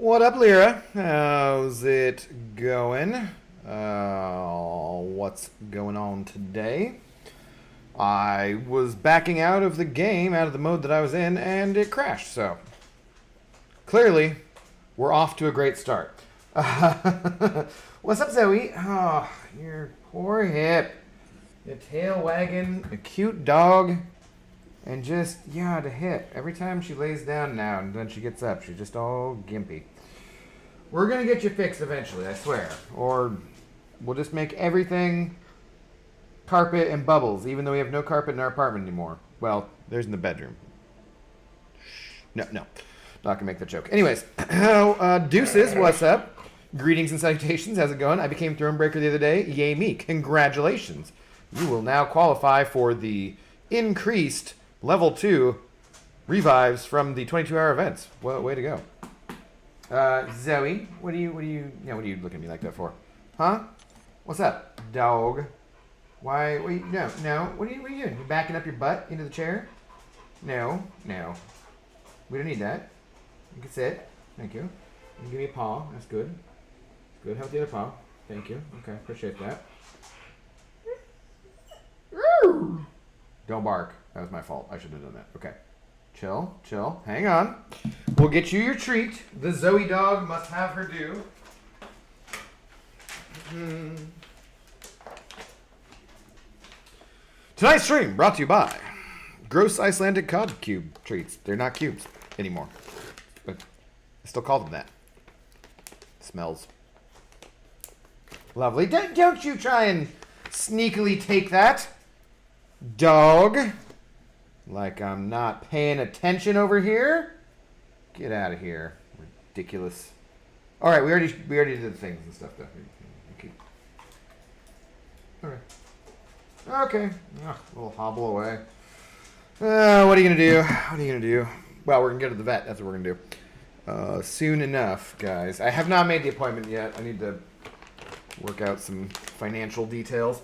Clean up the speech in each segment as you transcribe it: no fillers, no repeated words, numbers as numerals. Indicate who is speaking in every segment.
Speaker 1: What up, Lyra? How's it going? What's going on today? I was backing out of the game, out of the mode that I was in, and it crashed, so clearly we're off to a great start. What's up, Zoe? Oh, your poor hip. Your tail wagging, a cute dog, and just, yeah, the hip. Every time she lays down now and then she gets up, she's just all gimpy. We're going to get you fixed eventually, I swear. Or we'll just make everything carpet and bubbles, even though we have no carpet in our apartment anymore. Well, there's in the bedroom. No. Not going to make that joke. Anyways, Deuces, what's up? Greetings and salutations. How's it going? I became Thronebreaker the other day. Yay me. Congratulations. You will now qualify for the increased level 2 revives from the 22-hour events. Well, way to go. Zoe, what are you looking at me like that for? Huh? What's up, dog? Why, no, what are you doing? You backing up your butt into the chair? No. We don't need that. You can sit. Thank you. You can give me a paw. That's good. Good. How about the other paw? Thank you. Okay, appreciate that. Don't bark. That was my fault. I should have done that. Okay. Chill. Hang on. We'll get you your treat. The Zoe dog must have her due. Tonight's stream brought to you by Gross Icelandic Cod Cube treats. They're not cubes anymore, but I still call them that. Smells lovely. Don't you try and sneakily take that, dog. Like I'm not paying attention over here. Get out of here. Ridiculous. All right, we already did the things and stuff though. Okay. A little hobble away. What are you gonna do? Well, we're gonna go to the vet. That's what we're gonna do. Soon enough, guys. I have not made the appointment yet. I need to work out some financial details.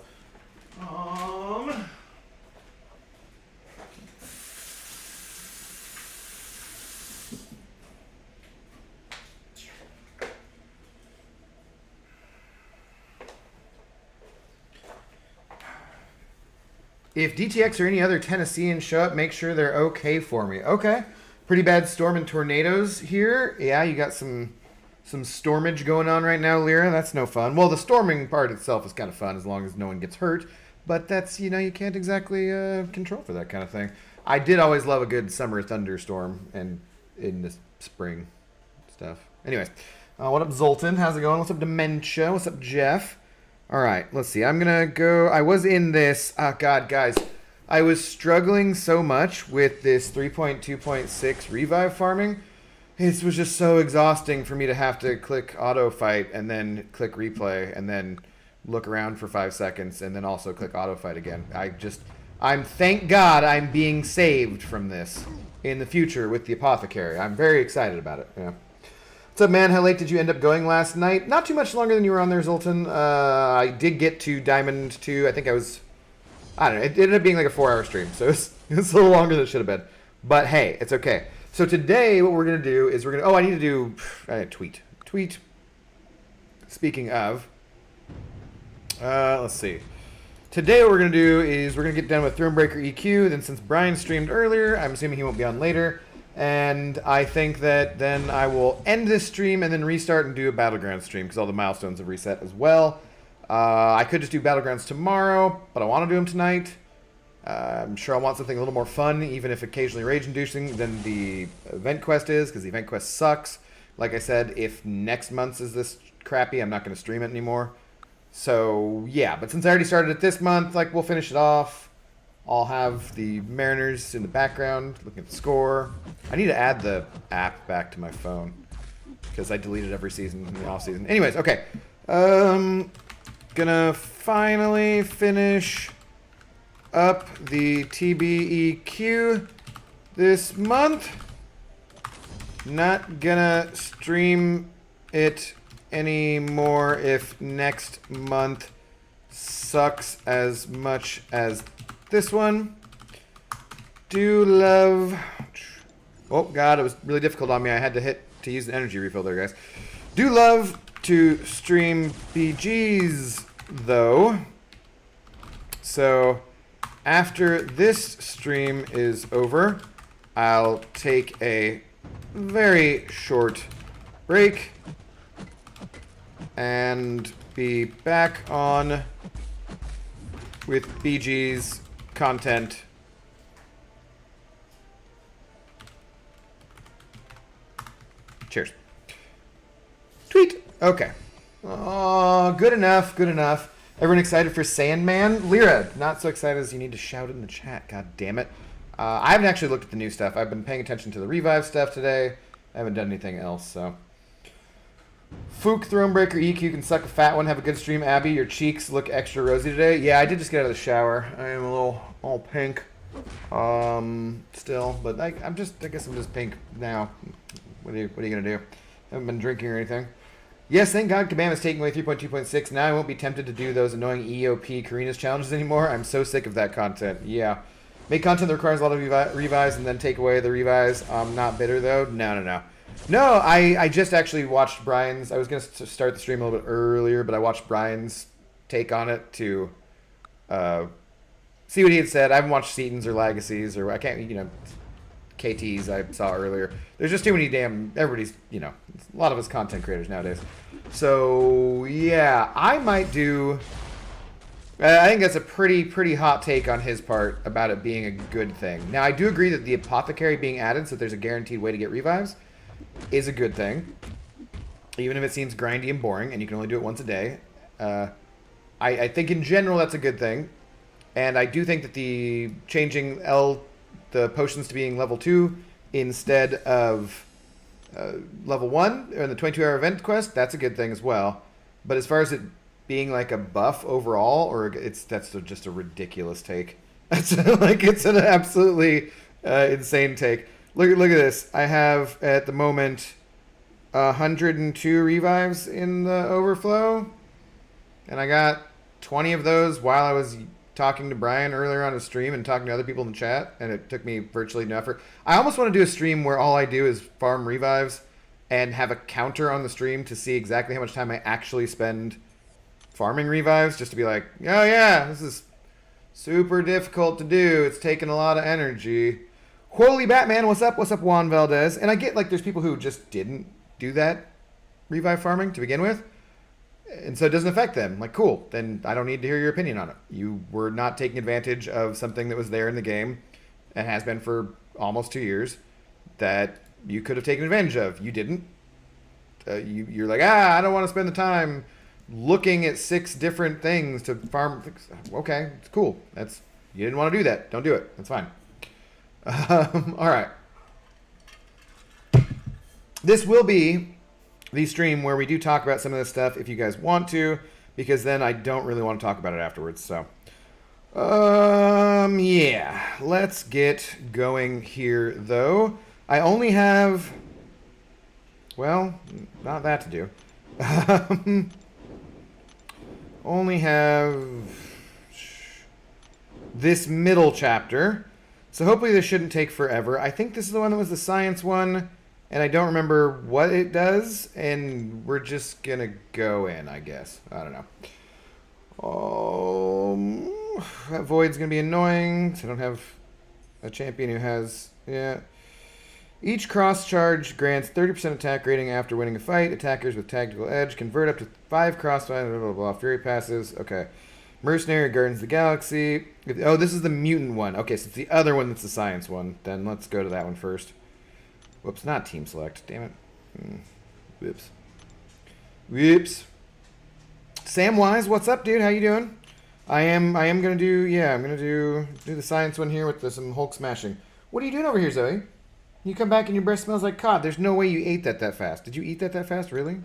Speaker 1: If DTX or any other Tennesseans show up, make sure they're okay for me. Okay. Pretty bad storm and tornadoes here. Yeah, you got some stormage going on right now, Lyra. That's no fun. Well, the storming part itself is kind of fun as long as no one gets hurt. But that's, you can't exactly control for that kind of thing. I did always love a good summer thunderstorm and in the spring stuff. Anyways, what up, Zoltan? How's it going? What's up, Dementia? What's up, Jeff? All right, let's see. I'm going to go. I was in this. Oh, God, guys. I was struggling so much with this 3.2.6 revive farming. It was just so exhausting for me to have to click auto fight and then click replay and then look around for 5 seconds and then also click auto fight again. Thank God I'm being saved from this in the future with the apothecary. I'm very excited about it. Yeah. What's up, man? How late did you end up going last night? Not too much longer than you were on there, Zoltan. I did get to Diamond 2. I think I don't know. It ended up being like a 4-hour stream, so it's a little longer than it should have been. But hey, it's okay. So today, what we're going to do is I need to do a tweet. Speaking of, let's see. Today, what we're going to do is we're going to get done with Thronebreaker EQ. Then since Brian streamed earlier, I'm assuming he won't be on later. And I think that then I will end this stream and then restart and do a Battlegrounds stream because all the milestones have reset as well. I could just do Battlegrounds tomorrow, but I want to do them tonight. I'm sure I want something a little more fun, even if occasionally rage-inducing, than the event quest is, because the event quest sucks. Like I said, if next month's is this crappy, I'm not going to stream it anymore. So, yeah, but since I already started it this month, we'll finish it off. I'll have the Mariners in the background, looking at the score. I need to add the app back to my phone, because I deleted every season in the off-season. Anyways, okay. Gonna finally finish up the TBEQ this month. Not gonna stream it anymore if next month sucks as much as this one. Do love... Oh, God, it was really difficult on me. I had to hit to use an energy refill there, guys. Do love to stream BGs, though. So, after this stream is over, I'll take a very short break and be back on with BG's content. Cheers. Tweet. Okay. Oh, good enough. Good enough. Everyone excited for Sandman? Lyra, not so excited as you need to shout it in the chat. God damn it. I haven't actually looked at the new stuff. I've been paying attention to the revive stuff today. I haven't done anything else, so. Fook, Thronebreaker, EQ can suck a fat one. Have a good stream, Abby. Your cheeks look extra rosy today. Yeah, I did just get out of the shower. I am a little all pink. Still, but I guess I'm just pink now. What are you gonna do? Haven't been drinking or anything. Yes, thank God Kabam is taking away 3.2.6. Now I won't be tempted to do those annoying EOP Karina's challenges anymore. I'm so sick of that content. Yeah. Make content that requires a lot of revives and then take away the revives. I'm not bitter though. No. No, I just actually watched Brian's. I was going to start the stream a little bit earlier, but I watched Brian's take on it to see what he had said. I haven't watched Seaton's or Legacy's or I can't, KT's I saw earlier. There's just too many everybody's, a lot of us content creators nowadays. So, yeah, I might do, I think that's a pretty hot take on his part about it being a good thing. Now, I do agree that the Apothecary being added so there's a guaranteed way to get revives is a good thing. Even if it seems grindy and boring and you can only do it once a day. I think in general that's a good thing. And I do think that the changing the potions to being level 2 instead of level 1 in the 22-hour event quest, that's a good thing as well. But as far as it being like a buff overall, that's just a ridiculous take. It's an absolutely insane take. Look at this. I have at the moment 102 revives in the overflow, and I got 20 of those while I was talking to Brian earlier on a stream and talking to other people in the chat, and it took me virtually no effort. I almost want to do a stream where all I do is farm revives and have a counter on the stream to see exactly how much time I actually spend farming revives, just to be like, oh yeah, this is super difficult to do. It's taking a lot of energy. Holy Batman, what's up? What's up, Juan Valdez? And I get there's people who just didn't do that revive farming to begin with. And so it doesn't affect them. Cool. Then I don't need to hear your opinion on it. You were not taking advantage of something that was there in the game and has been for almost 2 years that you could have taken advantage of. You didn't. You're like, I don't want to spend the time looking at 6 different things to farm. Okay, it's cool. You didn't want to do that. Don't do it. That's fine. All right. This will be the stream where we do talk about some of this stuff if you guys want to, because then I don't really want to talk about it afterwards. So, yeah, let's get going here though. I only have, well, not that to do. Only have this middle chapter. So hopefully this shouldn't take forever. I think this is the one that was the science one. And I don't remember what it does, and we're just going to go in, I guess. I don't know. That void's going to be annoying, so I don't have a champion who has... Yeah. Each cross charge grants 30% attack rating after winning a fight. Attackers with tactical edge convert up to 5 cross... Blah, blah, blah, blah. Fury passes. Okay. Mercenary Gardens the Galaxy. Oh, this is the mutant one. Okay, so it's the other one that's the science one. Then let's go to that one first. Whoops, not team select. Damn it. Whoops. Samwise, what's up, dude? How you doing? I am gonna do, yeah, I'm gonna do the science one here with some Hulk smashing. What are you doing over here, Zoe? You come back and your breath smells like cod. There's no way you ate that fast. Did you eat that fast, really?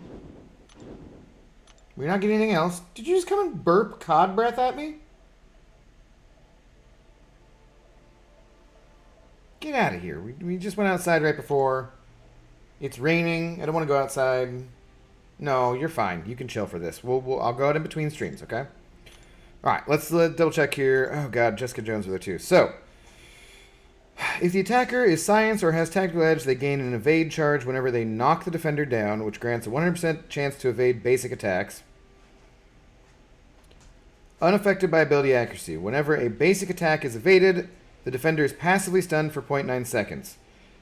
Speaker 1: We're not getting anything else. Did you just come and burp cod breath at me? Get out of here. We just went outside right before. It's raining. I don't want to go outside. No, you're fine. You can chill for this. I'll go out in between streams, okay? All right, let's double check here. Oh, God, Jessica Jones was there too. So, If the attacker is science or has tactical edge, they gain an evade charge whenever they knock the defender down, which grants a 100% chance to evade basic attacks. Unaffected by ability accuracy. Whenever a basic attack is evaded, the defender is passively stunned for 0.9 seconds.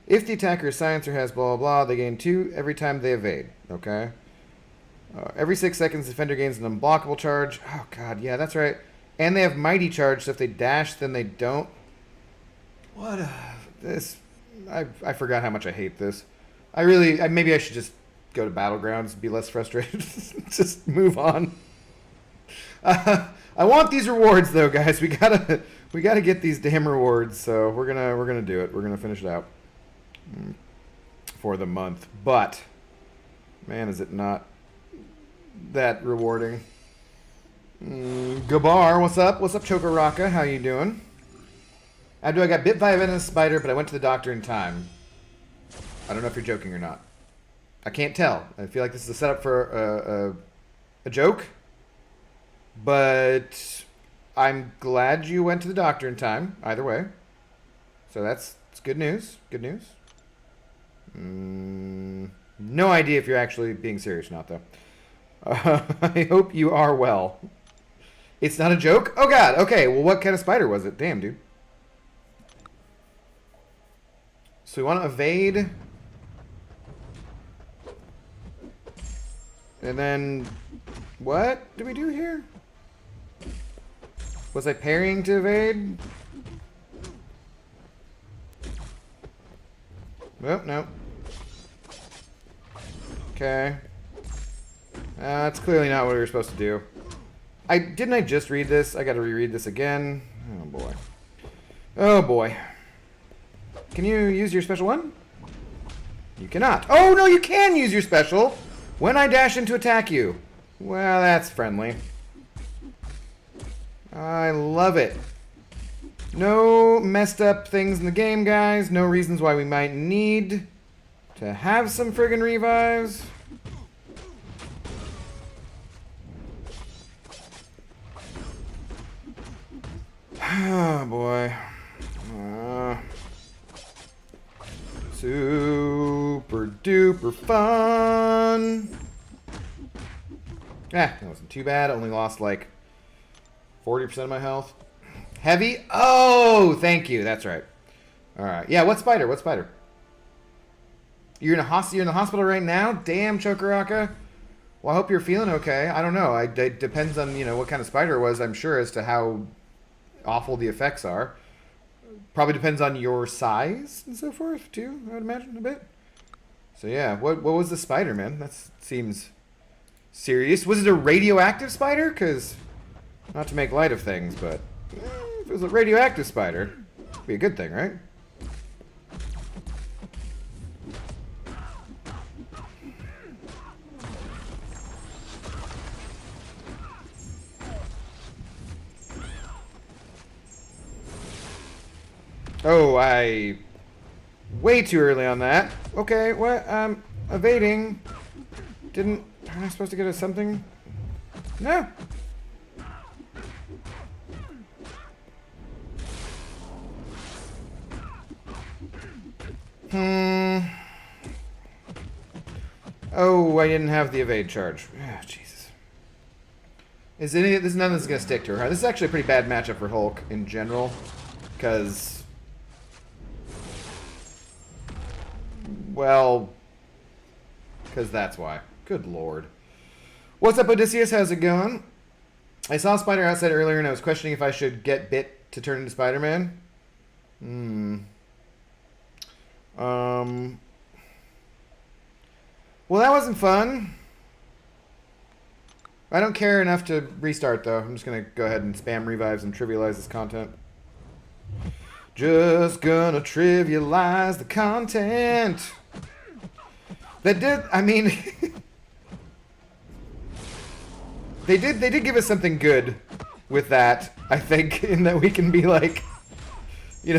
Speaker 1: If the attacker is science or has blah blah blah, they gain 2 every time they evade. Okay. Every 6 seconds, the defender gains an unblockable charge. Oh god, yeah, that's right. And they have mighty charge, so if they dash, then they don't. What this? I forgot how much I hate this. Maybe I should just go to Battlegrounds and be less frustrated. Just move on. I want these rewards though, guys. We gotta get these damn rewards. So we're gonna do it. We're gonna finish it out for the month. But man, is it not that rewarding? Gabar, what's up? What's up, Chokoraka? How you doing? I got bit by a venomous spider, but I went to the doctor in time. I don't know if you're joking or not. I can't tell. I feel like this is a setup for a joke. But I'm glad you went to the doctor in time, either way. So it's good news. Good news. No idea if you're actually being serious or not, though. I hope you are well. It's not a joke? Oh, God. Okay, well, what kind of spider was it? Damn, dude. So we want to evade. And then... what do we do here? Was I parrying to evade? Oh, no. Okay. That's clearly not what we were supposed to do. Didn't I just read this? I gotta reread this again. Oh, boy. Oh, boy. Can you use your special one? You cannot. Oh, no, you can use your special when I dash in to attack you. Well, that's friendly. I love it. No messed up things in the game, guys. No reasons why we might need to have some friggin' revives. Oh, boy. Super duper fun. That wasn't too bad. Only lost like 40% of my health. Heavy? Oh, thank you. That's right. All right. Yeah, what spider? What spider? You're in the hospital right now? Damn, Chokoraka. Well, I hope you're feeling okay. I don't know. It depends on, what kind of spider it was, I'm sure, as to how awful the effects are. Probably depends on your size and so forth, too, I would imagine, a bit. So, yeah. What was the spider, man? That seems serious. Was it a radioactive spider? Because, not to make light of things, but if it was a radioactive spider, it'd be a good thing, right? Oh, way too early on that. Okay, what? Evading. Aren't I supposed to get a something? No. Oh, I didn't have the evade charge. Oh, Jesus. None of this is going to stick to her. This is actually a pretty bad matchup for Hulk in general. Because... well... because that's why. Good lord. What's up, Odysseus? How's it going? I saw Spider outside earlier and I was questioning if I should get bit to turn into Spider-Man. Well, that wasn't fun. I don't care enough to restart, though. I'm just going to go ahead and spam revives and trivialize this content. Just gonna trivialize the content. That did, I mean... They did give us something good with that, I think, in that we can be like... They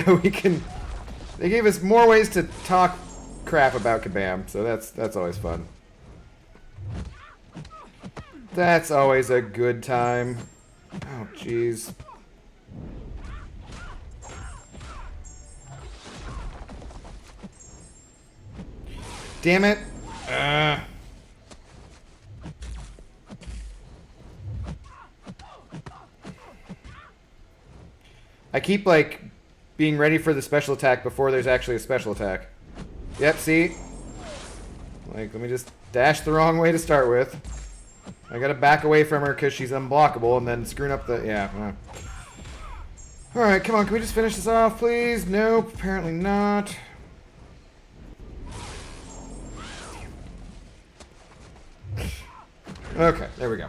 Speaker 1: gave us more ways to talk crap about Kabam, so that's always fun. That's always a good time. Oh, jeez. Damn it. I keep, like, being ready for the special attack before there's actually a special attack. Yep, see? Like, let me just dash the wrong way to start with. I gotta back away from her because she's unblockable and then screwing up the... Yeah. Alright, come on. Can we just finish this off, please? Nope, apparently not. Okay, there we go.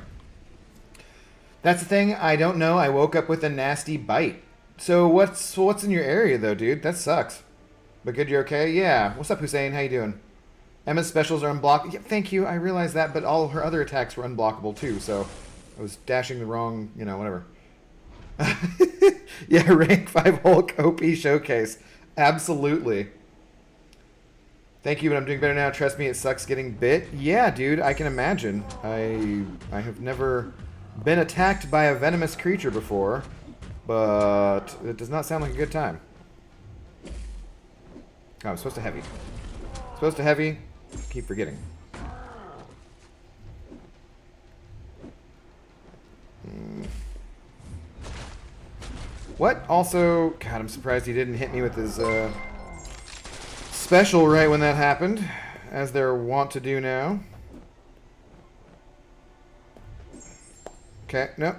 Speaker 1: That's the thing. I don't know. I woke up with a nasty bite. So what's in your area, though, dude? That sucks. But good, you're okay? Yeah. What's up, Hussein? How you doing? Emma's specials are unblockable. Yeah, thank you. I realized that, but all of her other attacks were unblockable, too. So I was dashing the wrong, you know, whatever. Yeah, rank 5 Hulk OP showcase. Absolutely. Thank you, but I'm doing better now. Trust me, it sucks getting bit. Yeah, dude, I can imagine. I have never been attacked by a venomous creature before, but it does not sound like a good time. Oh, I'm supposed to heavy. Supposed to heavy. Keep forgetting. What? Also, God, I'm surprised he didn't hit me with his special right when that happened, as they're wont to do now. Okay, nope.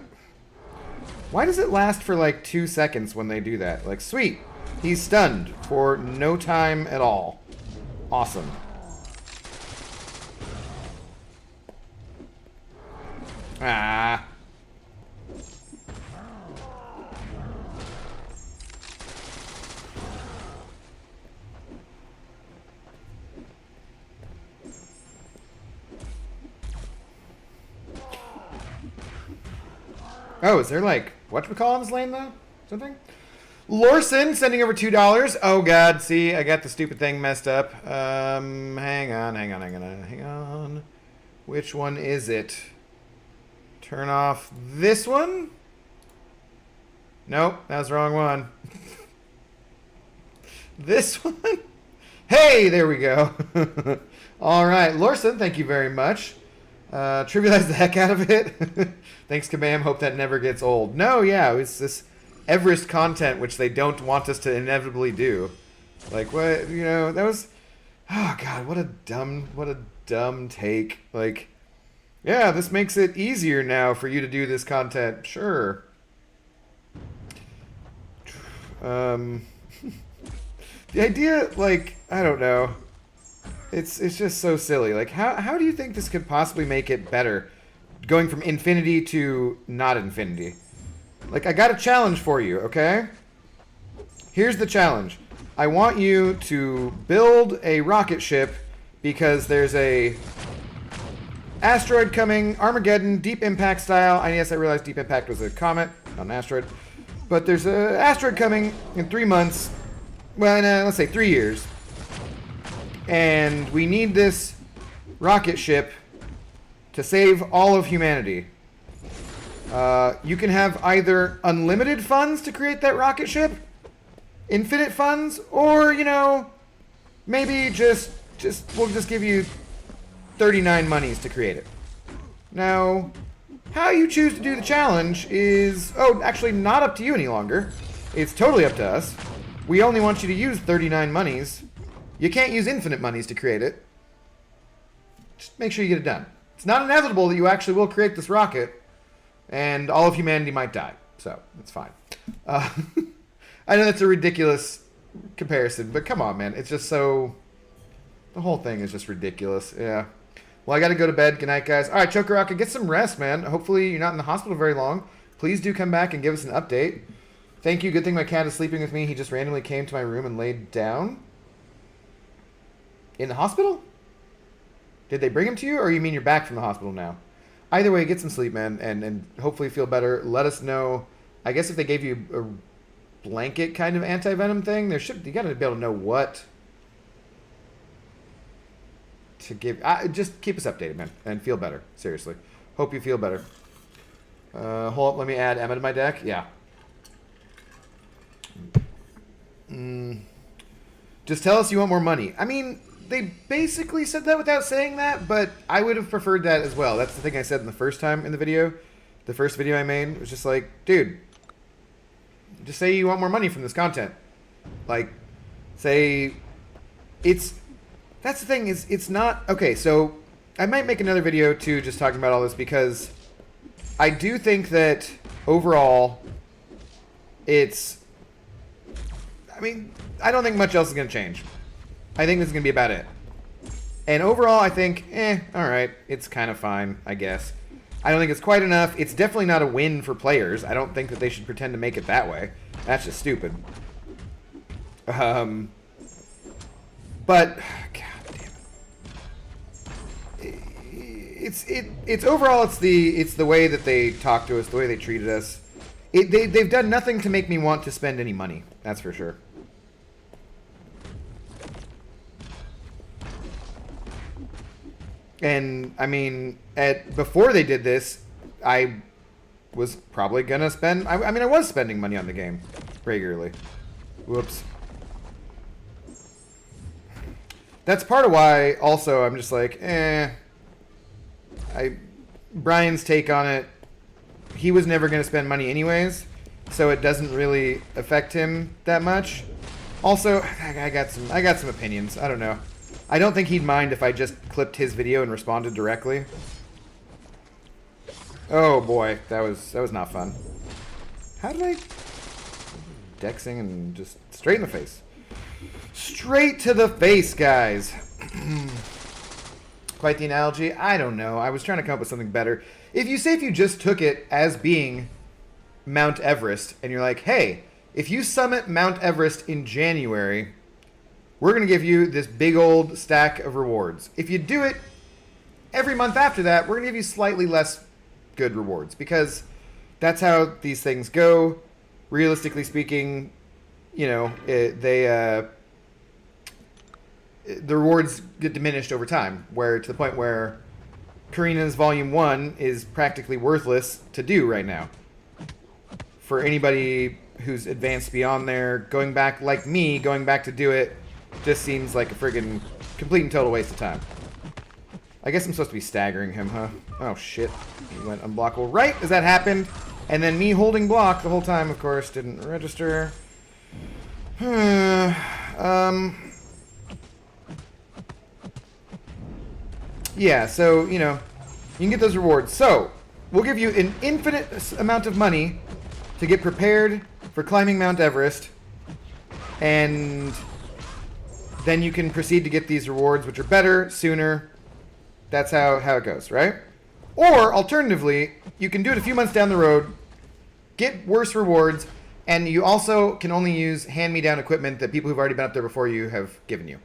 Speaker 1: Why does it last for like 2 seconds when they do that? Like, sweet. He's stunned for no time at all. Awesome. Ah. Oh, is there like, whatchamacallit in his lane though? Something? Lorson sending over $2. Oh god, see, I got the stupid thing messed up. Hang on. Which one is it? Turn off this one? Nope, that was the wrong one. This one? Hey, there we go. Alright, Lorson, thank you very much. Trivialize the heck out of it. Thanks, Kabam. Hope that never gets old. No, yeah, it's this Everest content which they don't want us to inevitably do. Like, what, you know, that was... Oh, God, what a dumb take. Like, yeah, this makes it easier now for you to do this content. Sure. The idea, like, I don't know. It's just so silly. Like, how do you think this could possibly make it better? Going from infinity to not infinity. Like, I got a challenge for you, okay? Here's the challenge. I want you to build a rocket ship because there's a asteroid coming, Armageddon, Deep Impact style. Yes, I realized Deep Impact was a comet, not an asteroid. But there's an asteroid coming in 3 months. Well, let's say 3 years. And we need this rocket ship to save all of humanity. You can have either unlimited funds to create that rocket ship, infinite funds, or, you know, maybe we'll just give you 39 monies to create it. Now, how you choose to do the challenge is, actually not up to you any longer. It's totally up to us. We only want you to use 39 monies. You can't use infinite monies to create it. Just make sure you get it done. It's not inevitable that you actually will create this rocket, and all of humanity might die. So, it's fine. I know that's a ridiculous comparison, but come on, man. It's just so... The whole thing is just ridiculous. Yeah. Well, I gotta go to bed. Good night, guys. Alright, Chokoraka, get some rest, man. Hopefully you're not in the hospital very long. Please do come back and give us an update. Thank you. Good thing my cat is sleeping with me. He just randomly came to my room and laid down. In the hospital? Did they bring him to you, or you mean you're back from the hospital now? Either way, get some sleep, man, and hopefully feel better. Let us know. I guess if they gave you a blanket kind of anti-venom thing, you gotta be able to know what to give. Just keep us updated, man, and feel better. Seriously. Hope you feel better. Hold up, let me add Emma to my deck. Yeah. Just tell us you want more money. I mean... they basically said that without saying that, but I would have preferred that as well. That's the thing I said in the first time in the video. The first video I made, it was just like, dude, just say you want more money from this content. Like, say, that's the thing, is it's not, okay, so I might make another video too just talking about all this, because I do think that overall it's, I mean, I don't think much else is going to change. I think this is going to be about it. And overall, I think, alright, it's kind of fine, I guess. I don't think it's quite enough. It's definitely not a win for players. I don't think that they should pretend to make it that way. That's just stupid. But, god damn it. It's overall, it's the way that they talk to us, the way they treated us. They've done nothing to make me want to spend any money. That's for sure. And, I mean, before they did this, I was probably going to spend... I mean, I was spending money on the game regularly. Whoops. That's part of why, also, I'm just like, Brian's take on it, he was never going to spend money anyways, so it doesn't really affect him that much. Also, I got some opinions. I don't know. I don't think he'd mind if I just clipped his video and responded directly. Oh boy, that was not fun. How did I... Dexing and just straight in the face. Straight to the face, guys. Quite the analogy. I don't know. I was trying to come up with something better. If you just took it as being Mount Everest, and you're like, hey, if you summit Mount Everest in January, we're going to give you this big old stack of rewards. If you do it every month after that, we're going to give you slightly less good rewards, because that's how these things go. Realistically speaking, you know, the rewards get diminished over time, where to the point where Karina's Volume 1 is practically worthless to do right now. For anybody who's advanced beyond there, going back, like me, going back to do it just seems like a friggin' complete and total waste of time. I guess I'm supposed to be staggering him, huh? Oh, shit. He went unblockable right as that happened. And then me holding block the whole time, of course, didn't register. Yeah, so, you know, you can get those rewards. So, we'll give you an infinite amount of money to get prepared for climbing Mount Everest. And then you can proceed to get these rewards, which are better, sooner. That's how it goes, right? Or, alternatively, you can do it a few months down the road, get worse rewards, and you also can only use hand-me-down equipment that people who've already been up there before you have given you.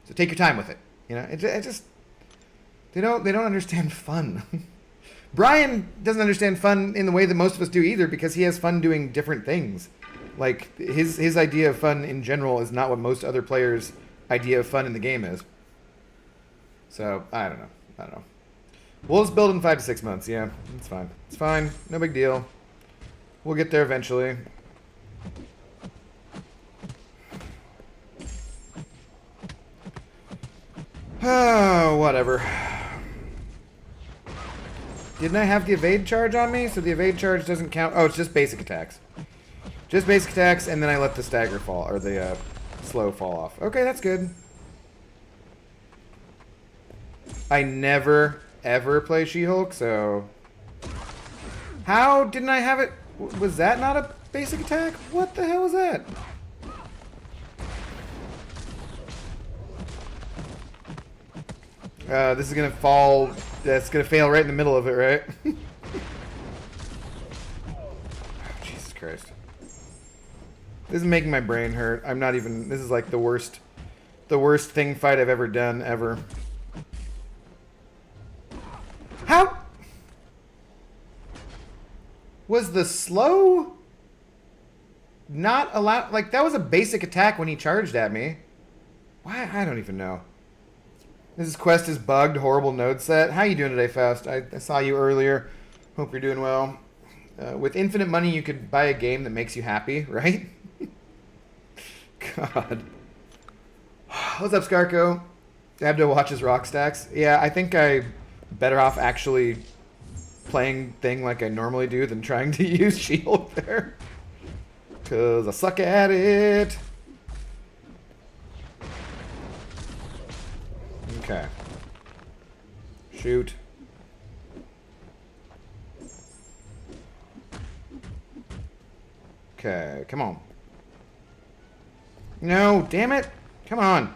Speaker 1: So take your time with it. You know, it just... They don't understand fun. Brian doesn't understand fun in the way that most of us do either, because he has fun doing different things. Like, his idea of fun in general is not what most other players' idea of fun in the game is. So, I don't know. We'll just build in 5 to 6 months. Yeah, it's fine. It's fine. No big deal. We'll get there eventually. Oh, whatever. Didn't I have the evade charge on me? So the evade charge doesn't count. Oh, it's just basic attacks. Just basic attacks, and then I let the stagger fall, or the slow fall off. Okay, that's good. I never, ever play She-Hulk, so... How didn't I have it? Was that not a basic attack? What the hell was that? This is gonna fall... That's gonna fail right in the middle of it, right? Oh, Jesus Christ. This is making my brain hurt. I'm not even... This is like the worst thing fight I've ever done, ever. How... Was the slow not allowed? Like, that was a basic attack when he charged at me. Why? I don't even know. This quest is bugged. Horrible node set. How you doing today, Faust? I saw you earlier. Hope you're doing well. With infinite money, you could buy a game that makes you happy, right? God. What's up, Scarco? Abdo watches rock stacks. Yeah, I think I better off actually playing thing like I normally do than trying to use shield there. Because I suck at it. Okay. Shoot. Okay, come on. No, damn it. Come on.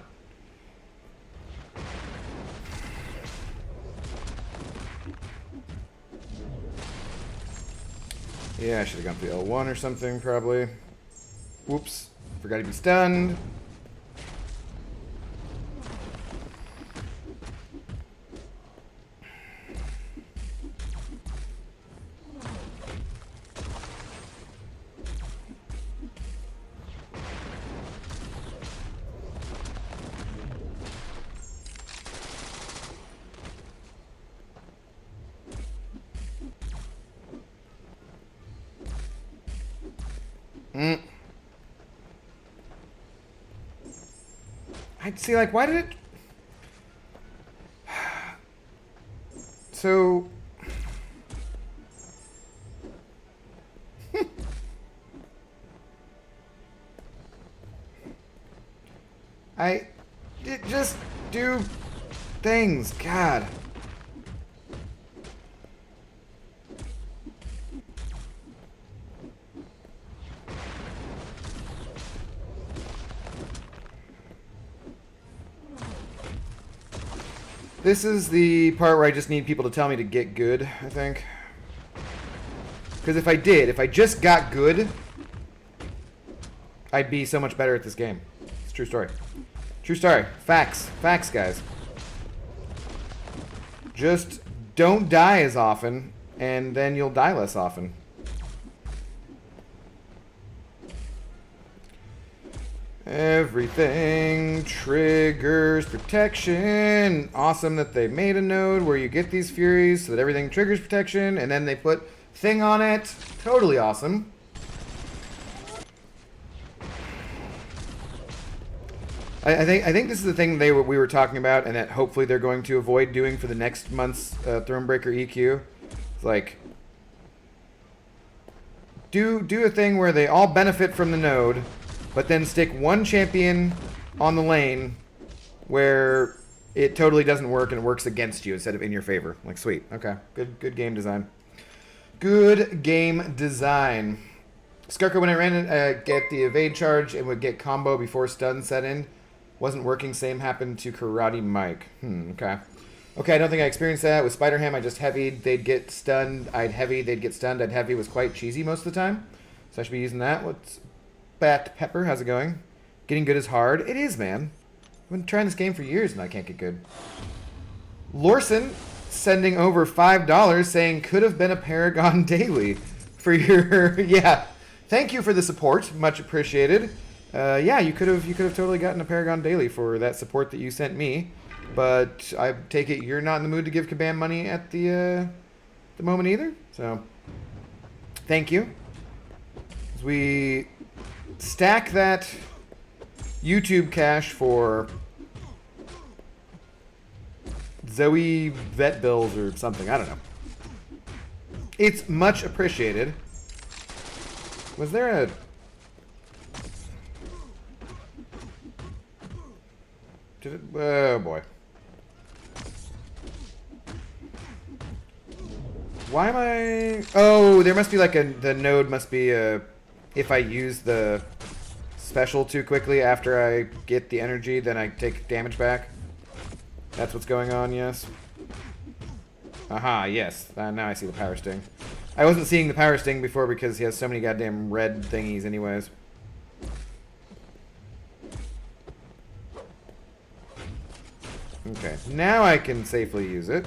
Speaker 1: Yeah, I should have gone for the L1 or something, probably. Whoops. Forgot to be stunned. I'd see, like, why did it... So... just do things, God. This is the part where I just need people to tell me to get good, I think. Because if I just got good, I'd be so much better at this game. It's a true story. True story. Facts. Facts, guys. Just don't die as often, and then you'll die less often. Everything triggers protection. Awesome that they made a node where you get these Furies so that everything triggers protection, and then they put thing on it. Totally awesome. I think this is the thing we were talking about, and that hopefully they're going to avoid doing for the next month's Thronebreaker EQ. It's like do a thing where they all benefit from the node, but then stick one champion on the lane where it totally doesn't work and it works against you instead of in your favor. Like, sweet. Okay. Good game design. Good game design. Skarka, when I ran it, get the evade charge and would get combo before stun set in. Wasn't working. Same happened to Karate Mike. Okay. Okay, I don't think I experienced that. With Spider-Ham, I just heavied. They'd get stunned. I'd heavy. They'd get stunned. I'd heavy. It was quite cheesy most of the time. So I should be using that. What's Bat Pepper? How's it going? Getting good is hard. It is, man. I've been trying this game for years and I can't get good. Lorson sending over $5 saying could have been a Paragon daily for your... Yeah. Thank you for the support. Much appreciated. Yeah, you could have totally gotten a Paragon daily for that support that you sent me, but I take it you're not in the mood to give Kabam money at the moment either. So, thank you. As we stack that YouTube cash for Zoe vet bills or something. I don't know. It's much appreciated. Was there a... Did it? Oh, boy. Why am I... Oh, there must be like a... The node must be a... If I use the special too quickly after I get the energy, then I take damage back. That's what's going on, yes. Aha, yes. Now I see the power sting. I wasn't seeing the power sting before because he has so many goddamn red thingies anyways. Okay, now I can safely use it.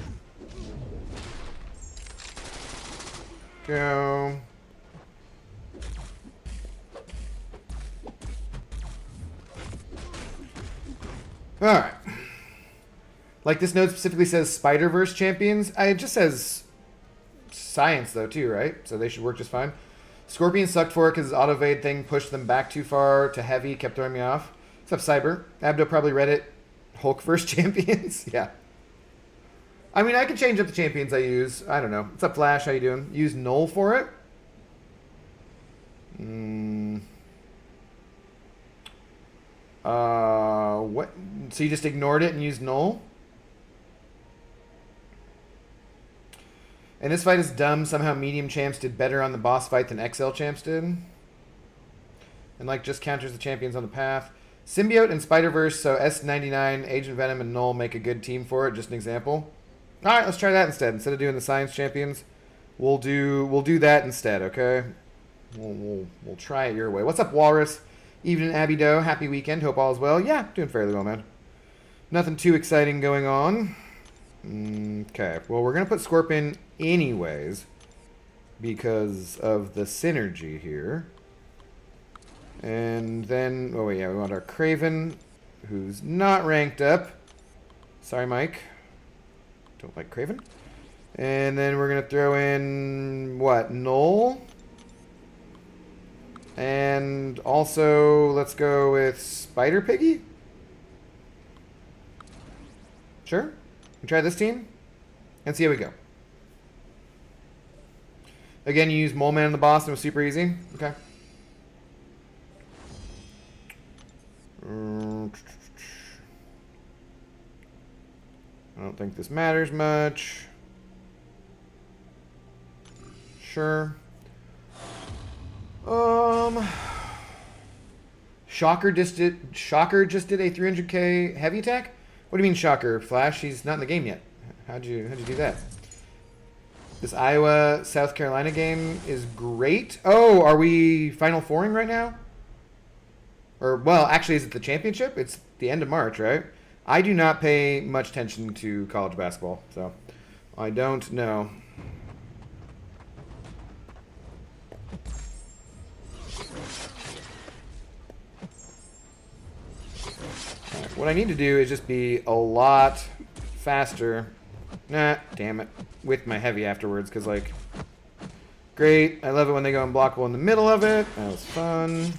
Speaker 1: Go. Alright. Like this note specifically says Spider-Verse champions. It just says science though too, right? So they should work just fine. Scorpion sucked for it because his auto-evade thing pushed them back too far to heavy, kept throwing me off. What's up, Cyber? Abdo probably read it Hulk first champions? Yeah. I mean, I can change up the champions I use. I don't know. What's up, Flash? How you doing? Use Null for it? What? So you just ignored it and used Null? And this fight is dumb. Somehow medium champs did better on the boss fight than XL champs did. And like just counters the champions on the path. Symbiote and Spider-Verse, so S99, Agent Venom, and Null make a good team for it. Just an example. All right, let's try that instead. Instead of doing the Science Champions, we'll do that instead. Okay, we'll try it your way. What's up, Walrus? Evening, Abby Doe. Happy weekend. Hope all is well. Yeah, doing fairly well, man. Nothing too exciting going on. Okay, well, we're gonna put Scorpion anyways because of the synergy here. And then, oh yeah, we want our Craven, who's not ranked up. Sorry, Mike. Don't like Craven. And then we're going to throw in, what, Null? And also, let's go with Spider Piggy? Sure. We try this team and see how we go. Again, you use Mole Man on the boss and it was super easy. Okay. I don't think this matters much. Sure. Shocker just did a 300k heavy attack? What do you mean Shocker, Flash? He's not in the game yet. How'd you do that? This Iowa South Carolina game is great. Oh, are we Final Fouring right now? Or, well, actually, is it the championship? It's the end of March, right? I do not pay much attention to college basketball, so I don't know. Right, what I need to do is just be a lot faster. Nah, damn it. With my heavy afterwards, because, like, great. I love it when they go unblockable in the middle of it. That was fun.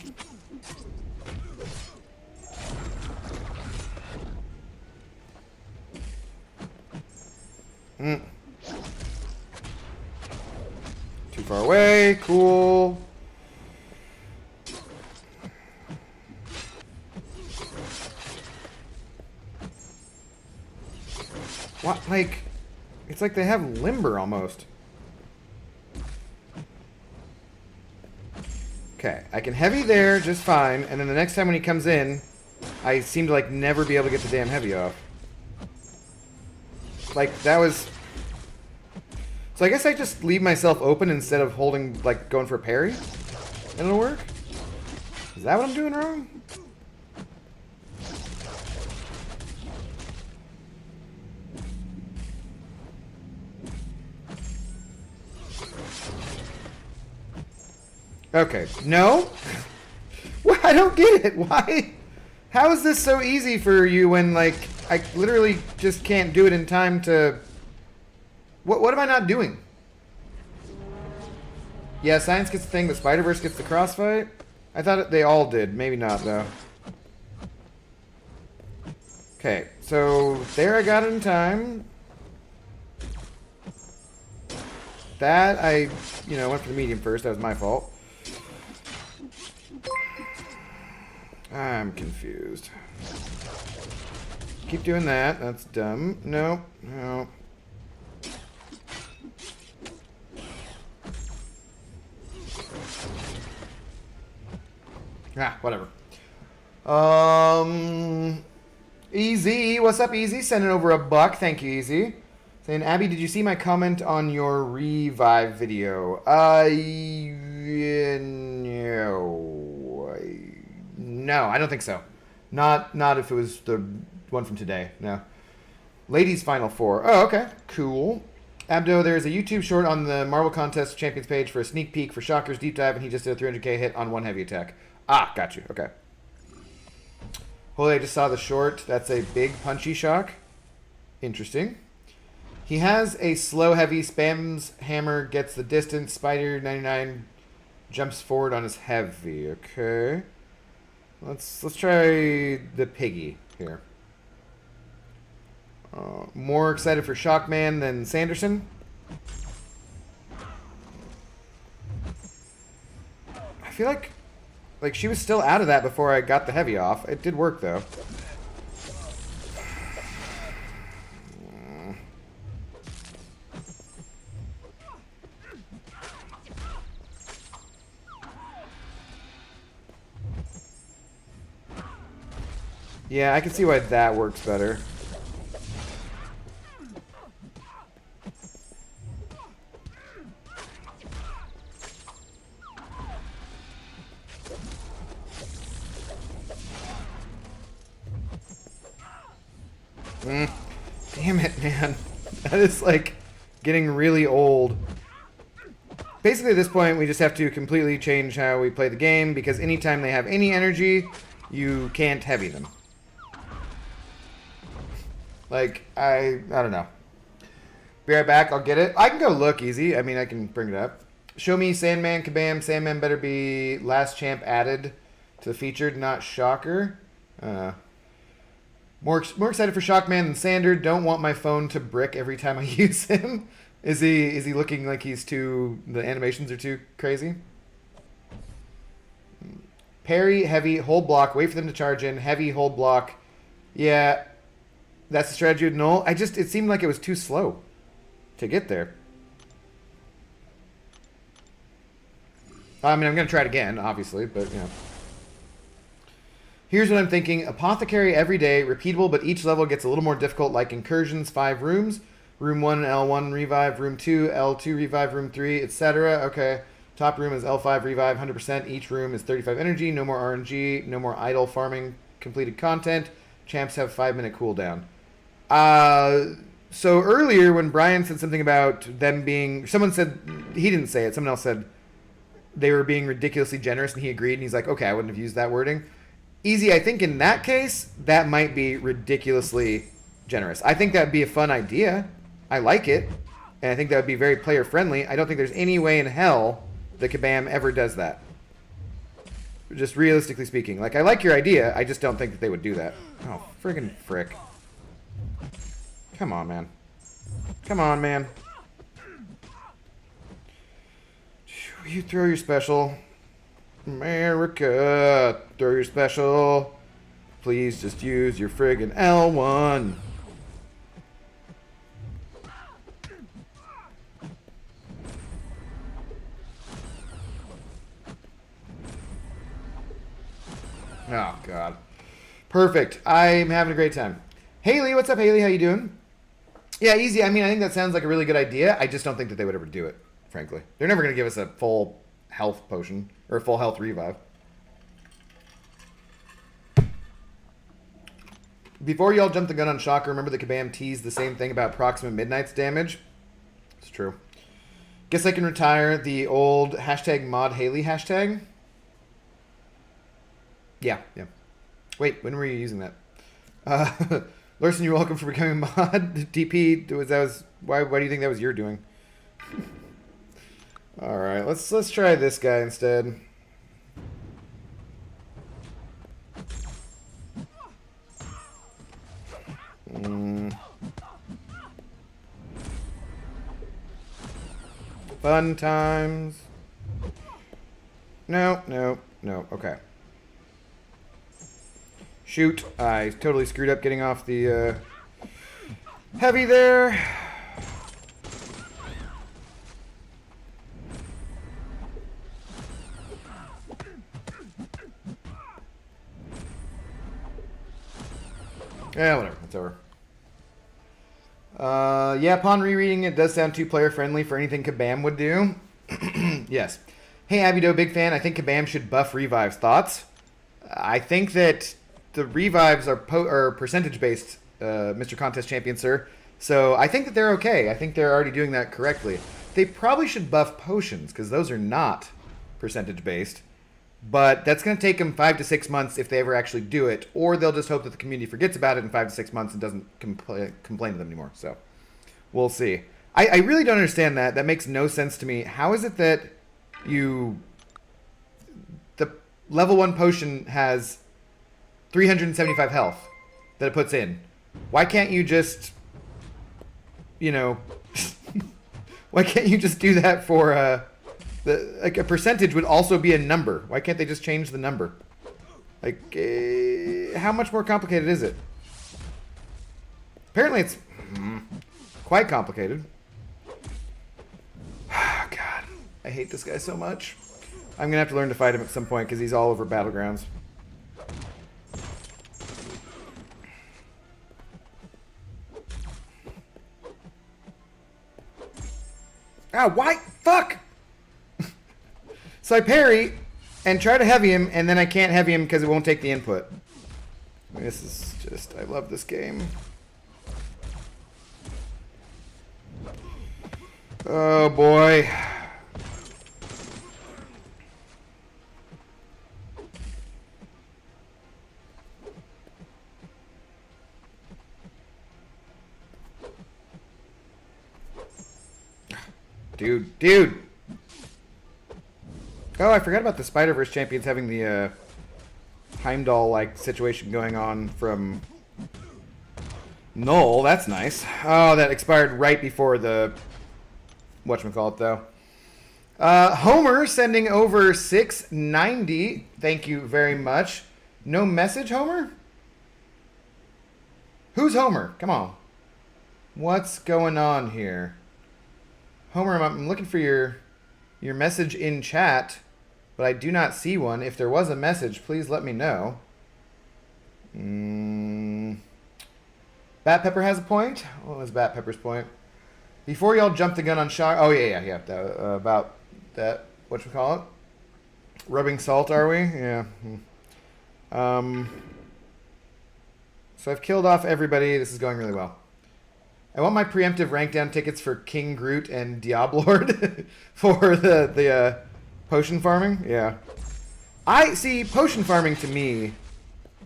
Speaker 1: Too far away. Cool. What? Like, it's like they have limber almost. Okay, I can heavy there just fine, and then the next time when he comes in, I seem to like never be able to get the damn heavy off. Like, that was... So I guess I just leave myself open instead of holding, like, going for a parry? And it'll work? Is that what I'm doing wrong? Okay. No? Well, I don't get it. Why? How is this so easy for you when, like, I literally just can't do it in time to... What am I not doing? Yeah, Science gets the thing, but Spider-Verse gets the crossfight? I thought they all did. Maybe not, though. Okay, so there I got it in time. That, I, went for the medium first. That was my fault. I'm confused. Keep doing that. That's dumb. No. Whatever. Easy. What's up, Easy? Sending over $1. Thank you, Easy. Saying, Abby, did you see my comment on your revive video? No, I don't think so. Not if it was the one from today. No. Ladies Final Four. Oh, okay. Cool. Abdo, there's a YouTube short on the Marvel Contest Champions page for a sneak peek for Shocker's Deep Dive, and he just did a 300k hit on one heavy attack. Ah, got you. Okay. Holy, I just saw the short. That's a big punchy shock. Interesting. He has a slow heavy, spams hammer, gets the distance. Spider 99 jumps forward on his heavy. Okay. Let's try the piggy here. More excited for Shockman than Sanderson. I feel like she was still out of that before I got the heavy off. It did work though. Yeah, I can see why that works better. Damn it, man. That is like getting really old. Basically at this point we just have to completely change how we play the game, because anytime they have any energy, you can't heavy them. Like, I don't know. Be right back, I'll get it. I can go look easy. I mean, I can bring it up. Show me Sandman, Kabam. Sandman better be last champ added to the featured, not Shocker. More excited for Shockman than Sander. Don't want my phone to brick every time I use him. Is he looking like he's too... The animations are too crazy? Parry, heavy, hold block. Wait for them to charge in. Heavy, hold block. Yeah... That's the strategy with Null. It seemed like it was too slow to get there. I mean, I'm going to try it again, obviously, but, you know. Here's what I'm thinking. Apothecary every day, repeatable, but each level gets a little more difficult, like incursions, 5 rooms. Room 1, L1 revive. Room 2, L2 revive. Room 3, etc. Okay. Top room is L5 revive, 100%. Each room is 35 energy. No more RNG. No more idle farming completed content. Champs have 5-minute cooldown. So earlier when Brian said something about them being... Someone said... He didn't say it. Someone else said they were being ridiculously generous, and he agreed, and he's like, okay, I wouldn't have used that wording. Easy, I think in that case, that might be ridiculously generous. I think that would be a fun idea. I like it. And I think that would be very player-friendly. I don't think there's any way in hell that Kabam ever does that. Just realistically speaking. Like, I like your idea, I just don't think that they would do that. Oh, friggin' frick. Come on, man. Come on, man. You throw your special. America, throw your special. Please just use your friggin' L1. Oh, God. Perfect. I'm having a great time. Haley, what's up, Haley? How you doing? Yeah, easy. I mean, I think that sounds like a really good idea. I just don't think that they would ever do it, frankly. They're never going to give us a full health potion or a full health revive. Before y'all jump the gun on Shocker, remember that Kabam teased the same thing about Proxima Midnight's damage? It's true. Guess I can retire the old hashtag mod Haley hashtag. Yeah. Wait, when were you using that? Larson, you're welcome for becoming a mod. DP, why do you think that was your doing? All right, let's try this guy instead. Fun times. No. Okay. Shoot. I totally screwed up getting off the heavy there. Yeah, whatever. It's over. Yeah, upon rereading it does sound too player friendly for anything Kabam would do. Yes. Hey, Abido, big fan. I think Kabam should buff revives. Thoughts? I think that the revives are percentage based, Mr. Contest Champion, sir. So I think that they're okay. I think they're already doing that correctly. They probably should buff potions, because those are not percentage based. But that's going to take them 5 to 6 months if they ever actually do it, or they'll just hope that the community forgets about it in 5 to 6 months and doesn't complain to them anymore. So we'll see. I really don't understand that. That makes no sense to me. How is it that the level 1 potion has 375 health that it puts in? Why can't you just you know, why can't you just do that for like a percentage would also be a number? Why can't they just change the number? Like, how much more complicated is it? Apparently it's quite complicated. God, I hate this guy so much. I'm gonna have to learn to fight him at some point because he's all over Battlegrounds. Ah, why? Fuck! So I parry and try to heavy him, and then I can't heavy him because it won't take the input. This is just... I love this game. Oh, boy. Dude. Oh, I forgot about the Spider-Verse champions having the Heimdall-like situation going on from Null. That's nice. Oh, that expired right before the whatchamacallit, though. Homer sending over 690. Thank you very much. No message, Homer? Who's Homer? Come on. What's going on here? Homer, I'm looking for your message in chat, but I do not see one. If there was a message, please let me know. Bat Pepper has a point. What was Bat Pepper's point? Before y'all jump the gun on Shock... Oh, yeah. About that... Whatchamacallit? Rubbing salt, are we? Yeah. So I've killed off everybody. This is going really well. I want my preemptive rank down tickets for King Groot and Diablord for the potion farming. Yeah. I see potion farming to me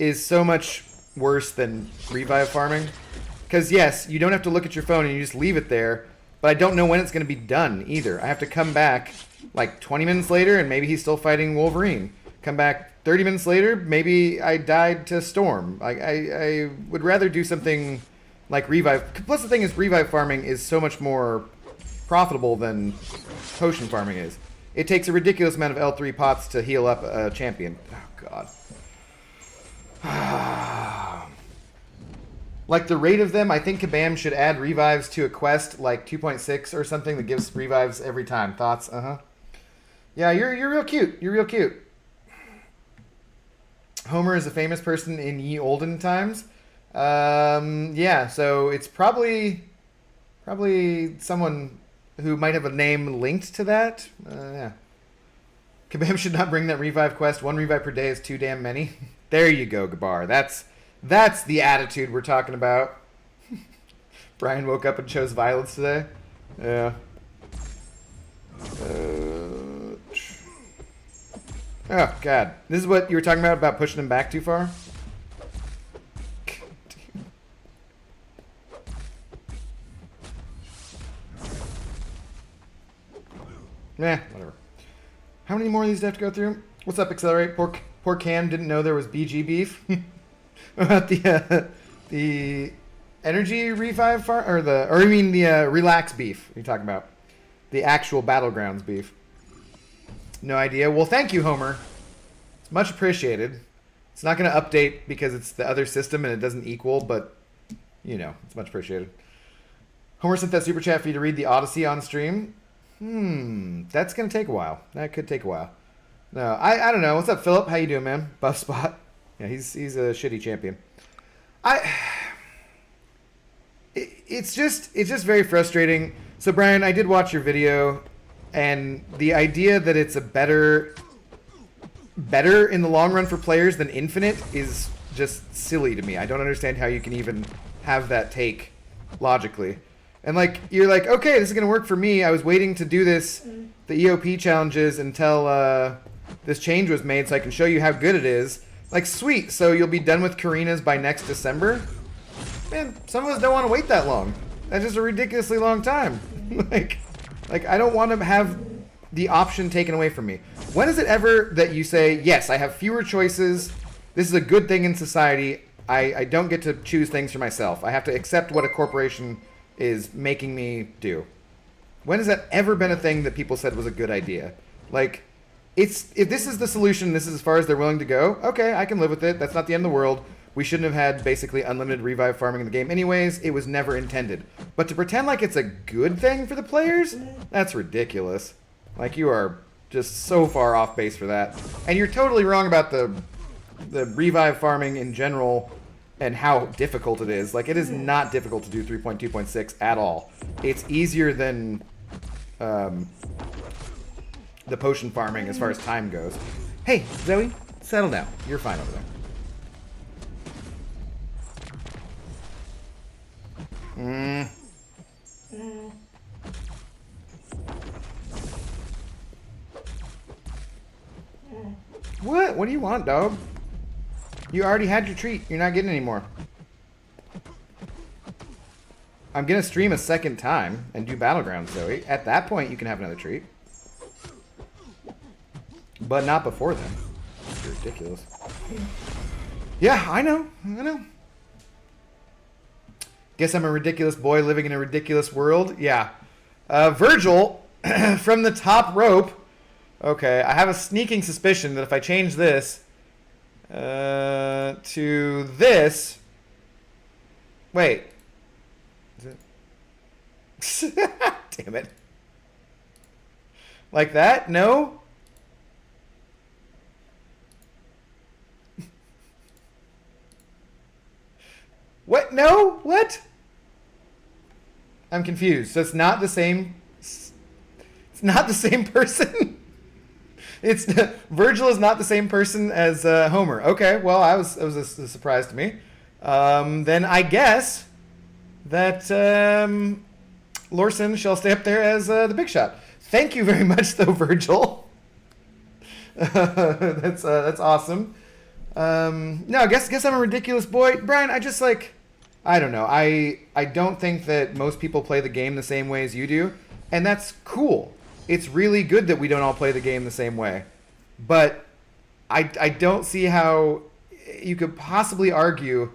Speaker 1: is so much worse than revive farming. Because yes, you don't have to look at your phone and you just leave it there, but I don't know when it's going to be done either. I have to come back like 20 minutes later and maybe he's still fighting Wolverine. Come back 30 minutes later, maybe I died to Storm. I would rather do something like revive. Plus the thing is, revive farming is so much more profitable than potion farming is. It takes a ridiculous amount of L3 pots to heal up a champion. Oh, God. Like the rate of them, I think Kabam should add revives to a quest like 2.6 or something that gives revives every time. Thoughts? Uh-huh. Yeah, you're real cute. You're real cute. Homer is a famous person in ye olden times. Yeah, so it's probably someone who might have a name linked to that. Yeah. Kabam should not bring that revive quest. 1 revive per day is too damn many. There you go, Gabar. That's the attitude we're talking about. Brian woke up and chose violence today. Yeah. Oh, God. This is what you were talking about pushing him back too far? Whatever. How many more of these do I have to go through? What's up, Accelerate? Poor Cam didn't know there was BG beef. About the energy revive farm, or I mean the relax beef you're talking about. The actual Battlegrounds beef. No idea. Well, thank you, Homer. It's much appreciated. It's not going to update because it's the other system and it doesn't equal, but, you know, it's much appreciated. Homer sent that super chat for you to read the Odyssey on stream. That's going to take a while. That could take a while. No, I don't know. What's up, Philip? How you doing, man? Buff Spot. Yeah, he's a shitty champion. It's just very frustrating. So, Brian, I did watch your video, and the idea that it's a better in the long run for players than Infinite is just silly to me. I don't understand how you can even have that take logically. And like you're like, okay, this is gonna work for me. I was waiting to do this, the EOP challenges until this change was made, so I can show you how good it is. Like, sweet. So you'll be done with Karina's by next December. Man, some of us don't want to wait that long. That's just a ridiculously long time. like I don't want to have the option taken away from me. When is it ever that you say, yes, I have fewer choices. This is a good thing in society. I don't get to choose things for myself. I have to accept what a corporation is making me do. When has that ever been a thing that people said was a good idea? Like, if this is the solution, this is as far as they're willing to go, okay, I can live with it. That's not the end of the world. We shouldn't have had basically unlimited revive farming in the game anyways. It was never intended. But to pretend like it's a good thing for the players, that's ridiculous. Like, you are just so far off base for that. And you're totally wrong about the revive farming in general and how difficult it is. Like, it is not difficult to do 3.2.6 at all. It's easier than the potion farming as far as time goes. Hey, Zoe, settle down. You're fine over there. What? What do you want, dog? You already had your treat. You're not getting any more. I'm going to stream a second time and do Battlegrounds, Zoe. At that point, you can have another treat. But not before then. You're ridiculous. Yeah, I know. I know. Guess I'm a ridiculous boy living in a ridiculous world. Yeah. Virgil, from the top rope. Okay, I have a sneaking suspicion that if I change this to this... Wait. Is it? Damn it. Like that? No? What? No? What? I'm confused. So it's not the same... It's not the same person? It's Virgil is not the same person as Homer. Okay, well, it was a surprise to me. Then I guess that Lorson shall stay up there as the big shot. Thank you very much, though, Virgil. That's awesome. No, I guess I'm a ridiculous boy, Brian. I just I don't know. I don't think that most people play the game the same way as you do, and that's cool. It's really good that we don't all play the game the same way. But I don't see how you could possibly argue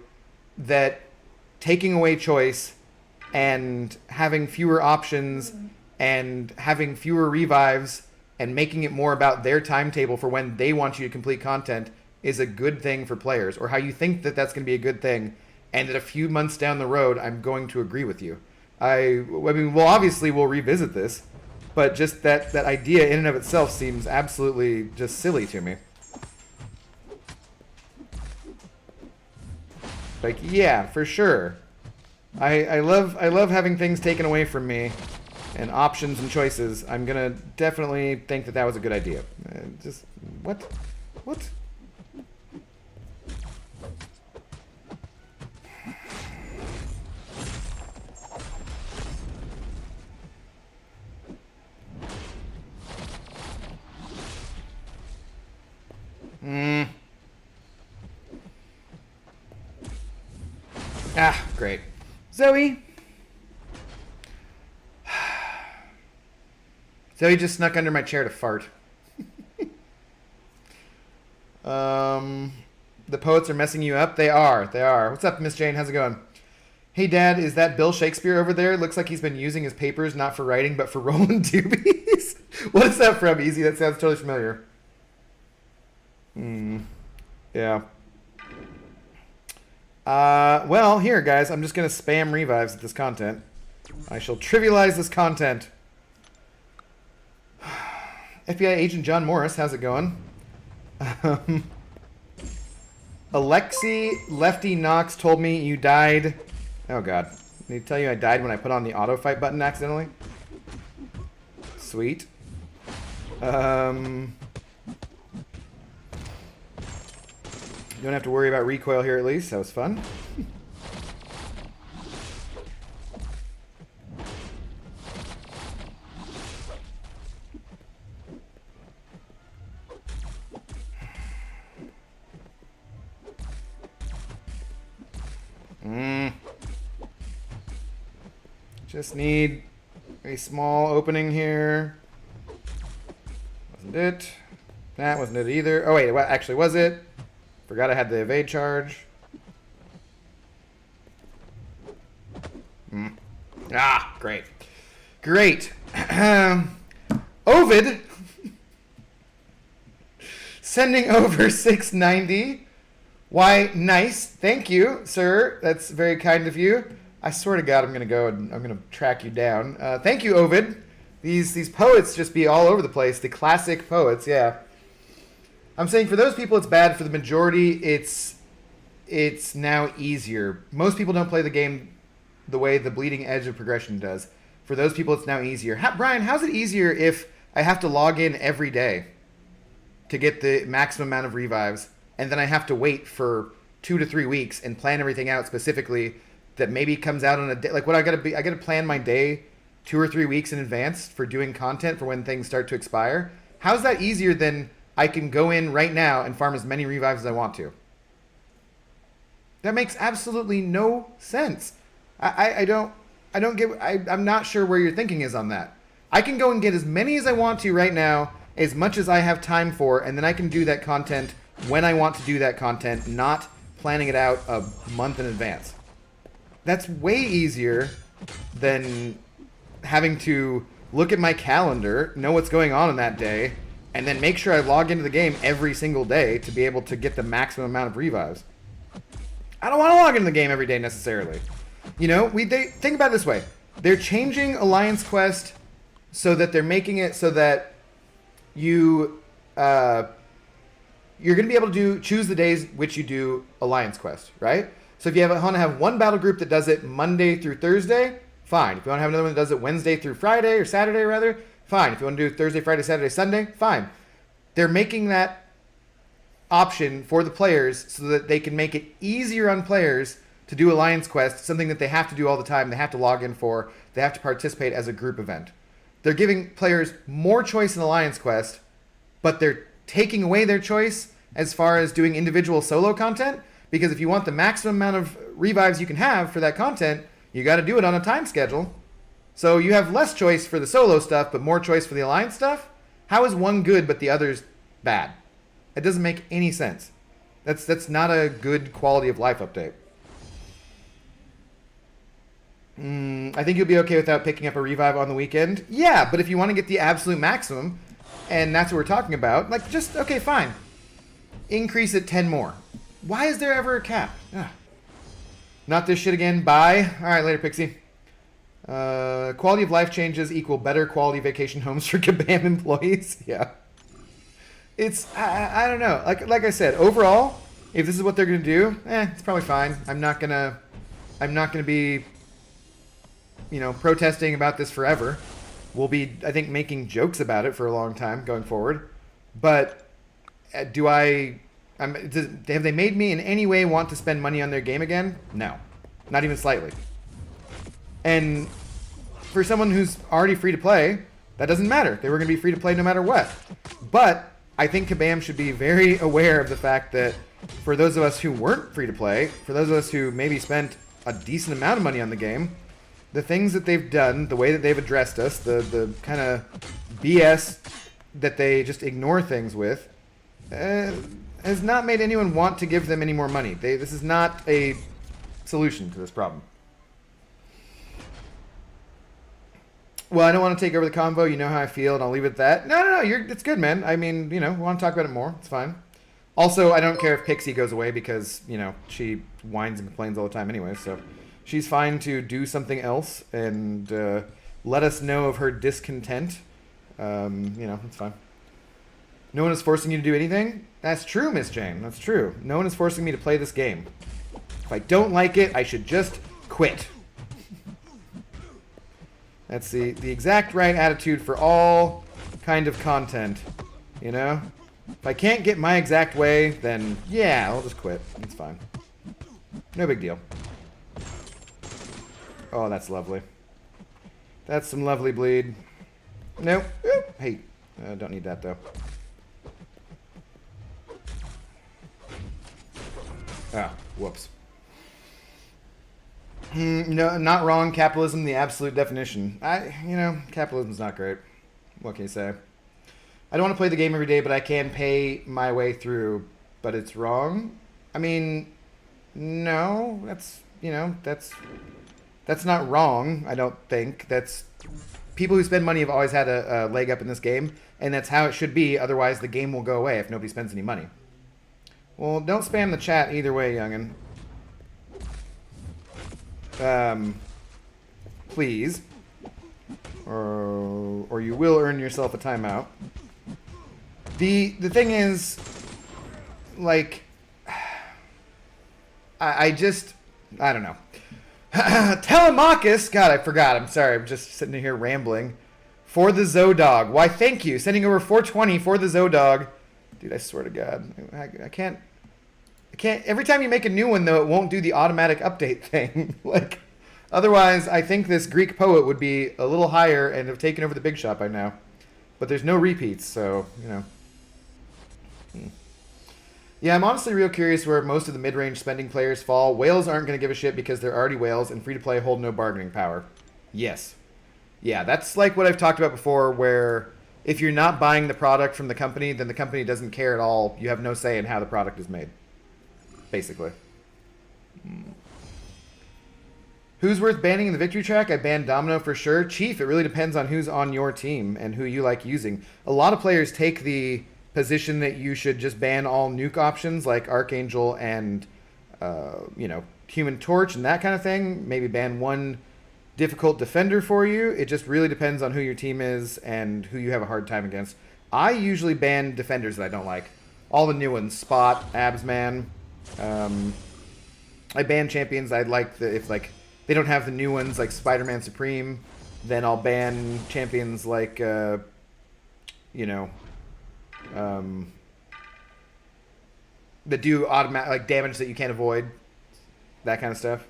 Speaker 1: that taking away choice and having fewer options and having fewer revives and making it more about their timetable for when they want you to complete content is a good thing for players, or how you think that that's going to be a good thing, and that a few months down the road I'm going to agree with you. I mean, well, obviously we'll revisit this. But just that idea in and of itself seems absolutely just silly to me. Like, yeah, for sure. I love having things taken away from me and options and choices. I'm gonna definitely think that was a good idea. Just what? What? Ah, great. Zoe. Zoe just snuck under my chair to fart. The poets are messing you up? They are. They are. What's up, Miss Jane? How's it going? Hey, Dad, is that Bill Shakespeare over there? Looks like he's been using his papers not for writing, but for rolling doobies. What is that from, Easy? That sounds totally familiar. Yeah. Well, here, guys. I'm just going to spam revives at this content. I shall trivialize this content. FBI Agent John Morris, how's it going? Alexi Lefty Knox told me you died. Oh, God. Did he tell you I died when I put on the auto fight button accidentally? Sweet. You don't have to worry about recoil here at least. That was fun. Just need a small opening here. Wasn't it? That wasn't it either. Oh wait, what actually was it? Forgot I had the evade charge. Ah, great. Great. Ovid sending over 690. Why, nice. Thank you, sir. That's very kind of you. I swear to God, I'm going to go and I'm going to track you down. Thank you, Ovid. These poets just be all over the place. The classic poets, yeah. I'm saying for those people, it's bad. For the majority, it's now easier. Most people don't play the game the way the bleeding edge of progression does. For those people, it's now easier. Brian, how's it easier if I have to log in every day to get the maximum amount of revives, and then I have to wait for 2 to 3 weeks and plan everything out specifically that maybe comes out on a day? Like, what I got to plan my day 2 or 3 weeks in advance for doing content for when things start to expire. How's that easier than I can go in right now and farm as many revives as I want to? That makes absolutely no sense. I'm not sure where your thinking is on that. I can go and get as many as I want to right now, as much as I have time for, and then I can do that content when I want to do that content, not planning it out a month in advance. That's way easier than having to look at my calendar, know what's going on in that day, and then make sure I log into the game every single day to be able to get the maximum amount of revives. I don't want to log into the game every day necessarily. You know, think about it this way. They're changing Alliance Quest so that they're making it so that you're going to be able to choose the days which you do Alliance Quest, right? So if you want to have one battle group that does it Monday through Thursday, fine. If you want to have another one that does it Wednesday through Friday, or Saturday rather, fine. If you want to do Thursday, Friday, Saturday, Sunday, fine. They're making that option for the players so that they can make it easier on players to do Alliance Quest, something that they have to do all the time, they have to log in for, they have to participate as a group event. They're giving players more choice in Alliance Quest, but they're taking away their choice as far as doing individual solo content, because if you want the maximum amount of revives you can have for that content, you got to do it on a time schedule. So you have less choice for the solo stuff, but more choice for the Alliance stuff. How is one good but the other's bad? It doesn't make any sense. That's not a good quality of life update. I think you'll be okay without picking up a revive on the weekend. Yeah, but if you want to get the absolute maximum, and that's what we're talking about, like, just, okay, fine. Increase it 10 more. Why is there ever a cap? Ugh. Not this shit again. Bye. All right, later, Pixie. Quality of life changes equal better quality vacation homes for Kabam employees. Yeah. It's, I don't know. Like I said, overall, if this is what they're going to do, it's probably fine. I'm not going to be, protesting about this forever. We'll be, I think, making jokes about it for a long time going forward. But have they made me in any way want to spend money on their game again? No. Not even slightly. And for someone who's already free to play, that doesn't matter. They were going to be free to play no matter what. But I think Kabam should be very aware of the fact that for those of us who weren't free to play, for those of us who maybe spent a decent amount of money on the game, the things that they've done, the way that they've addressed us, the kind of BS that they just ignore things with, has not made anyone want to give them any more money. This is not a solution to this problem. Well, I don't want to take over the convo. You know how I feel, and I'll leave it at that. No, it's good, man. I mean, we want to talk about it more. It's fine. Also, I don't care if Pixie goes away because, she whines and complains all the time anyway, so she's fine to do something else and let us know of her discontent. It's fine. No one is forcing you to do anything? That's true, Miss Jane. That's true. No one is forcing me to play this game. If I don't like it, I should just quit. That's the exact right attitude for all kind of content, If I can't get my exact way, then yeah, I'll just quit. It's fine. No big deal. Oh, that's lovely. That's some lovely bleed. Nope. Hey, don't need that though. Ah, whoops. No, not wrong. Capitalism, the absolute definition. Capitalism's not great. What can you say? I don't want to play the game every day, but I can pay my way through. But it's wrong. I mean, no. That's That's not wrong, I don't think. That's people who spend money have always had a leg up in this game, and that's how it should be. Otherwise, the game will go away if nobody spends any money. Well, don't spam the chat either way, youngin. Please. Or you will earn yourself a timeout. The thing is, like, I don't know. Telemachus! God, I forgot. I'm sorry. I'm just sitting here rambling. For the Zodog. Why, thank you. Sending over 420 for the Zodog. Dude, I swear to God. I can't... Every time you make a new one, though, it won't do the automatic update thing. Like, otherwise, I think this Greek poet would be a little higher and have taken over the big shot by now. But there's no repeats, so, you know. Yeah, I'm honestly real curious where most of the mid-range spending players fall. Whales aren't going to give a shit because they're already whales, and free-to-play hold no bargaining power. Yes. Yeah, that's like what I've talked about before, where if you're not buying the product from the company, then the company doesn't care at all. You have no say in how the product is made. Basically. Who's worth banning in the victory track? I ban Domino for sure. Chief, it really depends on who's on your team and who you like using. A lot of players take the position that you should just ban all nuke options like Archangel and, Human Torch and that kind of thing. Maybe ban one difficult defender for you. It just really depends on who your team is and who you have a hard time against. I usually ban defenders that I don't like. All the new ones. Spot, Absman. I ban champions I like if they don't have the new ones like Spider-Man Supreme. Then I'll ban champions like, that do automatic like damage that you can't avoid, that kind of stuff.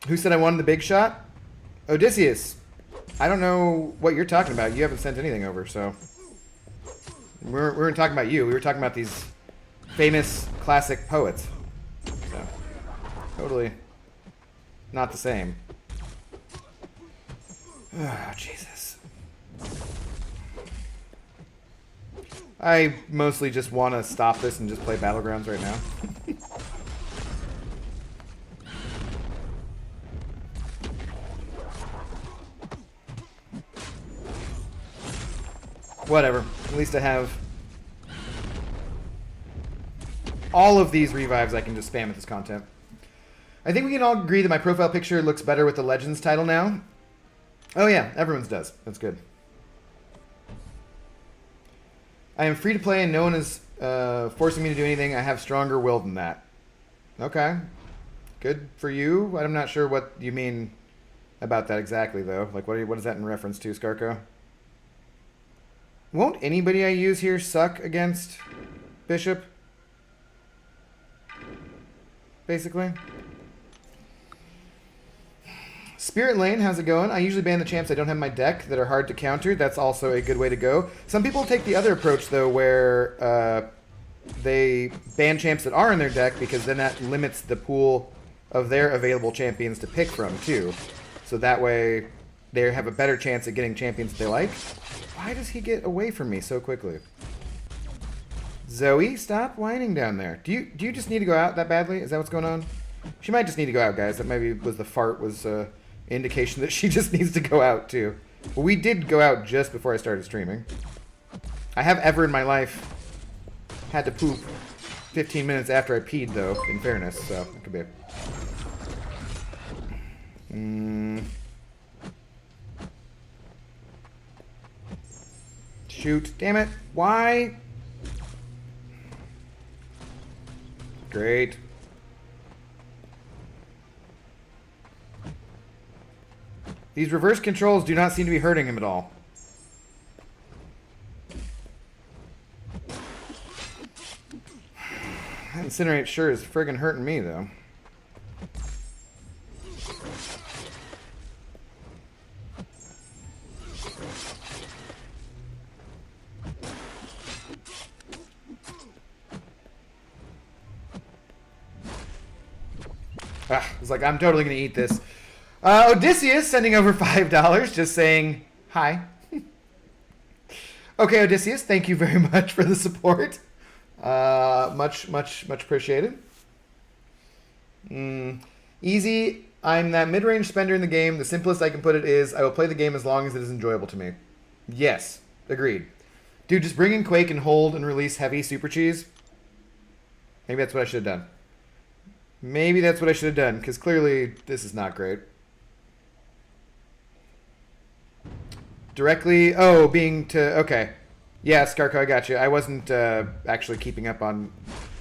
Speaker 1: Who said I wanted the big shot? Odysseus. I don't know what you're talking about. You haven't sent anything over, so we weren't talking about you. We were talking about these famous classic poets. So totally not the same. Oh, Jesus. I mostly just want to stop this and just play Battlegrounds right now. Whatever. At least I have all of these revives I can just spam with this content. I think we can all agree that my profile picture looks better with the Legends title now. Oh yeah, everyone's does. That's good. I am free to play and no one is forcing me to do anything. I have stronger will than that. Okay. Good for you. I'm not sure what you mean about that exactly, though. Like, what is that in reference to, Skarko? Won't anybody I use here suck against Bishop? Basically. Spirit Lane, how's it going? I usually ban the champs I don't have in my deck that are hard to counter. That's also a good way to go. Some people take the other approach, though, where they ban champs that are in their deck because then that limits the pool of their available champions to pick from, too. So that way they have a better chance at getting champions that they like. Why does he get away from me so quickly? Zoe, stop whining down there. Do you just need to go out that badly? Is that what's going on? She might just need to go out, guys. That maybe was the fart was indication that she just needs to go out, too. Well, we did go out just before I started streaming. I have ever in my life had to poop 15 minutes after I peed, though, in fairness, so it could be. Shoot. Damn it. Why? Great. These reverse controls do not seem to be hurting him at all. That Incinerate sure is friggin' hurting me, though. It's like, I'm totally going to eat this. Odysseus sending over $5, just saying hi. Okay, Odysseus, thank you very much for the support. Much appreciated. Easy. I'm that mid-range spender in the game. The simplest I can put it is I will play the game as long as it is enjoyable to me. Yes. Agreed. Dude, just bring in Quake and hold and release heavy super cheese. Maybe that's what I should have done. Maybe that's what I should have done, because clearly this is not great. Directly... Oh, being to... Okay. Yeah, Skarko, I got you. I wasn't actually keeping up on...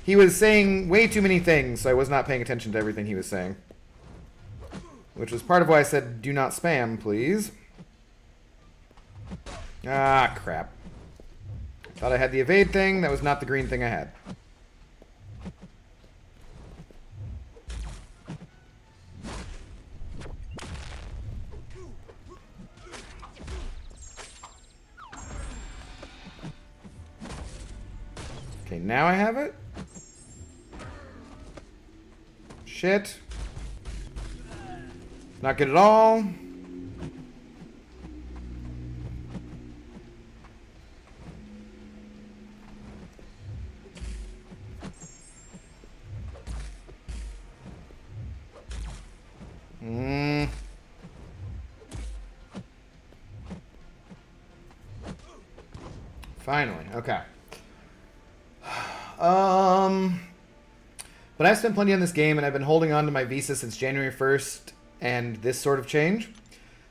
Speaker 1: He was saying way too many things, so I was not paying attention to everything he was saying. Which was part of why I said, do not spam, please. Ah, crap. Thought I had the evade thing. That was not the green thing I had. Okay, now I have it. Shit. Not good at all. Finally, okay. But I've spent plenty on this game, and I've been holding on to my Visa since January 1st, and this sort of change,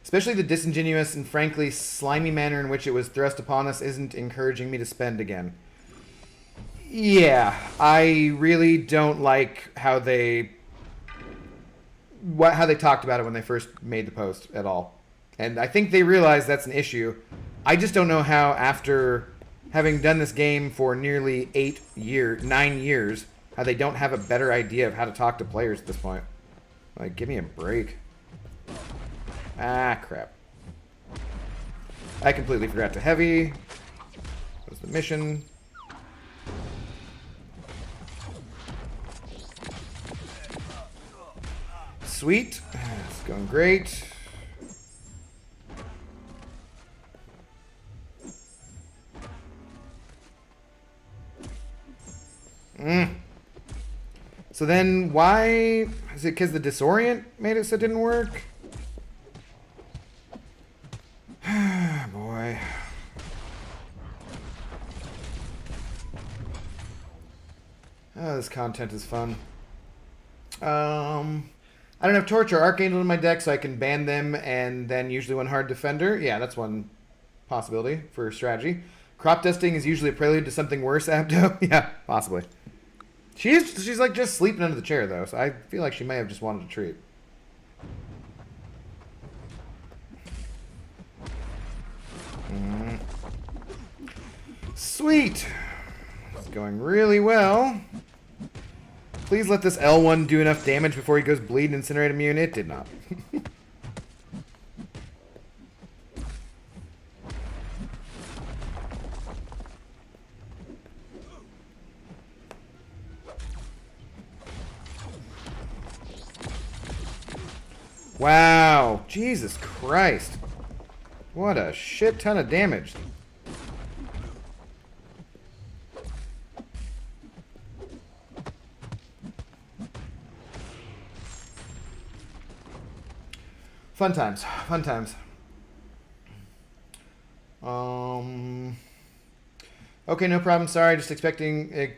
Speaker 1: especially the disingenuous and frankly slimy manner in which it was thrust upon us, isn't encouraging me to spend again. Yeah, I really don't like how they talked about it when they first made the post at all. And I think they realize that's an issue. I just don't know how, after having done this game for nearly 9 years, how they don't have a better idea of how to talk to players at this point. Like, give me a break. Ah, crap. I completely forgot to heavy. That was the mission. Sweet. It's going great. So then why... Is it because the disorient made it so it didn't work? Boy. Oh, this content is fun. I don't have Torch or Archangel in my deck, so I can ban them and then usually one hard defender. Yeah, that's one possibility for strategy. Crop dusting is usually a prelude to something worse, Abdo. Yeah, possibly. She's like just sleeping under the chair, though, so I feel like she may have just wanted a treat. Sweet! It's going really well. Please let this L1 do enough damage before he goes bleed and incinerate immune. It did not. Wow. Jesus Christ. What a shit ton of damage. Fun times. Fun times. Okay, no problem. Sorry, just expecting...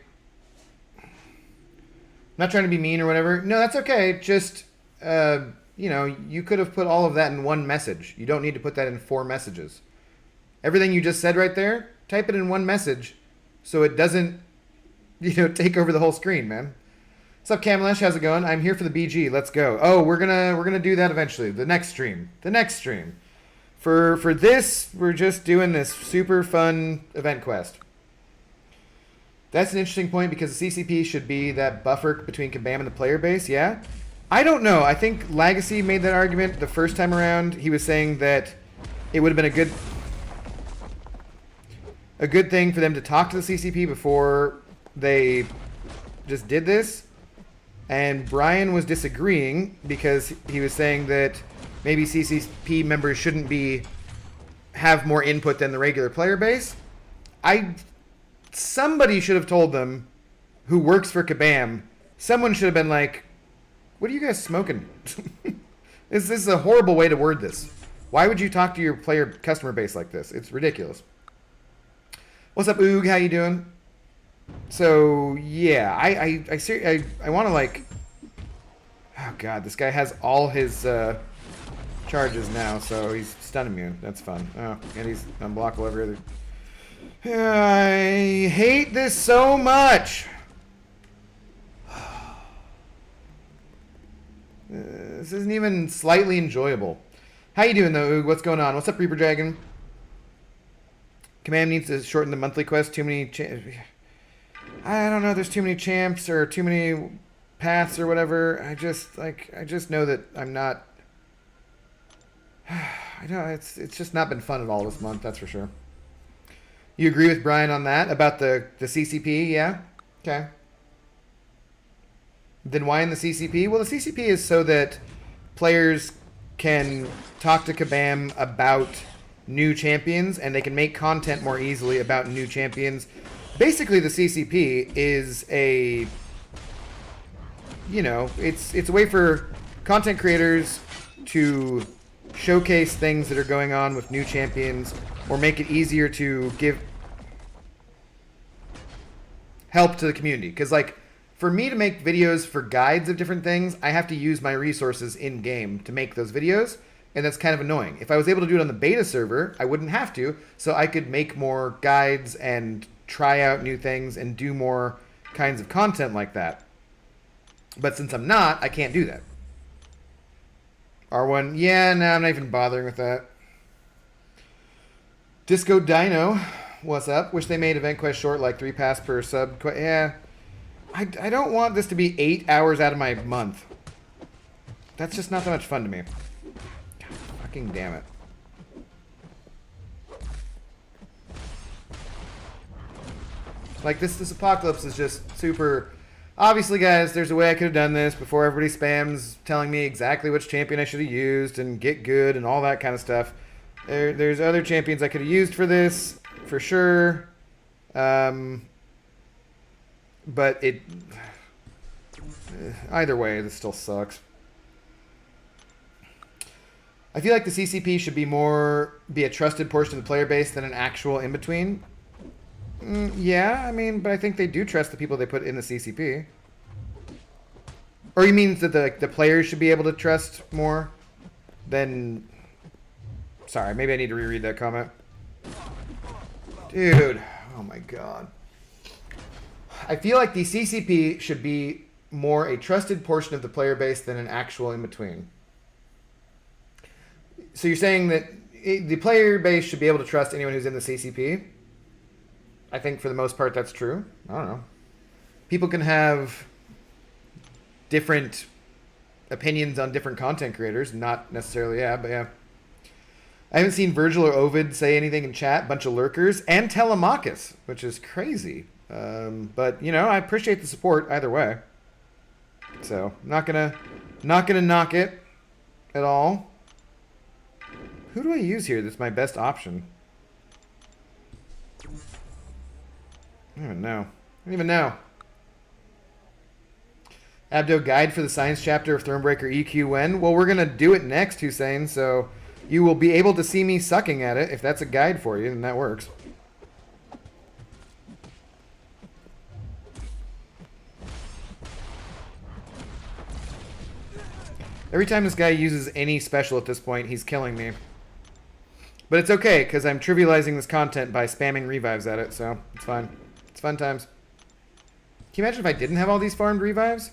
Speaker 1: Not trying to be mean or whatever. No, that's okay. Just... you know, you could have put all of that in one message. You don't need to put that in 4 messages. Everything you just said right there, type it in one message so it doesn't, you know, take over the whole screen, man. What's up, Kamalesh? How's it going? I'm here for the BG. Let's go. Oh, we're gonna do that eventually. The next stream. The next stream. For this, we're just doing this super fun event quest. That's an interesting point because the CCP should be that buffer between Kabam and the player base, yeah? I don't know. I think Legacy made that argument the first time around. He was saying that it would have been a good thing for them to talk to the CCP before they just did this. And Brian was disagreeing because he was saying that maybe CCP members shouldn't have more input than the regular player base. Somebody should have told them who works for Kabam. Someone should have been like, What are you guys smoking? This is a horrible way to word this. Why would you talk to your player customer base like this? It's ridiculous. What's up, Oog? How you doing? So yeah, I want to like. Oh god, this guy has all his charges now, so he's stun immune. That's fun. Oh, and he's unblockable every other. I hate this so much. This isn't even slightly enjoyable. How you doing though, Oog? What's going on? What's up, Reaper Dragon? Command needs to shorten the monthly quest. Too many. I don't know. There's too many champs or too many paths or whatever. I just know that I'm not. I know it's just not been fun at all this month. That's for sure. You agree with Brian on that about the CCP? Yeah. Okay. Then why in the CCP? Well, the CCP is so that players can talk to Kabam about new champions, and they can make content more easily about new champions. Basically, the CCP is a, you know, it's a way for content creators to showcase things that are going on with new champions, or make it easier to give help to the community. Because, like, for me to make videos for guides of different things, I have to use my resources in-game to make those videos, and that's kind of annoying. If I was able to do it on the beta server, I wouldn't have to, so I could make more guides and try out new things and do more kinds of content like that. But since I'm not, I can't do that. R1, yeah, no, I'm not even bothering with that. Disco Dino, what's up? Wish they made Event Quest short, like 3 pass per sub. Yeah. I don't want this to be 8 hours out of my month. That's just not that much fun to me. God, fucking damn it. Like, this apocalypse is just super... Obviously, guys, there's a way I could have done this before everybody spams telling me exactly which champion I should have used and get good and all that kind of stuff. There's other champions I could have used for this, for sure. But it... Either way, this still sucks. I feel like the CCP should be a trusted portion of the player base than an actual in-between. Yeah, I mean, but I think they do trust the people they put in the CCP. Or you mean that the players should be able to trust more than... Sorry, maybe I need to reread that comment. Dude, oh my god. I feel like the CCP should be more a trusted portion of the player base than an actual in-between. So you're saying that the player base should be able to trust anyone who's in the CCP? I think for the most part that's true. I don't know. People can have different opinions on different content creators. Not necessarily, yeah, but yeah. I haven't seen Virgil or Ovid say anything in chat. Bunch of lurkers. And Telemachus, which is crazy. But, you know, I appreciate the support either way. So, not gonna knock it at all. Who do I use here that's my best option? I don't know. I don't even know. Abdo guide for the science chapter of Thronebreaker EQ when? Well, we're going to do it next, Hussein, so you will be able to see me sucking at it. If that's a guide for you, then that works. Every time this guy uses any special at this point, he's killing me. But it's okay, because I'm trivializing this content by spamming revives at it, so it's fine. It's fun times. Can you imagine if I didn't have all these farmed revives?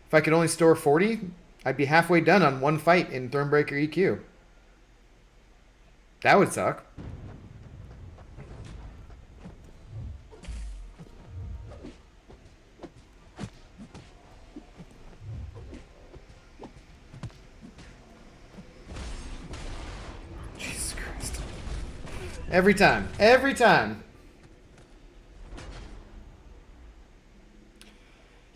Speaker 1: If I could only store 40, I'd be halfway done on one fight in Thronebreaker EQ. That would suck. Jesus Christ. Every time. Every time.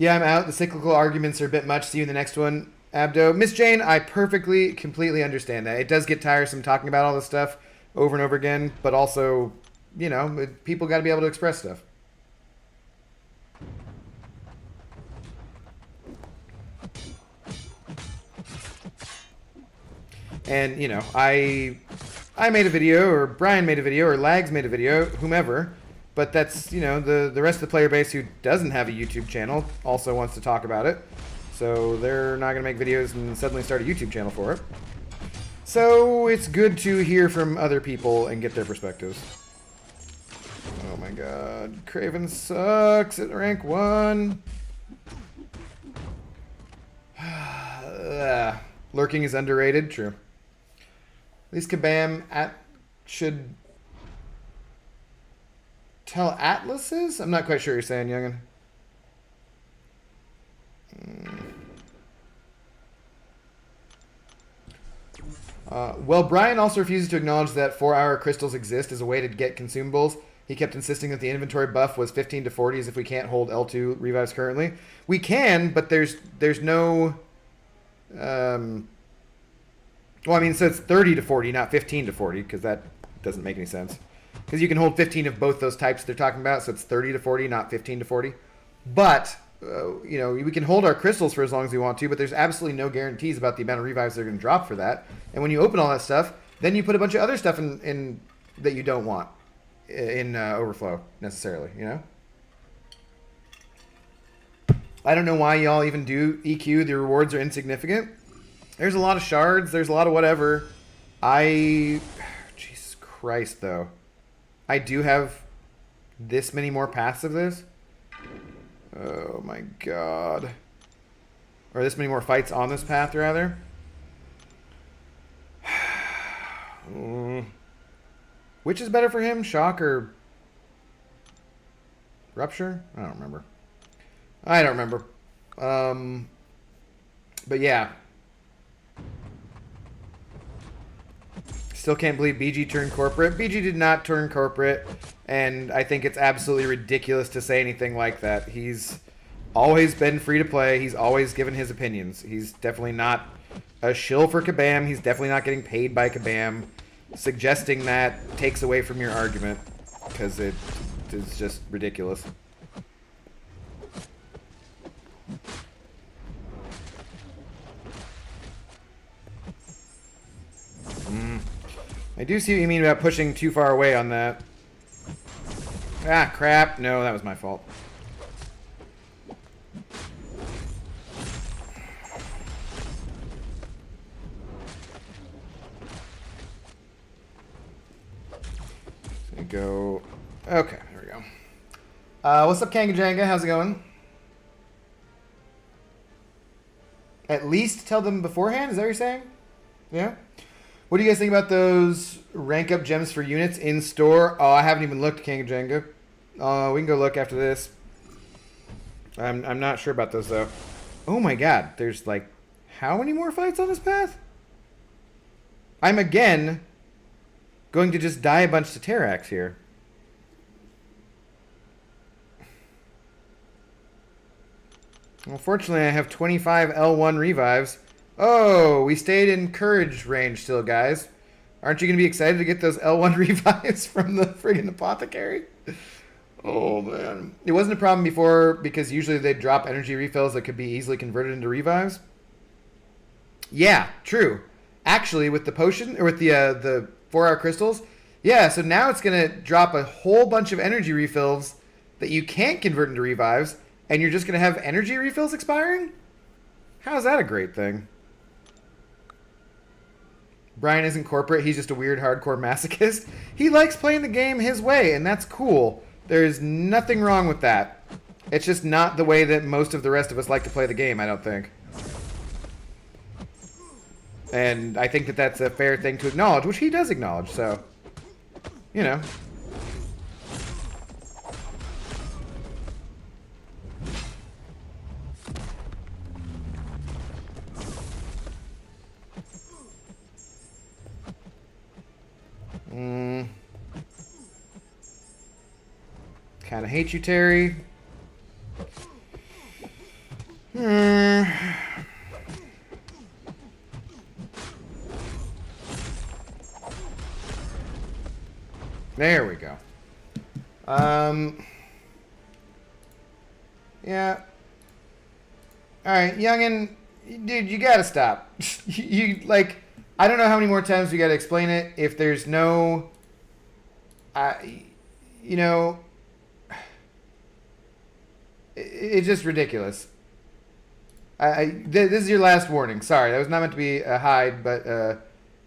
Speaker 1: Yeah, I'm out. The cyclical arguments are a bit much. See you in the next one, Abdo. Miss Jane, I perfectly, completely understand that. It does get tiresome talking about all this stuff over and over again, but also, you know, people got to be able to express stuff. And, you know, I made a video, or Brian made a video, or Lags made a video, whomever. But that's, you know, the rest of the player base who doesn't have a YouTube channel also wants to talk about it. So they're not going to make videos and suddenly start a YouTube channel for it. So it's good to hear from other people and get their perspectives. Oh my god. Craven sucks at rank 1. Lurking is underrated. True. At least Kabam should tell Atlases? I'm not quite sure what you're saying, youngin. Well, Brian also refuses to acknowledge that 4-hour crystals exist as a way to get consumables. He kept insisting that the inventory buff was 15 to 40 as if we can't hold L2 revives currently. We can, but there's no... well, I mean, so it's 30 to 40, not 15 to 40, because that doesn't make any sense. Because you can hold 15 of both those types they're talking about, so it's 30 to 40, not 15 to 40. But, you know, we can hold our crystals for as long as we want to, but there's absolutely no guarantees about the amount of revives they're going to drop for that. And when you open all that stuff, then you put a bunch of other stuff in that you don't want in overflow, necessarily, you know? I don't know why y'all even do EQ. The rewards are insignificant. There's a lot of shards. There's a lot of whatever. Jesus Christ, though. I do have this many more paths of this. Oh, my God. Or this many more fights on this path, rather. Which is better for him? Shock or Rupture? I don't remember. But yeah. Still can't believe BG turned corporate. BG did not turn corporate, and I think it's absolutely ridiculous to say anything like that. He's always been free to play. He's always given his opinions. He's definitely not a shill for Kabam. He's definitely not getting paid by Kabam. Suggesting that takes away from your argument, because it is just ridiculous. I do see what you mean about pushing too far away on that. Ah, crap. No, that was my fault. So we go... Okay, there we go. What's up, Kangajanga? How's it going? At least tell them beforehand? Is that what you're saying? Yeah? What do you guys think about those rank up gems for units in store? Oh, I haven't even looked, King of Jenga. We can go look after this. I'm not sure about those, though. Oh my god, there's like, how many more fights on this path? I'm again going to just die a bunch to Terrax here. Unfortunately, I have 25 L1 revives. Oh, we stayed in courage range still, guys. Aren't you going to be excited to get those L1 revives from the friggin' apothecary? Oh, man. It wasn't a problem before because usually they'd drop energy refills that could be easily converted into revives. Yeah, true. Actually, with the potion, or with the 4-hour crystals, yeah, so now it's going to drop a whole bunch of energy refills that you can't convert into revives, and you're just going to have energy refills expiring? How's that a great thing? Brian isn't corporate. He's just a weird hardcore masochist. He likes playing the game his way, and that's cool. There's nothing wrong with that. It's just not the way that most of the rest of us like to play the game, I don't think. And I think that that's a fair thing to acknowledge, which he does acknowledge, so, you know. Kind of hate you, Terry. There we go. Yeah. All right, youngin, dude, you gotta stop. You like, I don't know how many more times we got to explain it. If there's no, you know, it's just ridiculous. This is your last warning. Sorry, that was not meant to be a hide, but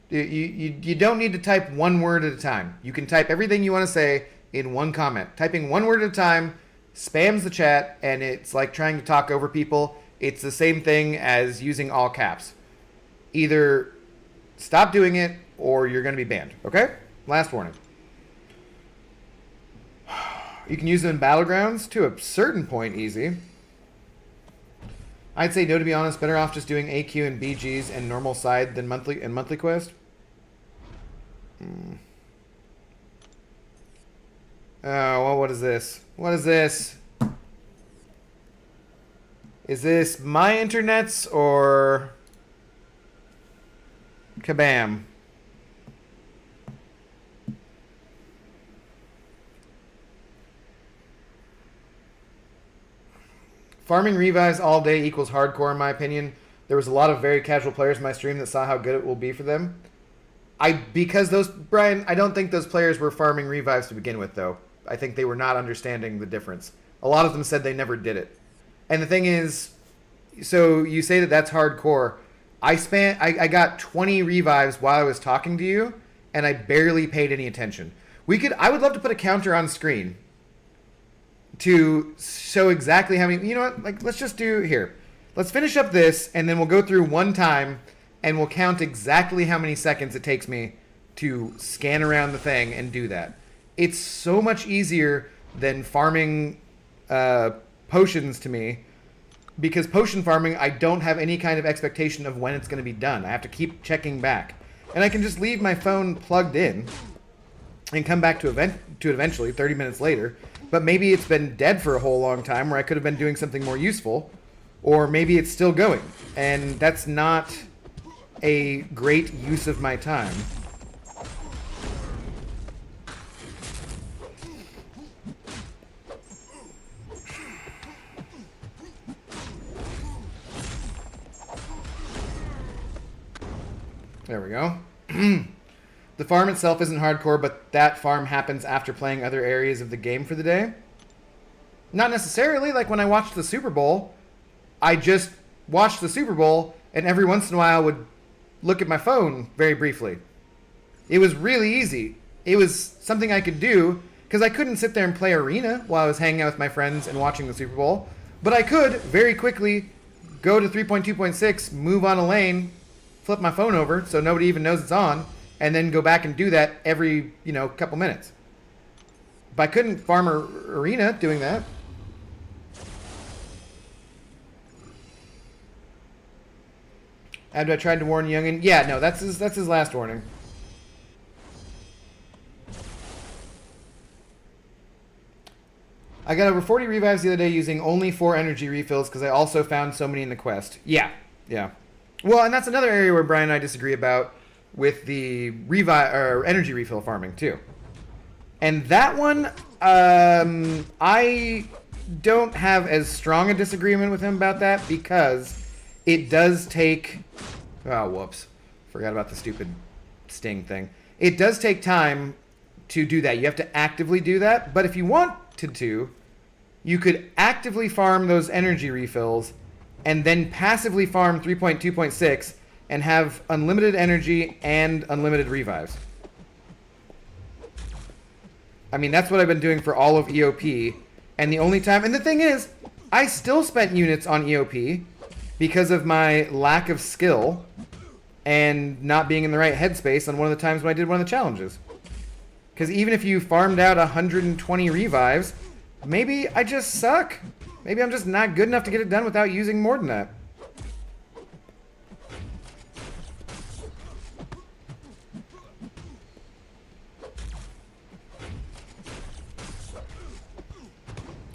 Speaker 1: you don't need to type one word at a time. You can type everything you want to say in one comment. Typing one word at a time spams the chat, and it's like trying to talk over people. It's the same thing as using all caps. Either stop doing it, or you're going to be banned. Okay? Last warning. You can use them in Battlegrounds to a certain point easy. I'd say no, to be honest. Better off just doing AQ and BGs and normal side than monthly quest. Oh, well, what is this? What is this? Is this my internets or kabam? Farming revives all day equals hardcore, in my opinion. There was a lot of very casual players in my stream that saw how good it will be for them. Brian, I don't think those players were farming revives to begin with, though. I think they were not understanding the difference. A lot of them said they never did it. And the thing is, so you say that that's hardcore. I got 20 revives while I was talking to you, and I barely paid any attention. I would love to put a counter on screen to show exactly how many, you know what, like, let's just do here. Let's finish up this, and then we'll go through one time, and we'll count exactly how many seconds it takes me to scan around the thing and do that. It's so much easier than farming potions to me, because potion farming, I don't have any kind of expectation of when it's going to be done. I have to keep checking back. And I can just leave my phone plugged in and come back to it eventually, 30 minutes later. But maybe it's been dead for a whole long time where I could have been doing something more useful. Or maybe it's still going. And that's not a great use of my time. There we go. The farm itself isn't hardcore, but that farm happens after playing other areas of the game for the day. Not necessarily. Like when I watched the Super Bowl, I just watched the Super Bowl, and every once in a while I would look at my phone very briefly. It was really easy. It was something I could do, because I couldn't sit there and play Arena while I was hanging out with my friends and watching the Super Bowl. But I could very quickly go to 3.2.6, move on a lane, flip my phone over so nobody even knows it's on, and then go back and do that every, couple minutes. But I couldn't farm Arena doing that. I tried to warn Youngin. Yeah, no, that's his last warning. I got over 40 revives the other day using only 4 energy refills because I also found so many in the quest. Yeah. Well, and that's another area where Brian and I disagree about with the energy refill farming too. And that one, I don't have as strong a disagreement with him about that because it does take... Oh, whoops. Forgot about the stupid sting thing. It does take time to do that. You have to actively do that. But if you wanted to, you could actively farm those energy refills and then passively farm 3.2.6 and have unlimited energy and unlimited revives. I mean, that's what I've been doing for all of EOP. And the only time... And the thing is, I still spent units on EOP because of my lack of skill and not being in the right headspace on one of the times when I did one of the challenges. Because even if you farmed out 120 revives, maybe I just suck. Maybe I'm just not good enough to get it done without using more than that.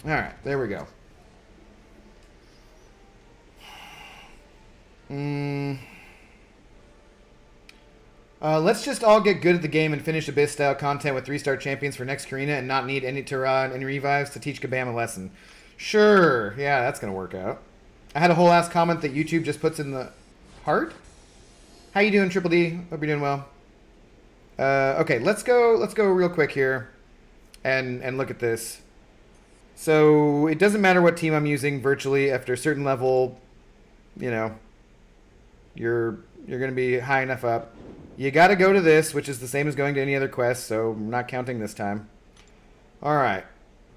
Speaker 1: Alright, there we go. Let's just all get good at the game and finish Abyss-style content with 3-star champions for next Karina and not need any Terra and any revives to teach Kabam a lesson. Sure, yeah, that's going to work out. I had a whole ass comment that YouTube just puts in the heart? How you doing, Triple D? Hope you're doing well. Okay, let's go real quick here and look at this. So it doesn't matter what team I'm using virtually. After a certain level, you know, you're going to be high enough up. You got to go to this, which is the same as going to any other quest, so I'm not counting this time. All right.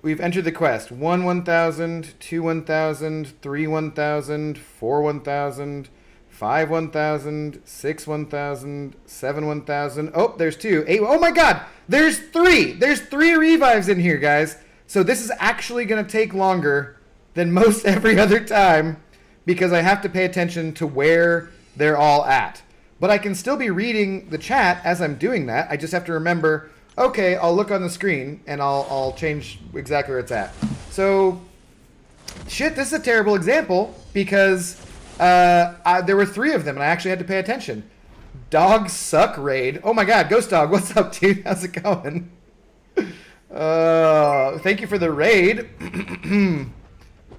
Speaker 1: We've entered the quest. 1 1,000, 2 1,000, 3 1,000, 4 1,000, 5 1,000, 6 1,000, 7 1,000. Oh, there's 2. 8. Oh my god! There's 3! There's 3 revives in here, guys. So this is actually going to take longer than most every other time because I have to pay attention to where they're all at. But I can still be reading the chat as I'm doing that. I just have to remember, okay, I'll look on the screen and I'll change exactly where it's at. So, shit, this is a terrible example because there were 3 of them and I actually had to pay attention. Dog Suck Raid. Oh my god, Ghost Dog, what's up, dude? How's it going? Thank you for the raid.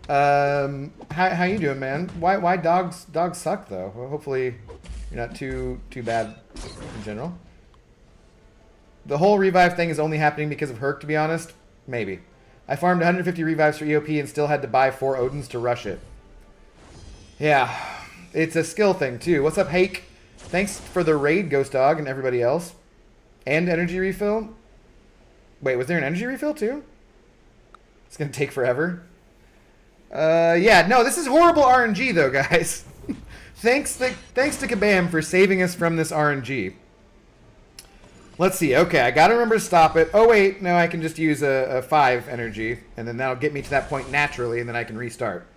Speaker 1: How you doing, man? Why dogs suck though? Well, hopefully you're not too bad in general. The whole revive thing is only happening because of Herc, to be honest. Maybe. I farmed 150 revives for EOP and still had to buy 4 Odins to rush it. Yeah, it's a skill thing too. What's up, Hake? Thanks for the raid, Ghost Dog, and everybody else. And energy refill. Wait, was there an energy refill too? It's gonna take forever. Yeah, no, this is horrible RNG though, guys. thanks to Kabam for saving us from this RNG. Let's see. Okay, I gotta remember to stop it. Oh wait, no, I can just use a 5 energy, and then that'll get me to that point naturally, and then I can restart.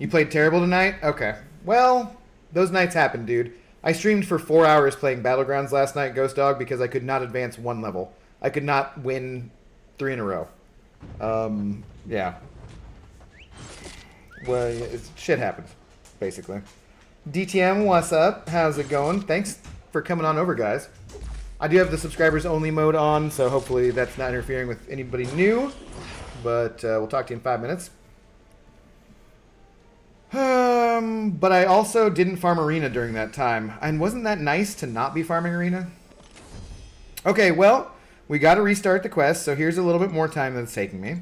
Speaker 1: You played terrible tonight? Okay. Well, those nights happen, dude. I streamed for 4 hours playing Battlegrounds last night, Ghost Dog, because I could not advance 1 level. I could not win 3 in a row. Yeah. Well, shit happens, basically. DTM, what's up? How's it going? Thanks for coming on over, guys. I do have the subscribers only mode on, so hopefully that's not interfering with anybody new. But we'll talk to you in 5 minutes. But I also didn't farm Arena during that time. And wasn't that nice to not be farming Arena? Okay, well, we got to restart the quest, so here's a little bit more time than it's taking me.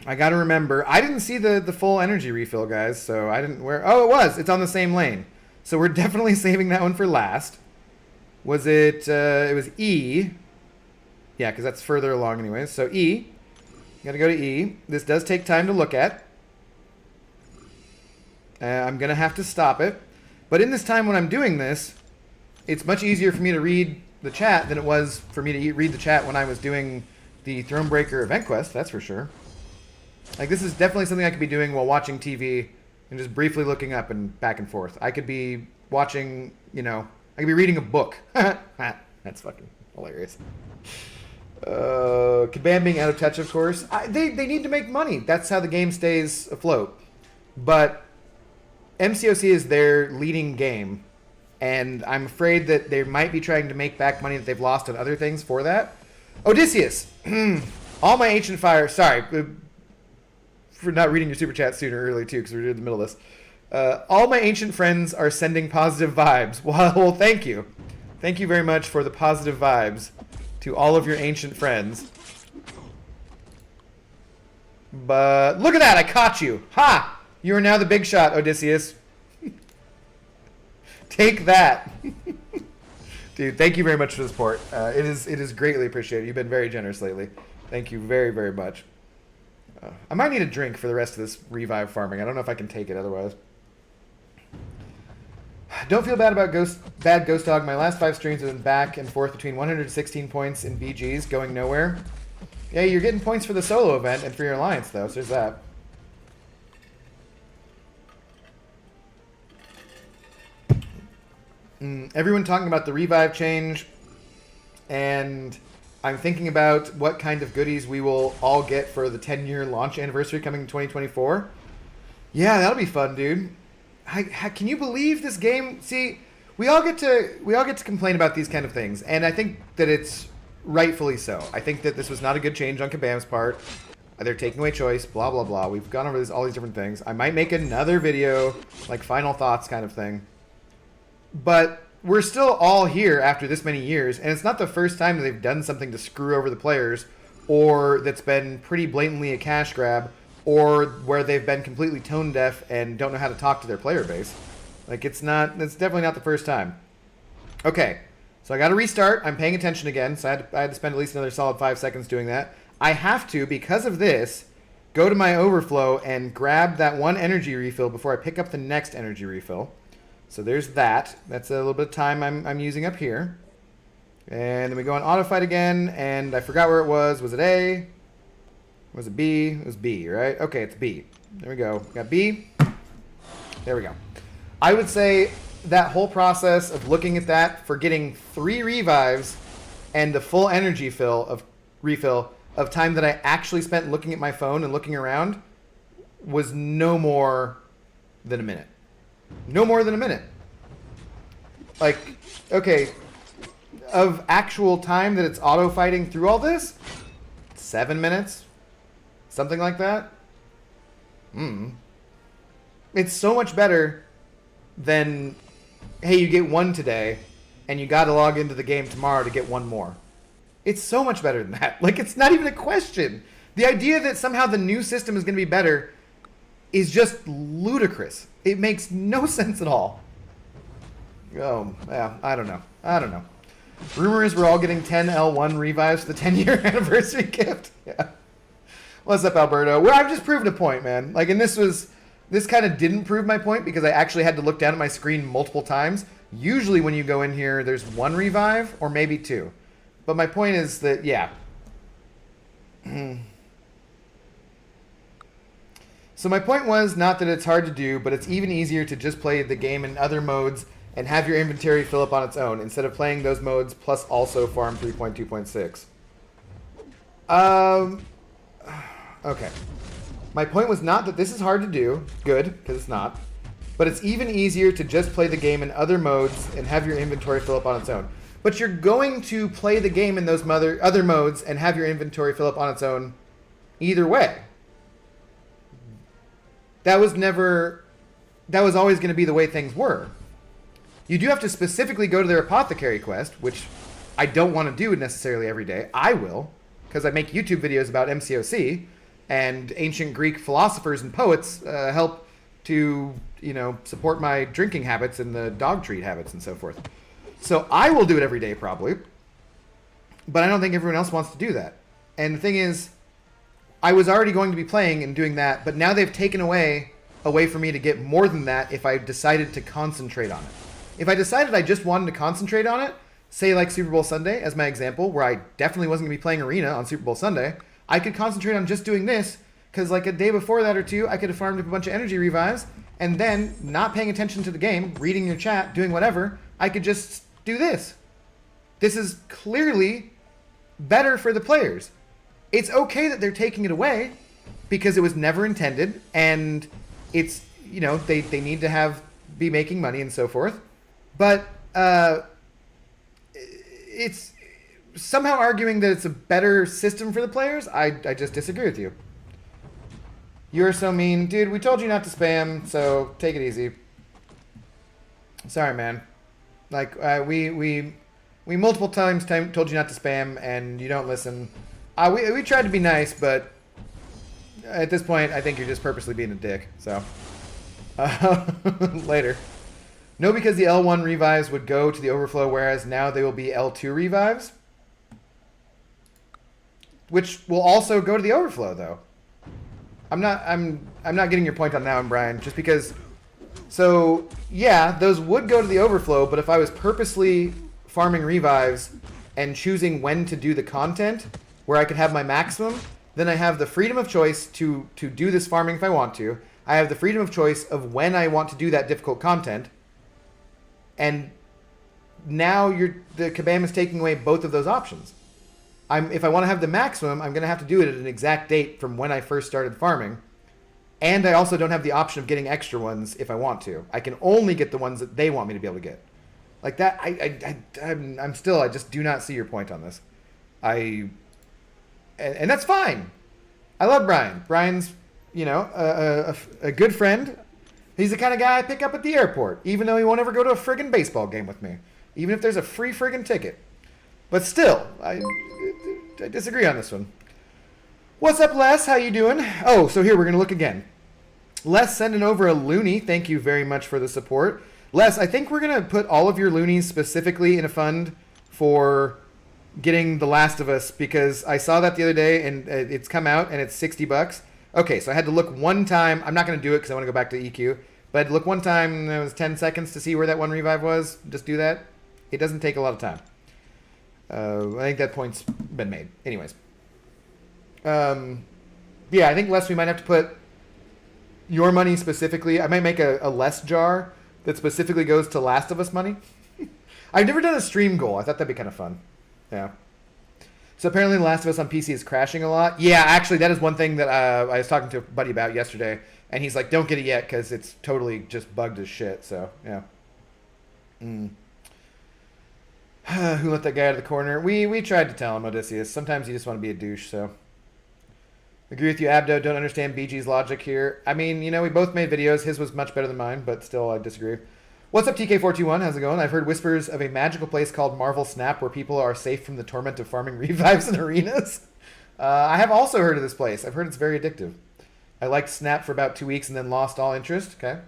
Speaker 1: I got to remember, I didn't see the full energy refill, guys, so I didn't where. Oh, it was. It's on the same lane. So we're definitely saving that one for last. Was it, it was E. Yeah, because that's further along anyways. So E. Got to go to E. This does take time to look at. I'm going to have to stop it. But in this time when I'm doing this, it's much easier for me to read the chat than it was for me to read the chat when I was doing the Thronebreaker event quest, that's for sure. Like, this is definitely something I could be doing while watching TV and just briefly looking up and back and forth. I could be watching, you know, I could be reading a book. That's fucking hilarious. Kabam being out of touch, of course. They need to make money. That's how the game stays afloat. But MCOC is their leading game. And I'm afraid that they might be trying to make back money that they've lost on other things for that. Odysseus. All my ancient fire... Sorry for not reading your super chat sooner early, too, because we're in the middle of this. All my ancient friends are sending positive vibes. Well, thank you. Thank you very much for the positive vibes to all of your ancient friends. But look at that. I caught you. Ha! You are now the big shot, Odysseus. Take that. Dude, thank you very much for the support. It is greatly appreciated. You've been very generous lately. Thank you very, very much. I might need a drink for the rest of this revive farming. I don't know if I can take it otherwise. Don't feel bad about Bad Ghost Dog. My last 5 streams have been back and forth between 116 points in BGs, going nowhere. Yeah, you're getting points for the solo event and for your alliance, though, so there's that. Everyone talking about the revive change, and I'm thinking about what kind of goodies we will all get for the 10-year launch anniversary coming in 2024. Yeah, that'll be fun, dude. Can you believe this game? See, we all get to complain about these kind of things, and I think that it's rightfully so. I think that this was not a good change on Kabam's part. They're taking away choice, blah, blah, blah. We've gone over all these different things. I might make another video, like final thoughts kind of thing. But we're still all here after this many years, and it's not the first time that they've done something to screw over the players, or that's been pretty blatantly a cash grab, or where they've been completely tone deaf and don't know how to talk to their player base. Like, it's definitely not the first time. Okay, so I got to restart. I'm paying attention again, so I had to spend at least another solid 5 seconds doing that. I have to, because of this, go to my overflow and grab that one energy refill before I pick up the next energy refill. So there's that. That's a little bit of time I'm using up here. And then we go on auto fight again, and I forgot where it was. Was it A? Was it B? It was B, right? Okay, it's B. There we go. Got B. There we go. I would say that whole process of looking at that for getting 3 revives and the full energy refill of time that I actually spent looking at my phone and looking around was no more than a minute. No more than a minute. Like, okay, of actual time that it's auto fighting through all this, 7 minutes, something like that. It's so much better than, hey, you get 1 today and you got to log into the game tomorrow to get 1 more. It's so much better than that. Like, it's not even a question. The idea that somehow the new system is going to be better is just ludicrous. It makes no sense at all. Oh, yeah, I don't know. Rumor is we're all getting 10 L1 revives for the 10-year anniversary gift. Yeah. What's up, Alberto? Well, I've just proved a point, man. Like, and this kind of didn't prove my point because I actually had to look down at my screen multiple times. Usually when you go in here, there's 1 revive or maybe 2. But my point is that, yeah. So my point was not that it's hard to do, but it's even easier to just play the game in other modes and have your inventory fill up on its own instead of playing those modes plus also farm 3.2.6. Okay. My point was not that this is hard to do. Good, because it's not. But it's even easier to just play the game in other modes and have your inventory fill up on its own. But you're going to play the game in those other modes and have your inventory fill up on its own either way. That was always going to be the way things were. You do have to specifically go to their apothecary quest, which I don't want to do necessarily every day. I will, because I make YouTube videos about MCOC, and ancient Greek philosophers and poets help to, support my drinking habits and the dog treat habits and so forth. So I will do it every day probably, but I don't think everyone else wants to do that. And the thing is, I was already going to be playing and doing that, but now they've taken away a way for me to get more than that if I decided to concentrate on it. If I decided I just wanted to concentrate on it, say like Super Bowl Sunday as my example, where I definitely wasn't going to be playing Arena on Super Bowl Sunday, I could concentrate on just doing this, because like a day before that or two, I could have farmed up a bunch of energy revives, and then, not paying attention to the game, reading your chat, doing whatever, I could just do this. This is clearly better for the players. It's okay that they're taking it away, because it was never intended, and it's, they need to be making money and so forth. But it's somehow arguing that it's a better system for the players. I just disagree with you. You're so mean. Dude, we told you not to spam, so take it easy. Sorry, man. Like, we multiple times told you not to spam, and you don't listen. We tried to be nice, but at this point, I think you're just purposely being a dick, so. Later. No, because the L1 revives would go to the overflow, whereas now they will be L2 revives. Which will also go to the overflow, though. I'm not getting your point on that one, Brian, just because. So, yeah, those would go to the overflow, but if I was purposely farming revives and choosing when to do the content, where I could have my maximum, then I have the freedom of choice to do this farming if I want to. I have the freedom of choice of when I want to do that difficult content. And now the Kabam is taking away both of those options. If I want to have the maximum, I'm going to have to do it at an exact date from when I first started farming. And I also don't have the option of getting extra ones if I want to. I can only get the ones that they want me to be able to get. Like that, I just do not see your point on this. And that's fine. I love Brian. Brian's, a good friend. He's the kind of guy I pick up at the airport, even though he won't ever go to a friggin' baseball game with me. Even if there's a free friggin' ticket. But still, I disagree on this one. What's up, Les? How you doing? Oh, so here, we're going to look again. Les sending over a loony. Thank you very much for the support. Les, I think we're going to put all of your loonies specifically in a fund for getting The Last of Us, because I saw that the other day and it's come out and it's $60. Okay, so I had to look one time. I'm not going to do it because I want to go back to EQ. But I had to look one time, and it was 10 seconds to see where that one revive was. Just do that. It doesn't take a lot of time. I think that point's been made. Anyways. Yeah, I think, Les, we might have to put your money specifically. I might make a less jar that specifically goes to Last of Us money. I've never done a stream goal. I thought that'd be kind of fun. Yeah. So apparently The Last of Us on PC is crashing a lot. Yeah, actually, that is one thing that I was talking to a buddy about yesterday. And he's like, don't get it yet because it's totally just bugged as shit. So, yeah. Who let that guy out of the corner? We tried to tell him, Odysseus. Sometimes you just want to be a douche, so. Agree with you, Abdo. Don't understand BG's logic here. I mean, we both made videos. His was much better than mine, but still, I disagree. What's up, TK421? How's it going? I've heard whispers of a magical place called Marvel Snap where people are safe from the torment of farming revives in arenas. I have also heard of this place. I've heard it's very addictive. I liked Snap for about 2 weeks and then lost all interest. Okay.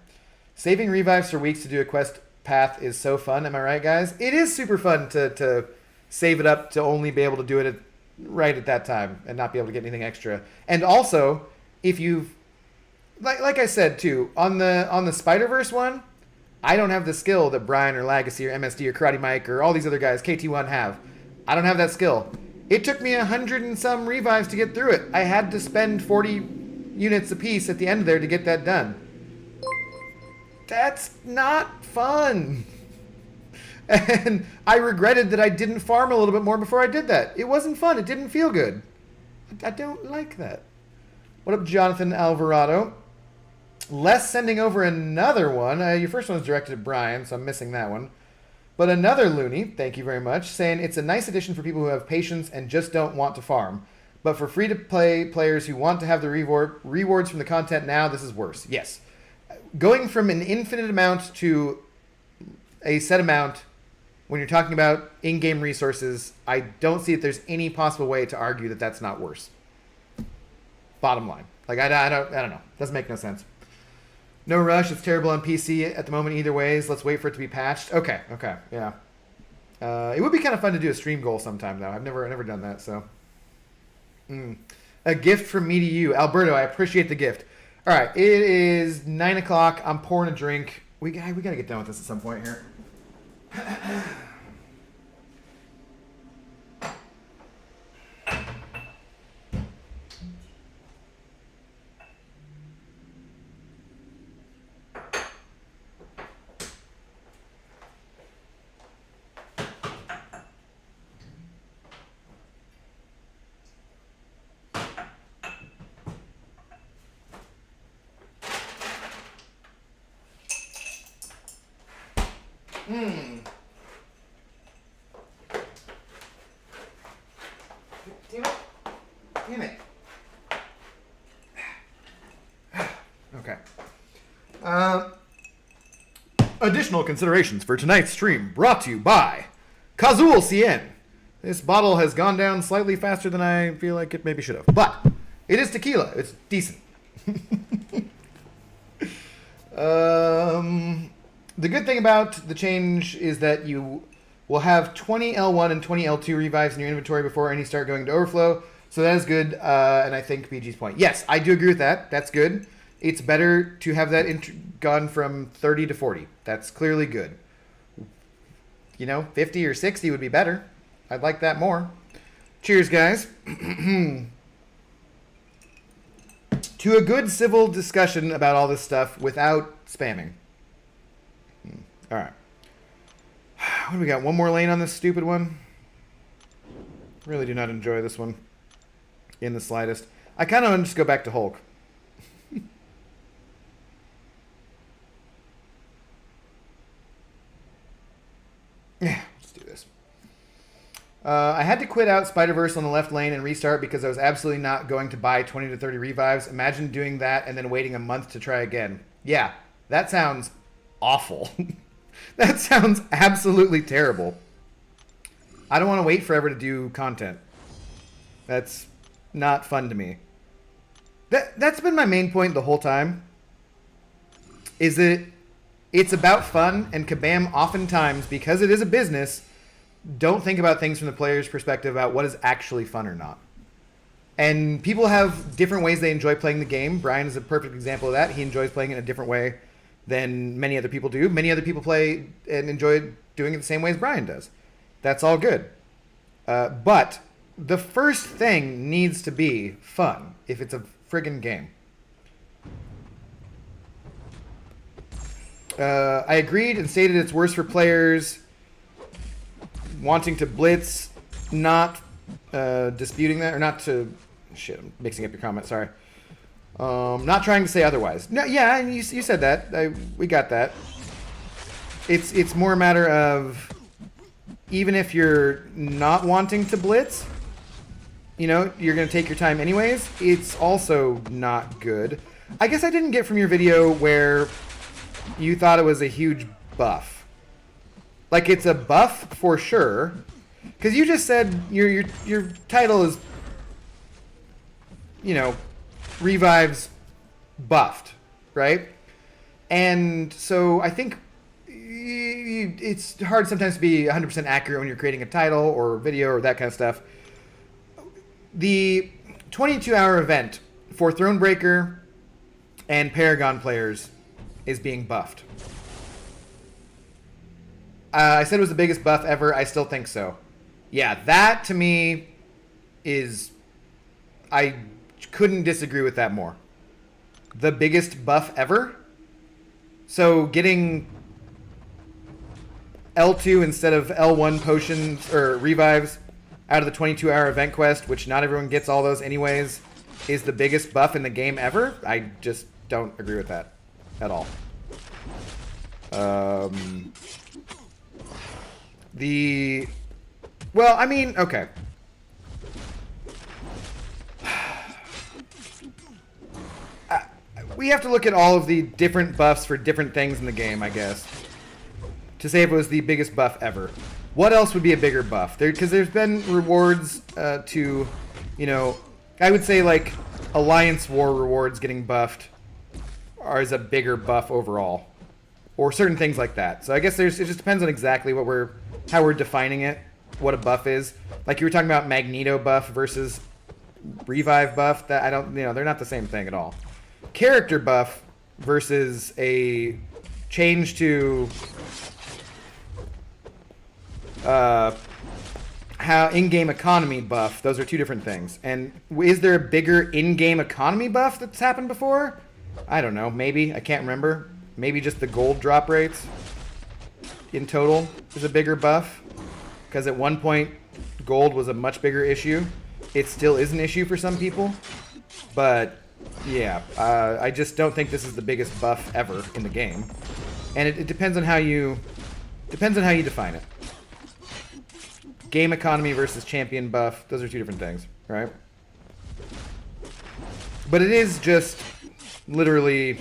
Speaker 1: Saving revives for weeks to do a quest path is so fun. Am I right, guys? It is super fun to save it up to only be able to do it right at that time and not be able to get anything extra. And also, if you've, like I said too, on the Spider-Verse one, I don't have the skill that Brian or Lagacy or MSD or Karate Mike or all these other guys, KT1, have. I don't have that skill. It took me 100 and some revives to get through it. I had to spend 40 units apiece at the end there to get that done. That's not fun. And I regretted that I didn't farm a little bit more before I did that. It wasn't fun. It didn't feel good. I don't like that. What up, Jonathan Alvarado? Les sending over another one. Your first one was directed at Brian, so I'm missing that one. But another loony, thank you very much, saying it's a nice addition for people who have patience and just don't want to farm. But for free-to-play players who want to have the rewards from the content now, this is worse. Yes. Going from an infinite amount to a set amount when you're talking about in-game resources, I don't see that there's any possible way to argue that that's not worse. Bottom line. Like, I don't know. Doesn't make no sense. No rush. It's terrible on PC at the moment either ways. Let's wait for it to be patched. Okay, yeah. It would be kind of fun to do a stream goal sometime, though. I've never done that, so. A gift from me to you. Alberto, I appreciate the gift. All right, it is 9 o'clock. I'm pouring a drink. We got to get done with this at some point here. Damn it. Okay. Additional considerations for tonight's stream brought to you by Kazul Cien. This bottle has gone down slightly faster than I feel like it maybe should have. But it is tequila. It's decent. The good thing about the change is that you will have 20 L1 and 20 L2 revives in your inventory before any start going to overflow. So that is good, and I think BG's point. Yes, I do agree with that. That's good. It's better to have that gone from 30 to 40. That's clearly good. 50 or 60 would be better. I'd like that more. Cheers, guys. To a good civil discussion about all this stuff without spamming. All right. What do we got? One more lane on this stupid one? Really do not enjoy this one in the slightest. I kind of want to just go back to Hulk. Yeah, let's do this. I had to quit out Spider-Verse on the left lane and restart because I was absolutely not going to buy 20 to 30 revives. Imagine doing that and then waiting a month to try again. Yeah, That sounds awful. That sounds absolutely terrible. I don't want to wait forever to do content. That's not fun to me. That's been my main point the whole time. Is that it's about fun, and Kabam oftentimes, because it is a business, don't think about things from the player's perspective about what is actually fun or not. And people have different ways they enjoy playing the game. Brian is a perfect example of that. He enjoys playing it in a different way than many other people do. Many other people play and enjoy doing it the same way as Brian does. That's all good. But the first thing needs to be fun if it's a friggin' game. I agreed and stated it's worse for players wanting to blitz, not disputing that, or not to... Shit, I'm mixing up your comment, sorry. Not trying to say otherwise. No, yeah, and you said that. We got that. It's more a matter of, even if you're not wanting to blitz, you know, you're going to take your time anyways, it's also not good. I guess I didn't get from your video where you thought it was a huge buff. Like, it's a buff for sure, because you just said your title is, you know, revives buffed, right? And so I think it's hard sometimes to be 100% accurate when you're creating a title or video or that kind of stuff. The 22-hour event for Thronebreaker and Paragon players is being buffed. I said it was the biggest buff ever. I still think so. Yeah, that to me is... I couldn't disagree with that more. The biggest buff ever? So getting L2 instead of L1 potions or revives out of the 22-hour event quest, which not everyone gets all those anyways, is the biggest buff in the game ever? I just don't agree with that at all. Well, I mean, okay. We have to look at all of the different buffs for different things in the game, I guess, to say if it was the biggest buff ever. What else would be a bigger buff? Because there's been rewards to, you know, I would say like Alliance War rewards getting buffed is a bigger buff overall, or certain things like that. So I guess it just depends on exactly how we're defining it, what a buff is. Like you were talking about Magneto buff versus revive buff. That they're not the same thing at all. Character buff versus a change to how in-game economy buff, those are two different things. And is there a bigger in-game economy buff that's happened before? I don't know, maybe. I can't remember. Maybe just the gold drop rates in total is a bigger buff. Because at one point, gold was a much bigger issue. It still is an issue for some people. But yeah, I just don't think this is the biggest buff ever in the game. And it depends on how you define it. Game economy versus champion buff, those are two different things, right? But it is just literally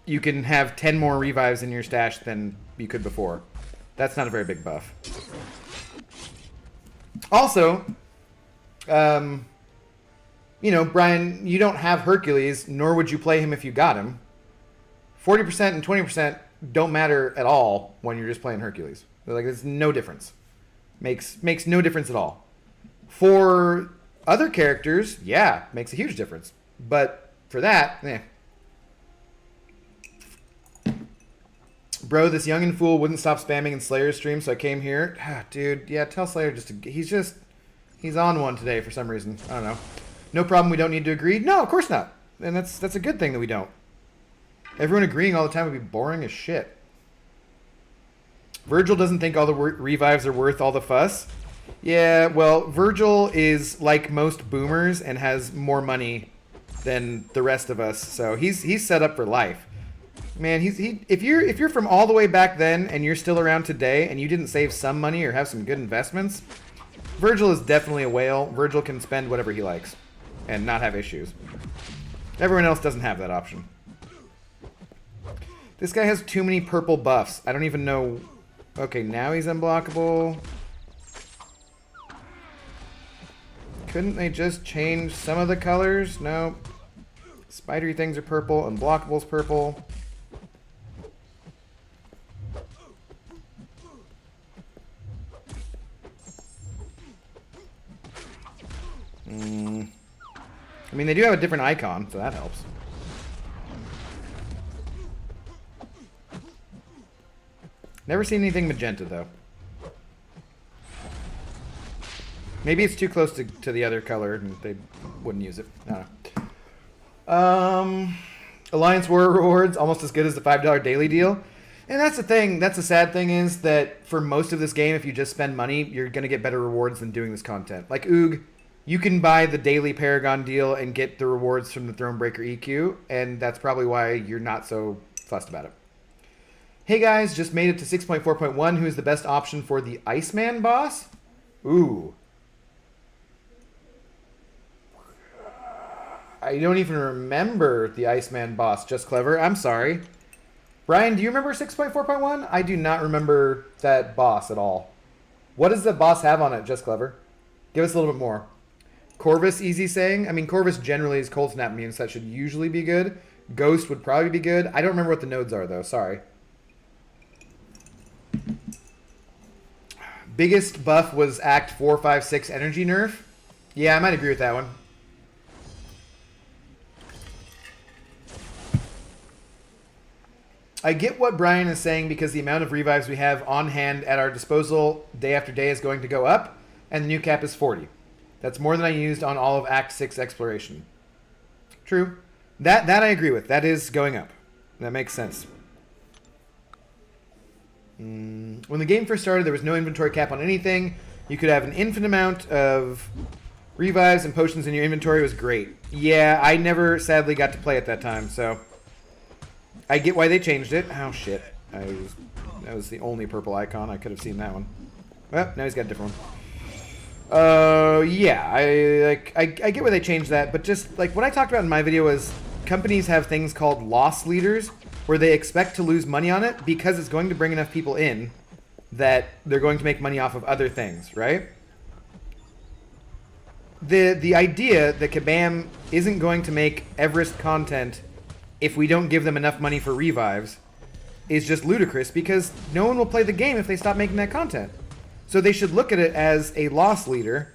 Speaker 1: you can have 10 more revives in your stash than you could before. That's not a very big buff. Also, you know, Brian, you don't have Hercules, nor would you play him if you got him. 40% and 20% don't matter at all when you're just playing Hercules. Like, there's no difference. Makes no difference at all. For other characters, yeah, makes a huge difference. But for that, Bro, this youngin' fool wouldn't stop spamming in Slayer's stream, so I came here. Dude, yeah, tell Slayer he's on one today for some reason. I don't know. No problem, we don't need to agree. No, of course not. And that's a good thing that we don't. Everyone agreeing all the time would be boring as shit. Virgil doesn't think all the revives are worth all the fuss. Yeah, well, Virgil is like most boomers and has more money than the rest of us, so he's set up for life. Man, if you're from all the way back then and you're still around today and you didn't save some money or have some good investments, Virgil is definitely a whale. Virgil can spend whatever he likes and not have issues. Everyone else doesn't have that option. This guy has too many purple buffs. I don't even know. Okay, now he's unblockable. Couldn't they just change some of the colors? No. Spidery things are purple. Unblockable's purple. I mean, they do have a different icon, so that helps. Never seen anything magenta, though. Maybe it's too close to the other color, and they wouldn't use it. I don't know. Alliance War rewards, almost as good as the $5 daily deal. And that's the thing. That's the sad thing is that for most of this game, if you just spend money, you're going to get better rewards than doing this content. Like Oog, you can buy the daily Paragon deal and get the rewards from the Thronebreaker EQ, and that's probably why you're not so fussed about it. Hey guys, just made it to 6.4.1. Who's the best option for the Iceman boss? Ooh. I don't even remember the Iceman boss. Just clever. I'm sorry. Brian, do you remember 6.4.1? I do not remember that boss at all. What does the boss have on it, Just clever? Give us a little bit more. Corvus, easy saying. I mean, Corvus generally is cold snap immune, so that should usually be good. Ghost would probably be good. I don't remember what the nodes are, though. Sorry. Biggest buff was Act 4, 5, 6 energy nerf. Yeah, I might agree with that one. I get what Brian is saying because the amount of revives we have on hand at our disposal day after day is going to go up, and the new cap is 40. That's more than I used on all of Act 6 exploration. True. That I agree with. That is going up. That makes sense. When the game first started, there was no inventory cap on anything. You could have an infinite amount of revives and potions in your inventory. It was great. Yeah, I never, sadly, got to play at that time, so I get why they changed it. Oh, shit. That was the only purple icon. I could have seen that one. Well, now he's got a different one. Yeah, I get why they changed that, but just like what I talked about in my video was companies have things called loss leaders where they expect to lose money on it because it's going to bring enough people in that they're going to make money off of other things, right? The idea that Kabam isn't going to make Everest content if we don't give them enough money for revives is just ludicrous because no one will play the game if they stop making that content. So they should look at it as a loss leader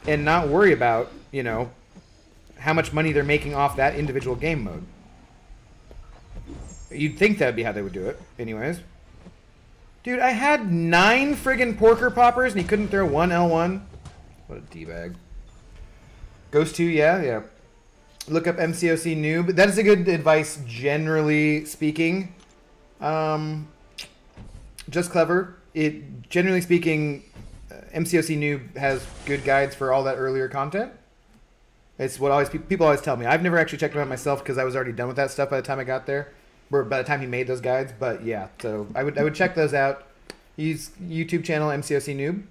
Speaker 1: and not worry about, you know, how much money they're making off that individual game mode. You'd think that'd be how they would do it. Anyways. Dude, I had 9 friggin' porker poppers and he couldn't throw one L1. What a D-bag. Ghost 2, yeah. Look up MCOC noob. That is a good advice, generally speaking. Just clever. Generally speaking, MCOC noob has good guides for all that earlier content. It's what people always tell me. I've never actually checked them out myself because I was already done with that stuff by the time I got there, or by the time he made those guides. But yeah, so I would check those out. Use YouTube channel MCOC noob.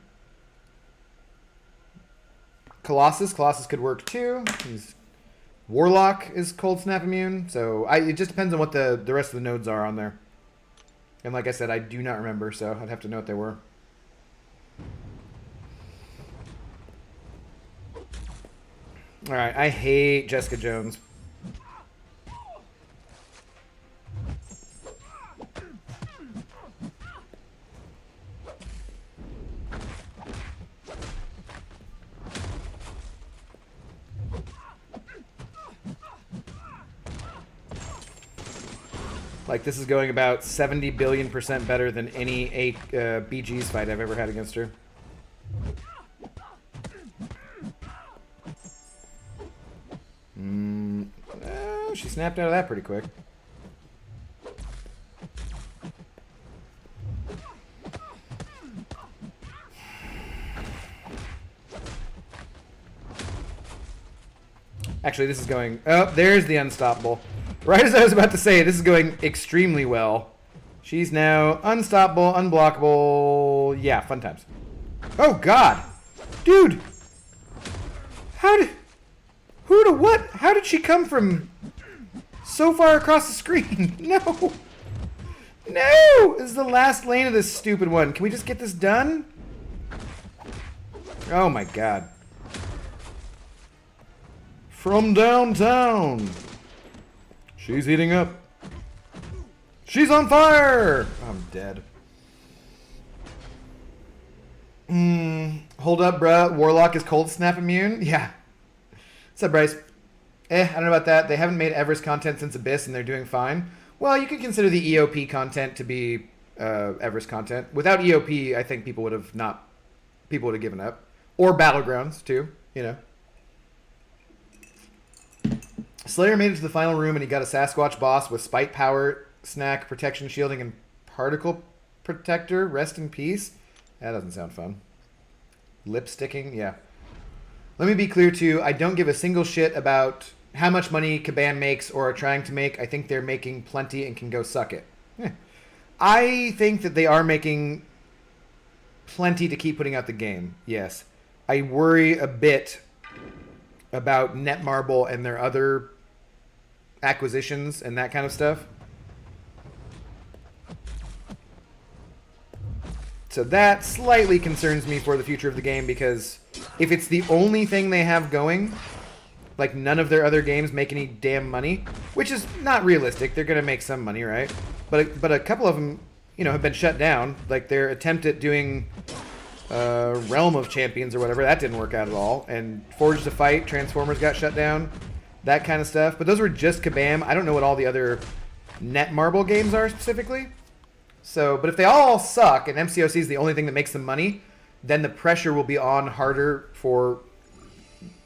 Speaker 1: Colossus could work too. Warlock is cold snap immune, so it just depends on what the rest of the nodes are on there. And like I said, I do not remember, so I'd have to know what they were. Alright, I hate Jessica Jones. Like, this is going about 70 billion% better than any BG's fight I've ever had against her. She snapped out of that pretty quick. Actually, this is going... Oh, there's the unstoppable. Right as I was about to say, this is going extremely well. She's now unstoppable, unblockable. Yeah, fun times. Oh, God. Dude. Who to what? How did she come from so far across the screen? No. No! This is the last lane of this stupid one. Can we just get this done? Oh my god. From downtown. She's heating up. She's on fire! I'm dead. Hold up, bruh. Warlock is cold snap immune? Yeah. What's up, Bryce? I don't know about that. They haven't made Everest content since Abyss, and they're doing fine. Well, you could consider the EOP content to be Everest content. Without EOP, I think people would have given up. Or Battlegrounds, too, you know. Slayer made it to the final room, and he got a Sasquatch boss with Spite Power, Snack, Protection, Shielding, and Particle Protector. Rest in peace. That doesn't sound fun. Lip sticking, yeah. Let me be clear, too. I don't give a single shit about how much money Kabam makes or are trying to make. I think they're making plenty and can go suck it. I think that they are making plenty to keep putting out the game, yes. I worry a bit about Netmarble and their other acquisitions and that kind of stuff. So that slightly concerns me for the future of the game, because if it's the only thing they have going, like none of their other games make any damn money, which is not realistic. They're going to make some money, right? But a couple of them, you know, have been shut down. Like their attempt at doing Realm of Champions or whatever, that didn't work out at all. And Forged to Fight, Transformers got shut down, that kind of stuff. But those were just Kabam. I don't know what all the other Netmarble games are specifically. So, but if they all suck and MCOC is the only thing that makes them money, then the pressure will be on harder for,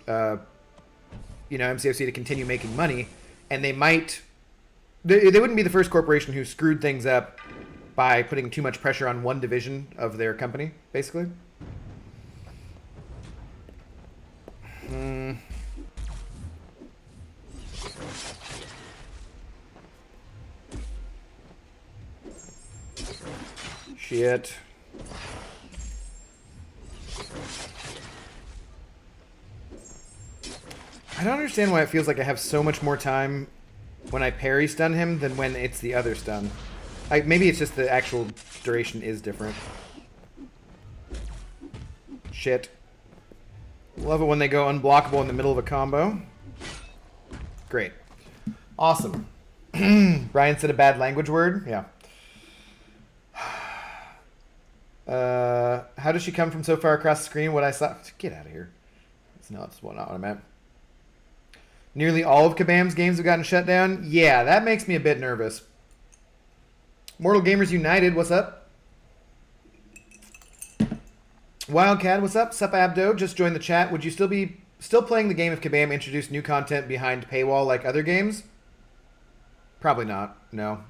Speaker 1: MCOC to continue making money. And they wouldn't be the first corporation who screwed things up by putting too much pressure on one division of their company, basically. Shit. I don't understand why it feels like I have so much more time when I parry stun him than when it's the other stun. Maybe it's just the actual duration is different. Shit. Love it when they go unblockable in the middle of a combo. Great. Awesome. Brian said a bad language word? Yeah. How does she come from so far across the screen? What I saw... Get out of here. That's not what I meant. Nearly all of Kabam's games have gotten shut down? Yeah, that makes me a bit nervous. Mortal Gamers United, what's up? Wildcat, what's up? Sup Abdo, just joined the chat. Would you still playing the game if Kabam introduced new content behind paywall like other games? Probably not, no.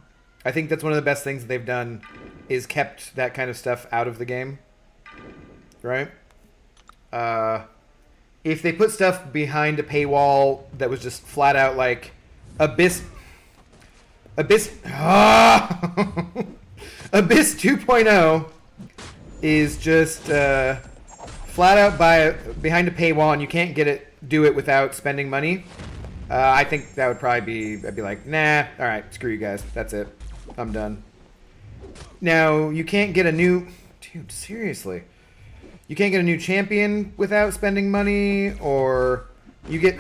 Speaker 1: I think that's one of the best things that they've done is kept that kind of stuff out of the game. Right? If they put stuff behind a paywall that was just flat out like Abyss 2.0 is just flat out behind a paywall and you can't do it without spending money. I think that would probably I'd be like, nah, all right, screw you guys. That's it. I'm done. Now, you can't get a new... Dude, seriously. You can't get a new champion without spending money, or you get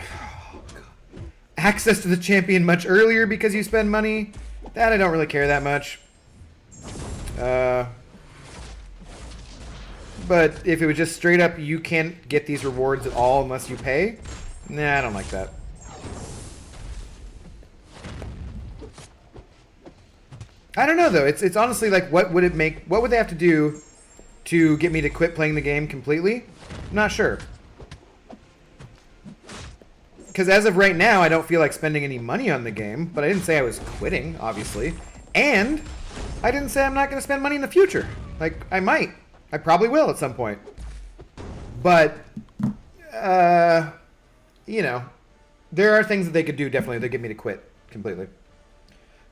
Speaker 1: access to the champion much earlier because you spend money. That I don't really care that much. But if it was just straight up, you can't get these rewards at all unless you pay. Nah, I don't like that. I don't know though. It's honestly like, what would they have to do to get me to quit playing the game completely? I'm not sure. Because as of right now, I don't feel like spending any money on the game, but I didn't say I was quitting, obviously. And I didn't say I'm not going to spend money in the future. Like, I might. I probably will at some point. But, you know, there are things that they could do definitely that get me to quit completely.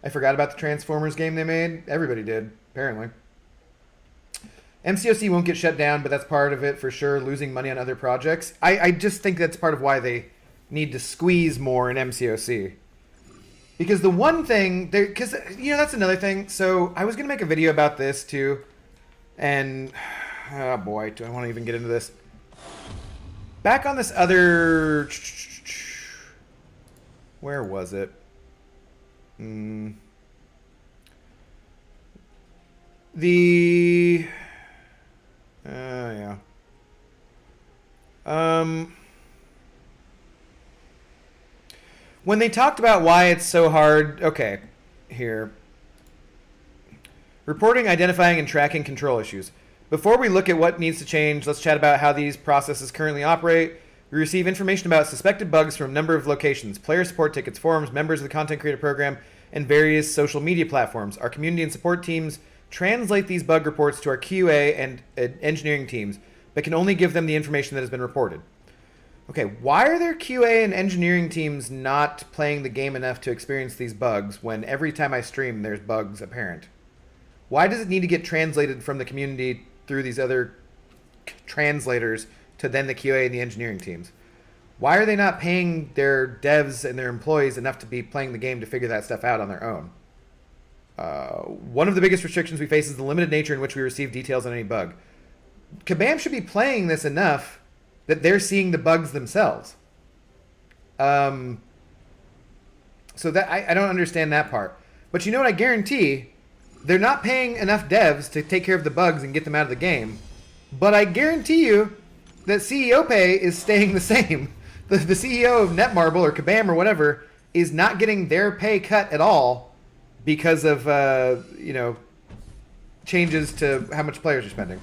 Speaker 1: I forgot about the Transformers game they made. Everybody did, apparently. MCOC won't get shut down, but that's part of it for sure, losing money on other projects. I just think that's part of why they need to squeeze more in MCOC. Because the one thing, because, you know, that's another thing. So I was going to make a video about this too. And, oh boy, do I want to even get into this? Back on this other, where was it? Yeah. When they talked about why it's so hard, okay, here. Reporting, identifying, and tracking control issues. Before we look at what needs to change, let's chat about how these processes currently operate. We receive information about suspected bugs from a number of locations: player support tickets, forums, members of the content creator program, and various social media platforms. Our community and support teams translate these bug reports to our QA and engineering teams, but can only give them the information that has been reported. Okay, why are their QA and engineering teams not playing the game enough to experience these bugs when every time I stream there's bugs apparent? Why does it need to get translated from the community through these other translators to then the QA and the engineering teams? Why are they not paying their devs and their employees enough to be playing the game to figure that stuff out on their own? One of the biggest restrictions we face is the limited nature in which we receive details on any bug. Kabam should be playing this enough that they're seeing the bugs themselves. So that I don't understand that part. But you know what? I guarantee they're not paying enough devs to take care of the bugs and get them out of the game. But I guarantee you that CEO pay is staying the same. The CEO of Netmarble or Kabam or whatever is not getting their pay cut at all because of changes to how much players are spending.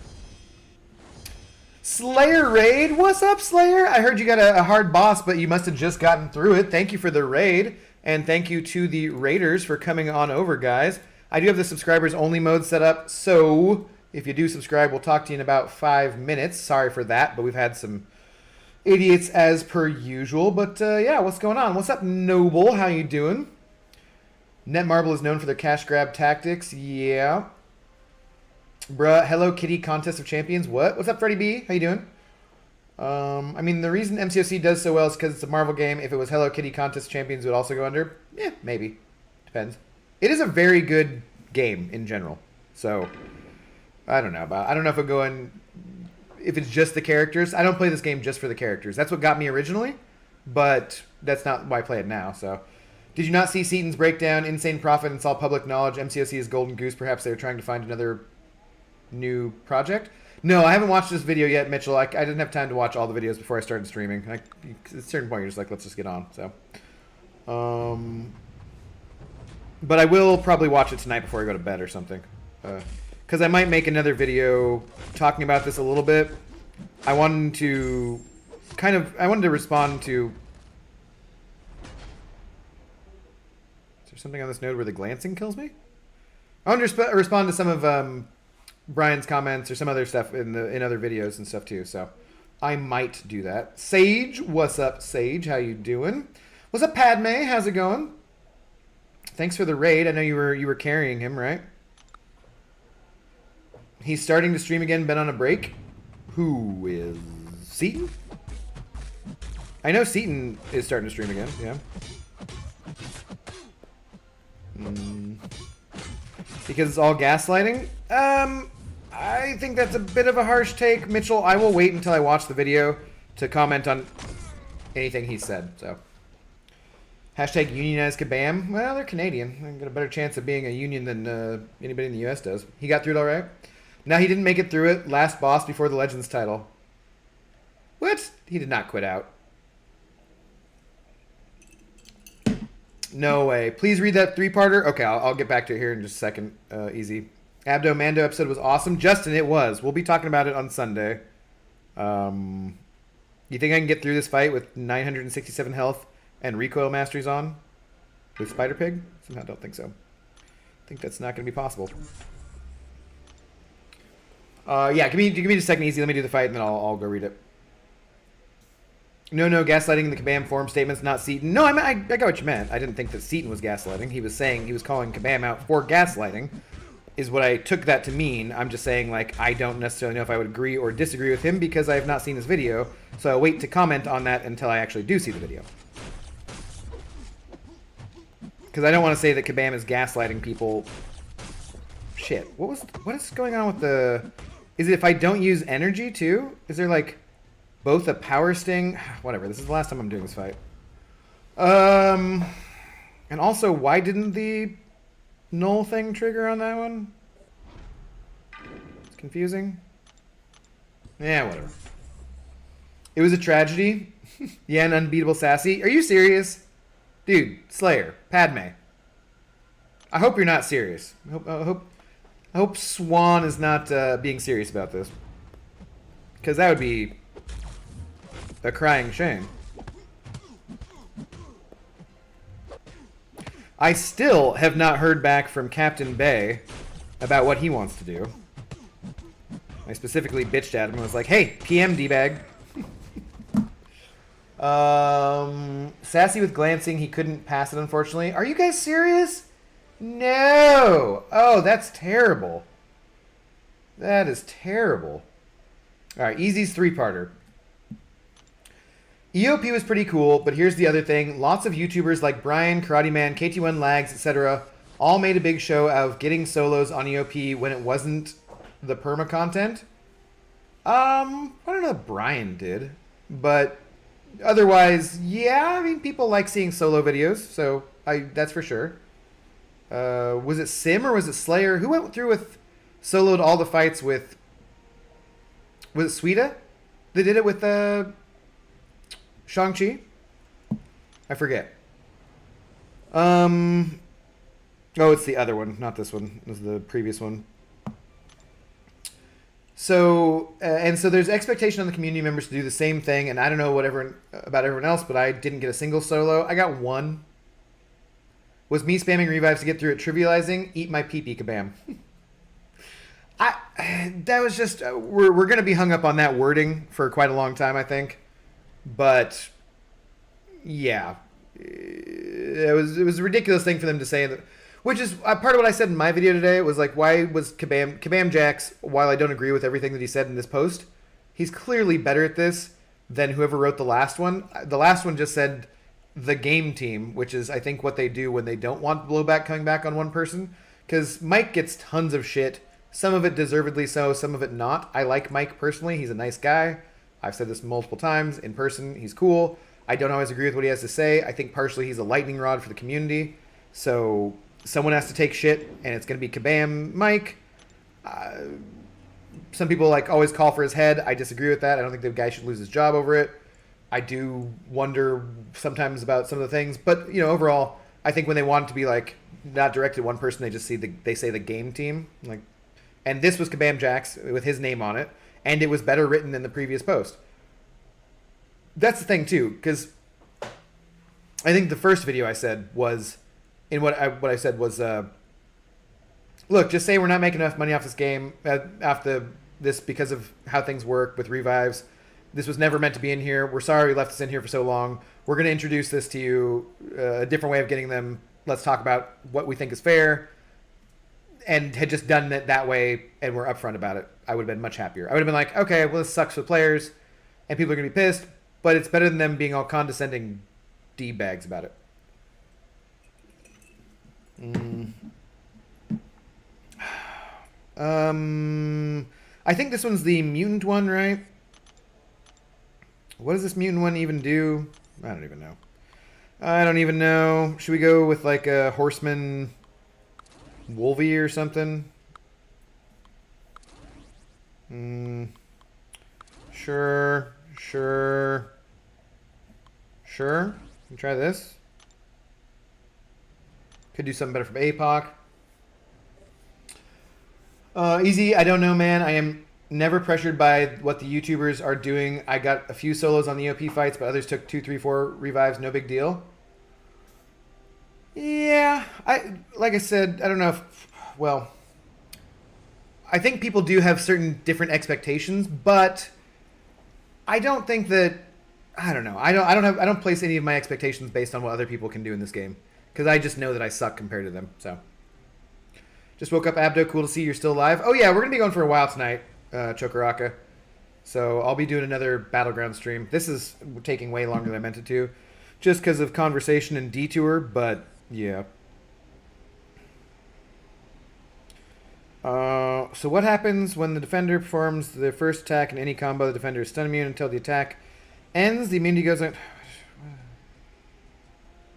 Speaker 1: Slayer raid, what's up, Slayer? I heard you got a hard boss, but you must have just gotten through it. Thank you for the raid, and thank you to the raiders for coming on over, guys. I do have the subscribers only mode set up, so if you do subscribe, we'll talk to you in about 5 minutes. Sorry for that, but we've had some idiots as per usual. But yeah, what's going on? What's up, Noble? How you doing? Netmarble is known for their cash grab tactics. Yeah. Bruh, Hello Kitty Contest of Champions. What? What's up, Freddie B? How you doing? I mean, the reason MCOC does so well is because it's a Marvel game. If it was Hello Kitty Contest of Champions, it would also go under? Yeah, maybe. Depends. It is a very good game in general. So, I don't know if it'll go in... If it's just the characters. I don't play this game just for the characters. That's what got me originally, but that's not why I play it now, so... Did you not see Seaton's breakdown? Insane profit and saw public knowledge. MCOC is golden goose. Perhaps they were trying to find another new project. No, I haven't watched this video yet, Mitchell. I didn't have time to watch all the videos before I started streaming. At a certain point, you're just like, let's just get on. So, but I will probably watch it tonight before I go to bed or something. Because I might make another video talking about this a little bit. I wanted to respond to... Is there something on this node where the glancing kills me? I want to respond to some of Brian's comments or some other stuff in other videos and stuff too. So I might do that. Sage, what's up, Sage? How you doing? What's up, Padme? How's it going? Thanks for the raid. I know you were carrying him, right? He's starting to stream again. Been on a break. Who is Seaton? I know Seaton is starting to stream again. Yeah. Because it's all gaslighting? I think that's a bit of a harsh take, Mitchell. I will wait until I watch the video to comment on anything he said, so. Hashtag unionize Kabam. Well, they're Canadian. They got a better chance of being a union than anybody in the US does. He got through it all right? No, he didn't make it through it. Last boss before the Legends title. What? He did not quit out. No way. Please read that 3-parter. Okay, I'll get back to it here in just a second. Easy. Abdo Mando episode was awesome. Justin, it was. We'll be talking about it on Sunday. You think I can get through this fight with 967 health and recoil masteries on? With Spider Pig? Somehow don't think so. I think that's not going to be possible. Yeah, give me just a second, Easy. Let me do the fight and then I'll go read it. No, gaslighting in the Kabam forum statements, not Seaton. No, I got what you meant. I didn't think that Seaton was gaslighting. He was calling Kabam out for gaslighting, is what I took that to mean. I'm just saying, like, I don't necessarily know if I would agree or disagree with him because I have not seen this video, so I'll wait to comment on that until I actually do see the video. Because I don't want to say that Kabam is gaslighting people. Shit. What is going on with the... Is it if I don't use energy, too? Is there, like, both a power sting... Whatever, this is the last time I'm doing this fight. And also, why didn't the null thing trigger on that one? It's confusing. Yeah, whatever. It was a tragedy. Yeah, an unbeatable sassy. Are you serious? Dude, Slayer, Padme. I hope you're not serious. I hope Swan is not being serious about this. Because that would be a crying shame. I still have not heard back from Captain Bay about what he wants to do. I specifically bitched at him and was like, hey, PM D-bag. Sassy with glancing, he couldn't pass it, unfortunately. Are you guys serious? No! Oh, that's terrible. That is terrible. Alright, Easy's three-parter. EOP was pretty cool, but here's the other thing. Lots of YouTubers like Brian, Karate Man, KT1 Lags, etc. all made a big show of getting solos on EOP when it wasn't the perma content. I don't know if Brian did, but otherwise, yeah, I mean, people like seeing solo videos, so that's for sure. Was it Sim or was it Slayer? Who went through with soloed all the fights with... Was it Suida? They did it with Shang-Chi? I forget. Oh, it's the other one, not this one. It was the previous one. So, and so there's expectation on the community members to do the same thing, and I don't know about everyone else, but I didn't get a single solo. I got one. Was me spamming revives to get through it trivializing? Eat my pee-pee, Kabam. That was just, we're going to be hung up on that wording for quite a long time, I think. But, yeah. It was a ridiculous thing for them to say that. Which is part of what I said in my video today was like, why was Kabam Jax, while I don't agree with everything that he said in this post, he's clearly better at this than whoever wrote the last one. The last one just said the game team, which is, I think, what they do when they don't want blowback coming back on one person. Because Mike gets tons of shit. Some of it deservedly so, some of it not. I like Mike personally. He's a nice guy. I've said this multiple times. In person, he's cool. I don't always agree with what he has to say. I think partially he's a lightning rod for the community. So... someone has to take shit, and it's going to be Kabam Mike. Some people like always call for his head. I disagree with that. I don't think the guy should lose his job over it. I do wonder sometimes about some of the things, but overall, I think when they want it to be like not directed at one person, they say the game team. Like, and this was Kabam Jax with his name on it, and it was better written than the previous post. That's the thing too, because I think the first video I said was. And what I said was, look, just say we're not making enough money off this game, after this because of how things work with revives. This was never meant to be in here. We're sorry we left this in here for so long. We're going to introduce this to you, a different way of getting them. Let's talk about what we think is fair. And had just done it that way, and we're upfront about it. I would have been much happier. I would have been like, okay, well, this sucks for players, and people are going to be pissed, but it's better than them being all condescending D-bags about it. I think this one's the mutant one, right? What does this mutant one even do? I don't even know. I don't even know. Should we go with like a horseman Wolvie or something? Sure. Can try this. Could do something better from APOC. Easy, I don't know, man. I am never pressured by what the YouTubers are doing. I got a few solos on the EOP fights, but others took 2, 3, 4 revives. No big deal. Yeah, like I said, I don't know if... Well, I think people do have certain different expectations, but I don't think that... I don't know. I don't place any of my expectations based on what other people can do in this game. Because I just know that I suck compared to them, so. Just woke up, Abdo. Cool to see you're still alive. Oh, yeah, we're going to be going for a while tonight, Chokaraka. So I'll be doing another Battleground stream. This is taking way longer than I meant it to. Just because of conversation and detour, but yeah. So what happens when the defender performs the first attack in any combo? The defender is stun immune until the attack ends. The immunity goes on.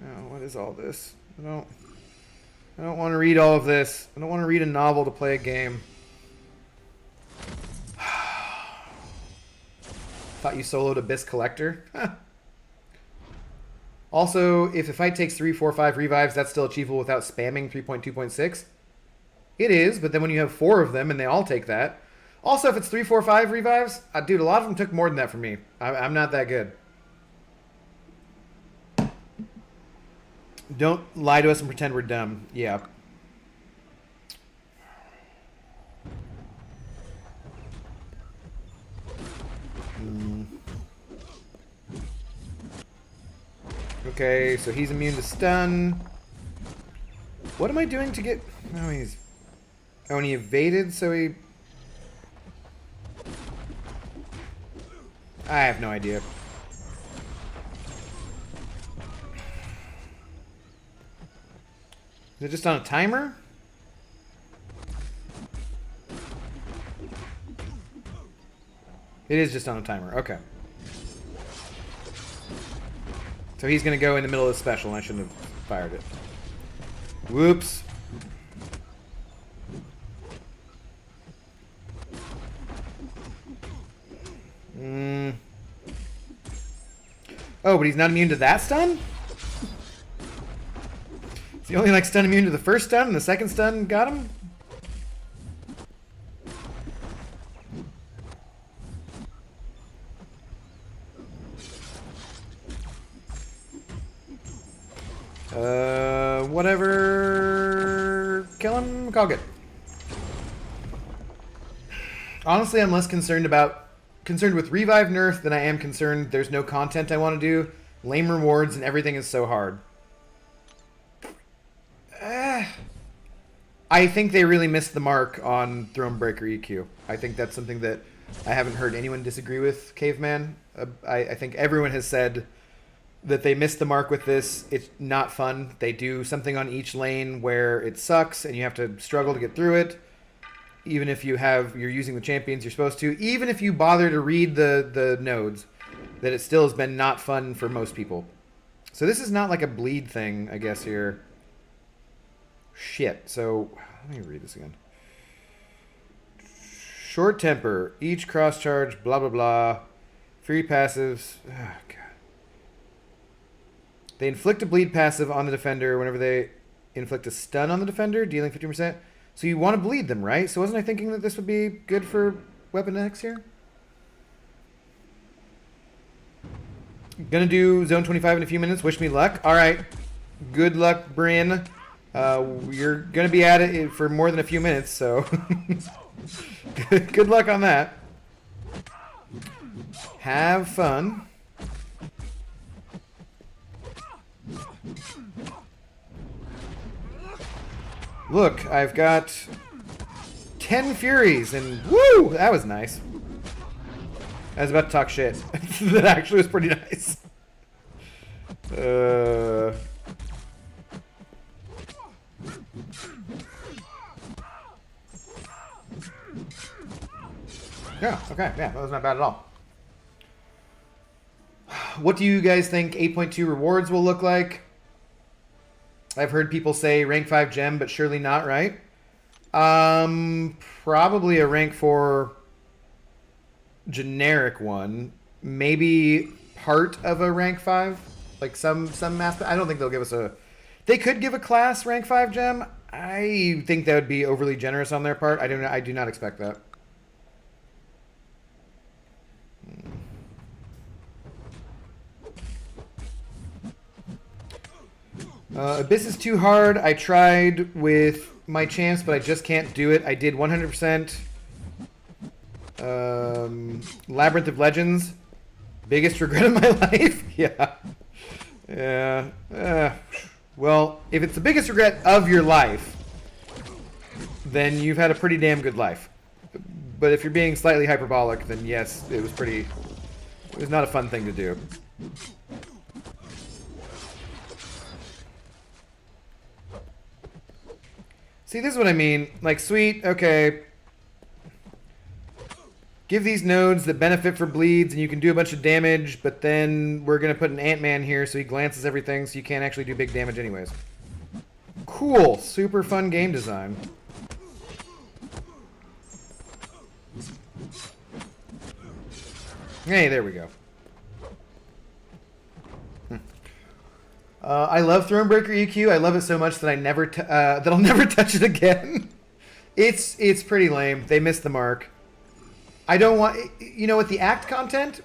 Speaker 1: Oh, what is all this? I don't want to read all of this. I don't want to read a novel to play a game. Thought you soloed Abyss Collector. Also, if the fight takes 3, 4, 5 revives, that's still achievable without spamming 3.2.6. It is, but then when you have 4 of them and they all take that. Also, if it's 3, 4, 5 revives, dude, a lot of them took more than that from me. I'm not that good. Don't lie to us and pretend we're dumb. Yeah. Okay, so he's immune to stun. What am I doing to get... Oh, he's... Oh, and he evaded, so he... I have no idea. Is it just on a timer? It is just on a timer. Okay. So he's going to go in the middle of the special, and I shouldn't have fired it. Whoops. Oh, but he's not immune to that stun? Is he only like stun immune to the first stun, and the second stun got him? Whatever. Kill him, call good. Honestly, I'm less concerned with revive nerf than I am concerned there's no content I want to do. Lame rewards and everything is so hard. I think they really missed the mark on Thronebreaker EQ. I think that's something that I haven't heard anyone disagree with, Caveman. I think everyone has said that they missed the mark with this. It's not fun. They do something on each lane where it sucks and you have to struggle to get through it. Even if you're using the champions you're supposed to. Even if you bother to read the nodes. That it still has been not fun for most people. So this is not like a bleed thing, I guess, here. Shit. So, let me read this again. Short temper. Each cross charge, blah, blah, blah. Free passives. Oh, God. They inflict a bleed passive on the defender whenever they inflict a stun on the defender, dealing 15%. So you want to bleed them, right? So wasn't I thinking that this would be good for Weapon X here? Gonna do Zone 25 in a few minutes. Wish me luck. All right. Good luck, Bryn. You're gonna be at it for more than a few minutes, so good luck on that. Have fun. Look, I've got 10 Furies, and woo! That was nice. I was about to talk shit. That actually was pretty nice. Yeah, okay, yeah, that was not bad at all. What do you guys think 8.2 rewards will look like? I've heard people say rank 5 gem, but surely not, right? Probably a rank 4 generic one. Maybe part of a rank 5. Like some aspect. I don't think they'll give us a... They could give a class rank 5 gem. I think that would be overly generous on their part. I do not expect that. Abyss is too hard. I tried with my champs, but I just can't do it. I did 100% Labyrinth of Legends. Biggest regret of my life? Yeah. Yeah. Well, if it's the biggest regret of your life, then you've had a pretty damn good life. But if you're being slightly hyperbolic, then yes, it was not a fun thing to do. See, this is what I mean. Like, sweet, okay. Give these nodes that benefit for bleeds, and you can do a bunch of damage, but then we're going to put an Ant-Man here so he glances everything, so you can't actually do big damage anyways. Cool. Super fun game design. Hey, there we go. I love Thronebreaker EQ. I love it so much that that I'll never touch it again. It's pretty lame. They missed the mark. I don't want, you know, with the act content.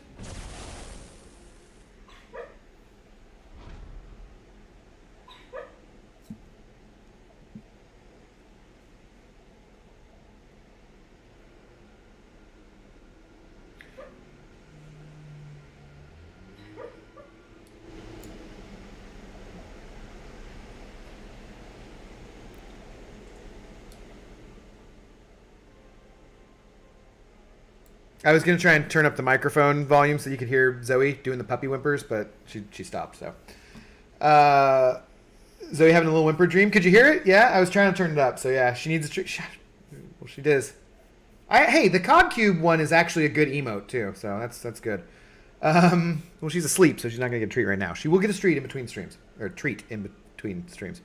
Speaker 1: I was going to try and turn up the microphone volume so you could hear Zoe doing the puppy whimpers, but she stopped, so. Zoe having a little whimper dream. Could you hear it? Yeah, I was trying to turn it up, so yeah, she needs a treat. Well, she does. Hey, the Cod Cube one is actually a good emote, too, so that's good. Well, she's asleep, so she's not going to get a treat right now. She will get a treat in between streams, or treat in between streams.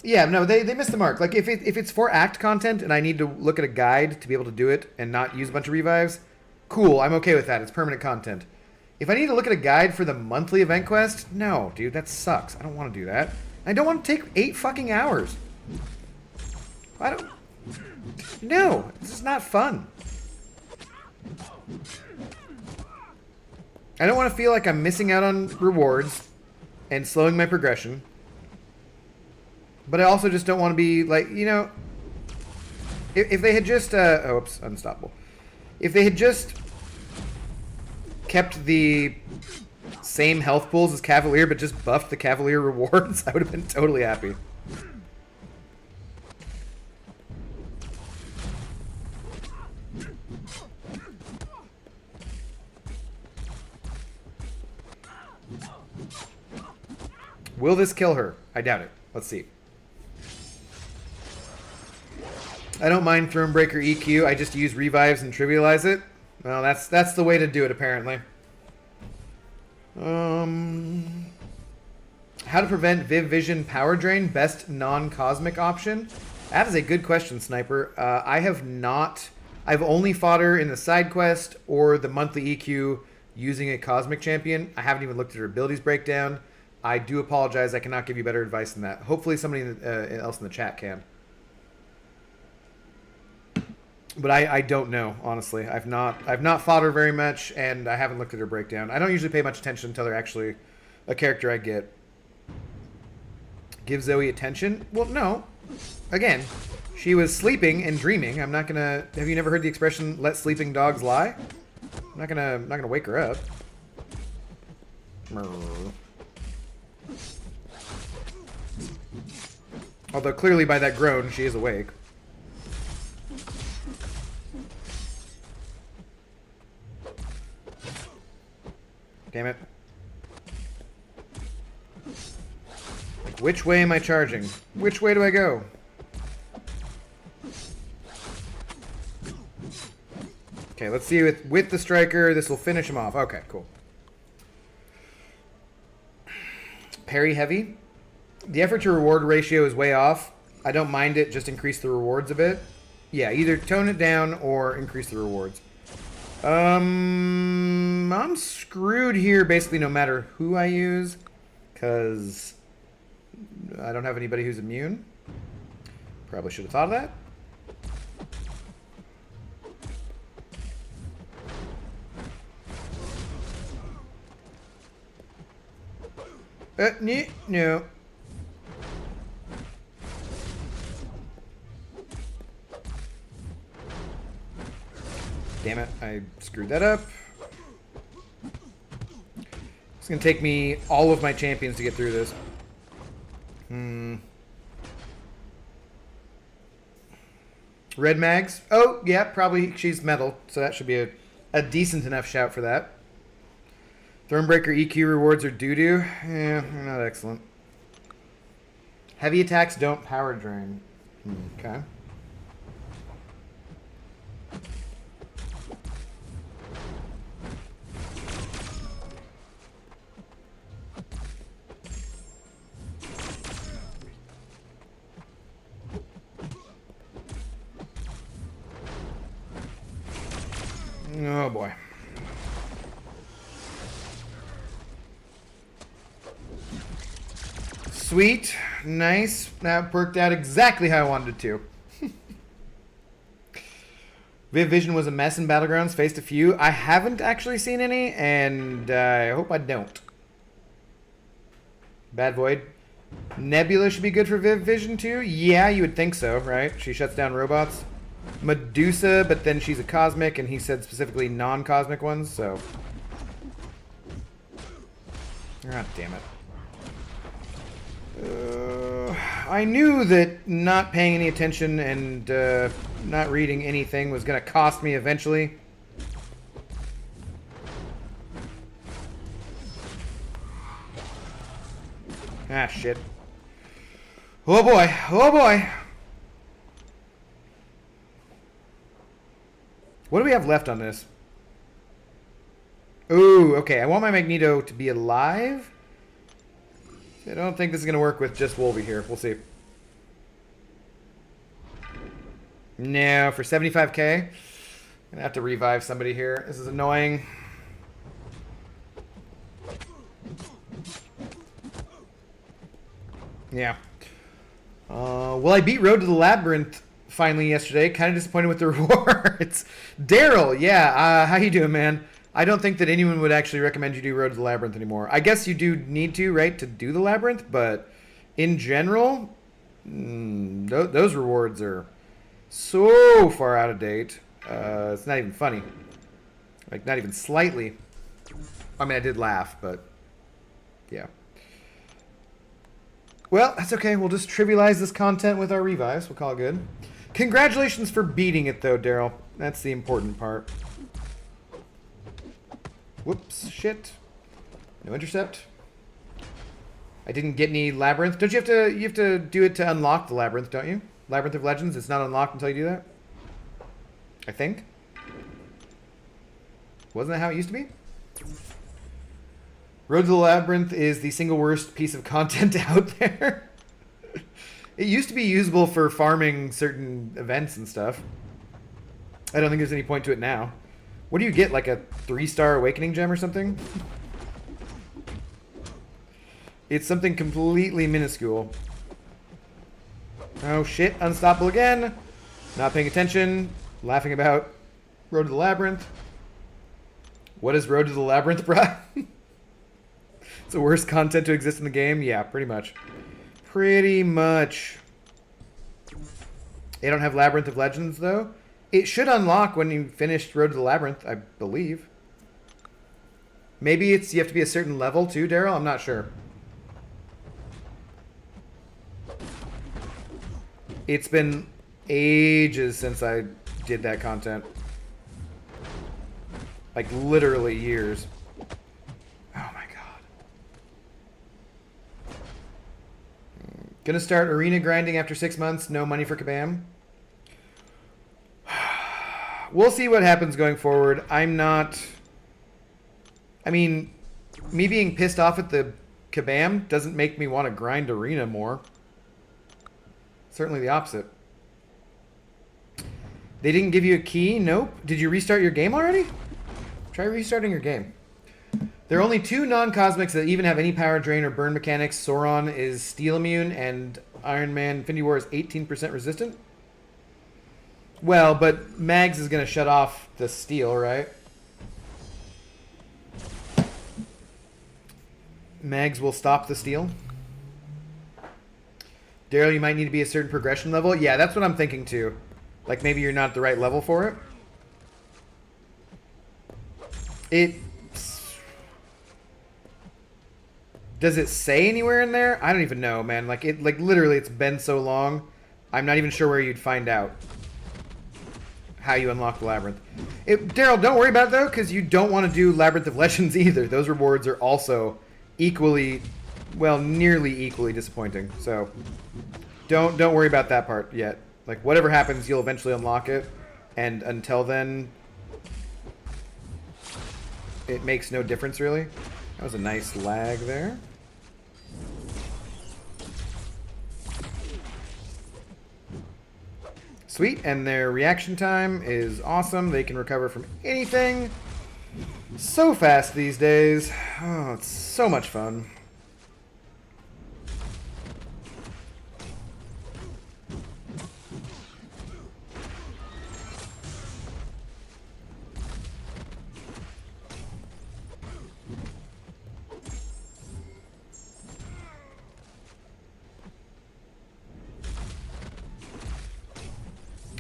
Speaker 1: Yeah, no, they missed the mark. Like, if it's for act content and I need to look at a guide to be able to do it and not use a bunch of revives, cool, I'm okay with that. It's permanent content. If I need to look at a guide for the monthly event quest, no, dude, that sucks. I don't want to do that. I don't want to take 8 fucking hours. I don't... No, this is not fun. I don't want to feel like I'm missing out on rewards and slowing my progression. But I also just don't want to be like, you know, if they had just, oops, unstoppable. If they had just kept the same health pools as Cavalier, but just buffed the Cavalier rewards, I would have been totally happy. Will this kill her? I doubt it. Let's see. I don't mind Thronebreaker EQ. I just use revives and trivialize it. Well, that's the way to do it, apparently. How to prevent Viv Vision power drain? Best non-cosmic option? That is a good question, Sniper. I have not... I've only fought her in the side quest or the monthly EQ using a cosmic champion. I haven't even looked at her abilities breakdown. I do apologize. I cannot give you better advice than that. Hopefully somebody else in the chat can. But I don't know, honestly. I've not fought her very much, and I haven't looked at her breakdown. I don't usually pay much attention until they're actually a character I get. Give Zoe attention? Well, no. Again, she was sleeping and dreaming. I'm not gonna... Have you never heard the expression, let sleeping dogs lie? I'm not gonna wake her up. Although clearly by that groan, she is awake. Damn it. Like, which way am I charging? Which way do I go? Okay, let's see with the striker. This will finish him off. Okay, cool. Parry heavy. The effort to reward ratio is way off. I don't mind it. Just increase the rewards a bit. Yeah, either tone it down or increase the rewards. I'm screwed here basically no matter who I use, because I don't have anybody who's immune. Probably should have thought of that. No. Damn it, I screwed that up. It's going to take me all of my champions to get through this. Red Mags. Oh, yeah, probably she's metal, so that should be a decent enough shout for that. Thronebreaker EQ rewards are doo-doo. Yeah, they're not excellent. Heavy attacks don't power drain. Okay. Sweet. Nice. That worked out exactly how I wanted it to. Viv Vision was a mess in Battlegrounds. Faced a few. I haven't actually seen any, and I hope I don't. Bad Void. Nebula should be good for Viv Vision too? Yeah, you would think so, right? She shuts down robots. Medusa, but then she's a cosmic, and he said specifically non-cosmic ones, so... God damn it. I knew that not paying any attention and not reading anything was going to cost me eventually. Ah, shit. Oh boy, oh boy. What do we have left on this? Ooh, okay. I want my Magneto to be alive. I don't think this is going to work with just Wolvie here. We'll see. No, for 75k. I'm going to have to revive somebody here. This is annoying. Yeah. Well, I beat Road to the Labyrinth finally yesterday. Kind of disappointed with the rewards. Daryl, yeah. How you doing, man? I don't think that anyone would actually recommend you do Road to the Labyrinth anymore. I guess you do need to, right, to do the Labyrinth, but in general, those rewards are so far out of date. It's not even funny. Like, not even slightly. I mean, I did laugh, but yeah. Well, that's okay. We'll just trivialize this content with our revives. We'll call it good. Congratulations for beating it, though, Daryl. That's the important part. Whoops, shit. No intercept. I didn't get any labyrinth. Don't you have to do it to unlock the labyrinth, don't you? Labyrinth of Legends, it's not unlocked until you do that? I think. Wasn't that how it used to be? Road to the Labyrinth is the single worst piece of content out there. It used to be usable for farming certain events and stuff. I don't think there's any point to it now. What do you get, like a 3-star awakening gem or something? It's something completely minuscule. Oh shit, unstoppable again. Not paying attention. Laughing about Road to the Labyrinth. What is Road to the Labyrinth, bruh? It's the worst content to exist in the game? Yeah, pretty much. Pretty much. They don't have Labyrinth of Legends, though. It should unlock when you finish Road to the Labyrinth, I believe. Maybe you have to be a certain level, too, Daryl? I'm not sure. It's been ages since I did that content. Like, literally years. Oh my god. Gonna start arena grinding after 6 months. No money for Kabam. We'll see what happens going forward. I'm not... I mean, me being pissed off at the Kabam doesn't make me want to grind arena more. Certainly the opposite. They didn't give you a key? Nope. Did you restart your game already? Try restarting your game. There are only 2 non-cosmics that even have any power drain or burn mechanics. Sauron is steel immune, and Iron Man Infinity War is 18% resistant. Well, but Mags is going to shut off the steel, right? Mags will stop the steel. Daryl, you might need to be a certain progression level. Yeah, that's what I'm thinking too. Like maybe you're not at the right level for it. Does it say anywhere in there? I don't even know, man. Like literally it's been so long. I'm not even sure where you'd find out how you unlock the labyrinth. Daryl, don't worry about it though, because you don't want to do Labyrinth of Legends either. Those rewards are also equally, well, nearly equally disappointing. So don't worry about that part yet. Like whatever happens, you'll eventually unlock it, and until then, it makes no difference really. That was a nice lag there. Sweet, and their reaction time is awesome. They can recover from anything so fast these days. Oh, it's so much fun.